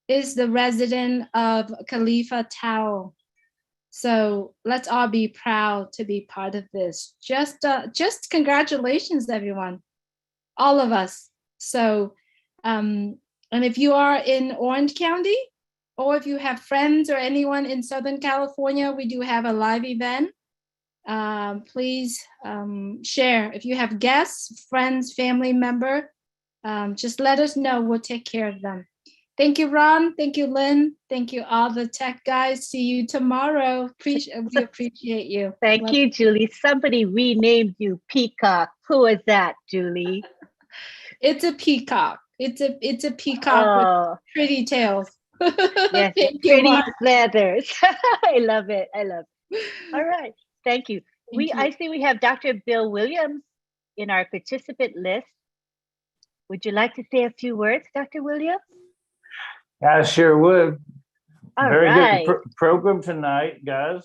is the resident of Khalifa Tower. So let's all be proud to be part of this. Just congratulations, everyone, all of us. So, and if you are in Orange County, or if you have friends or anyone in Southern California, we do have a live event. Please share. If you have guests, friends, family member, just let us know. We'll take care of them. Thank you, Ron. Thank you, Lynn. Thank you, all the tech guys. See you tomorrow. We appreciate you. Thank you, Julie. Somebody renamed you Peacock. Who is that, Julie? It's a peacock. It's a peacock with pretty tails. Yes, pretty feathers. I love it. I love it. All right. Thank you. I see we have Dr. Bill Williams in our participant list. Would you like to say a few words, Dr. Williams? I sure would. Very right. good program tonight, guys.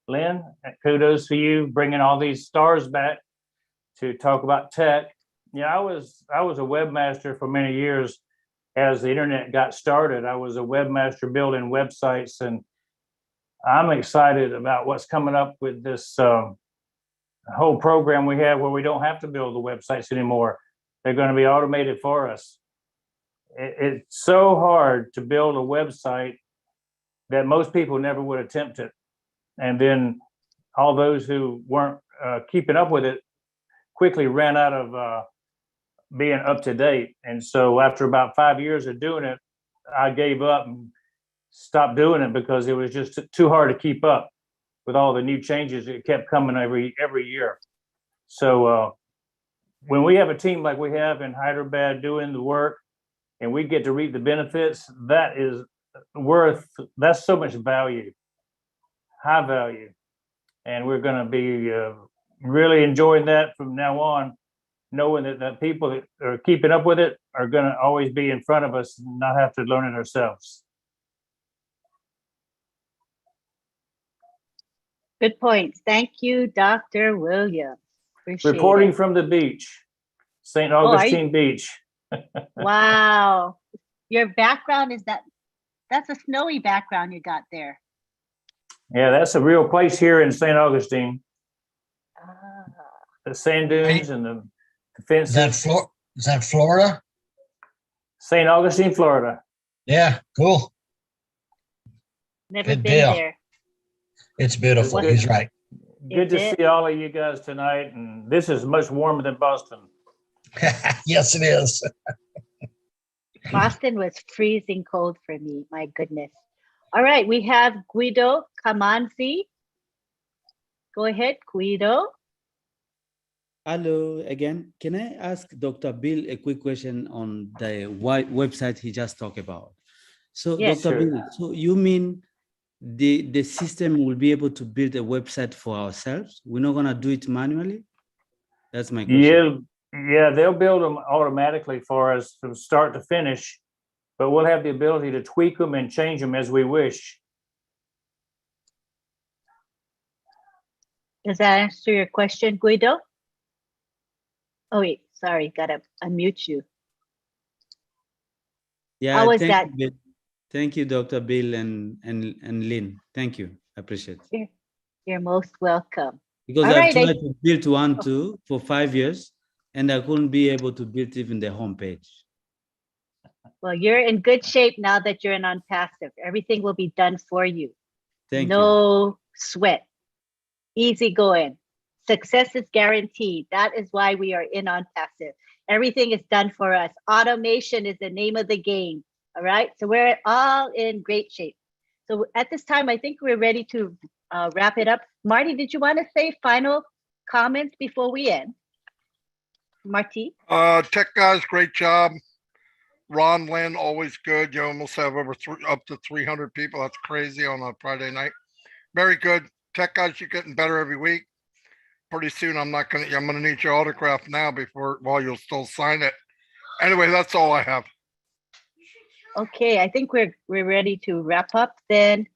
Lynn, kudos for you bringing all these stars back to talk about tech. Yeah, I was a webmaster for many years. As the internet got started, I was a webmaster building websites, and I'm excited about what's coming up with this whole program we have where we don't have to build the websites anymore. They're going to be automated for us. It's so hard to build a website that most people never would attempt it. And then all those who weren't keeping up with it quickly ran out of being up to date. And so after about 5 years of doing it, I gave up and stopped doing it because it was just too hard to keep up with all the new changes that kept coming every year. So when we have a team like we have in Hyderabad doing the work, and we get to reap the benefits, that's so much value, high value. And we're going to be really enjoying that from now on, knowing that people that are keeping up with it are going to always be in front of us and not have to learn it ourselves. Good points. Thank you, Dr. Williams. Appreciate Reporting it. from the beach. St. are you- Augustine Beach. Wow. Your background is that's a snowy background you got there. Yeah, that's a real place here in St. Augustine. Ah. The sand dunes and the fences. Is that Florida? St. Augustine, Florida. Yeah, cool. Never Good been deal. there. It's beautiful. Good. He's right. Good Is to it? see all of you guys tonight. And this is much warmer than Boston. Yes, it is. Boston was freezing cold for me. My goodness. All right, we have Guido Kamanzi. Go ahead, Guido. Hello again. Can I ask Dr. Bill a quick question on the website he just talked about? So, Yes. Dr. Sure. Bill, so you mean the system will be able to build a website for ourselves? We're not gonna do it manually? That's my question. Yeah, they'll build them automatically for us from start to finish, but we'll have the ability to tweak them and change them as we wish. Does that answer your question, Guido? Oh, wait, sorry, gotta unmute you. Yeah, How was thank that? you, Bill. Thank you, Dr. Bill and Lynn. Thank you. I appreciate it. You're most welcome. Because All I've right, tried to build one too for 5 years, and I couldn't be able to build even the homepage. well, you're in good shape now that you're in OnPassive. Everything will be done for you. Thank you. No sweat. Easy going. Success is guaranteed. That is why we are in OnPassive. Everything is done for us. Automation is the name of the game. All right. So we're all in great shape. So at this time, I think we're ready to wrap it up. Marty, did you want to say final comments before we end? Marty? Tech guys, great job. Ron, Lynn, always good. You almost have up to 300 people. That's crazy on a Friday night. Very good. Tech guys, you're getting better every week. Pretty soon, I'm gonna need your autograph now while you'll still sign it. Anyway, that's all I have. Okay, I think we're ready to wrap up then.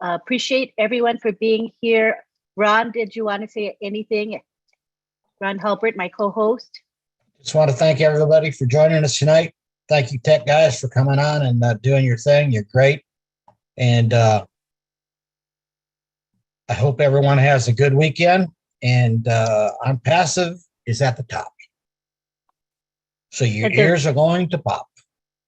Appreciate everyone for being here. Ron, did you want to say anything? Ron Halbert, my co-host. Just want to thank everybody for joining us tonight. Thank you, tech guys, for coming on and doing your thing. You're great. And I hope everyone has a good weekend. And OnPassive is at the top. So your ears are going to pop.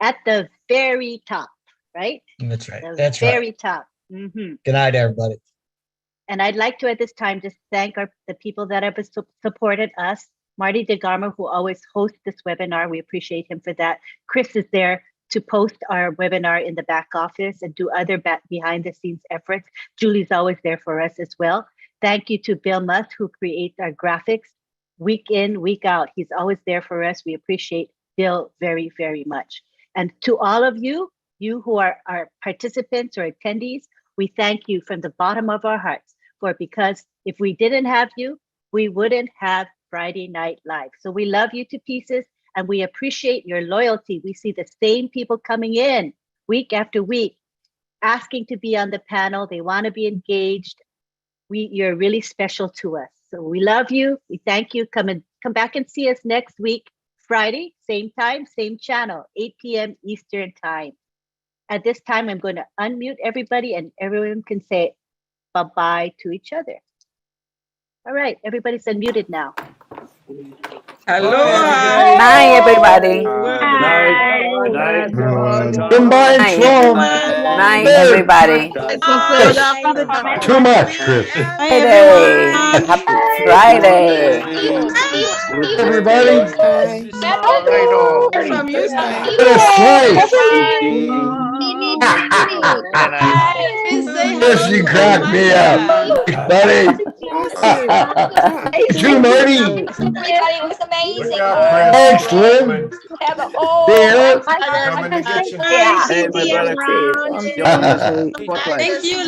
At the very top, right? That's right. The That's very right. top. Mm-hmm. Good night, everybody. And I'd like to, at this time, just thank the people that have supported us. Marty DeGarmo, who always hosts this webinar. We appreciate him for that. Chris is there to post our webinar in the back office and do other behind the scenes efforts. Julie's always there for us as well. Thank you to Bill Muth, who creates our graphics week in, week out. He's always there for us. We appreciate Bill very, very much. And to all of you, you who are our participants or attendees, we thank you from the bottom of our hearts because if we didn't have you, we wouldn't have Friday Night Live. So we love you to pieces and we appreciate your loyalty. We see the same people coming in week after week, asking to be on the panel. They want to be engaged. You're really special to us. So we love you. We thank you. Come back and see us next week, Friday, same time, same channel, 8 p.m. Eastern time. At this time, I'm going to unmute everybody and everyone can say bye-bye to each other. All right, everybody's unmuted now. Hello. Night, everybody. Good night. Good night. Goodbye, Sloan. Night, everybody. Too much, Chris. Friday. Happy Friday. Everybody. From you, What a slice. Chris, you cracked me up. Buddy. Too, Marty. Everybody was amazing. Thanks, Lynn. Have an Dear. Coming to get you. Hey, my brother Chris. Thank you,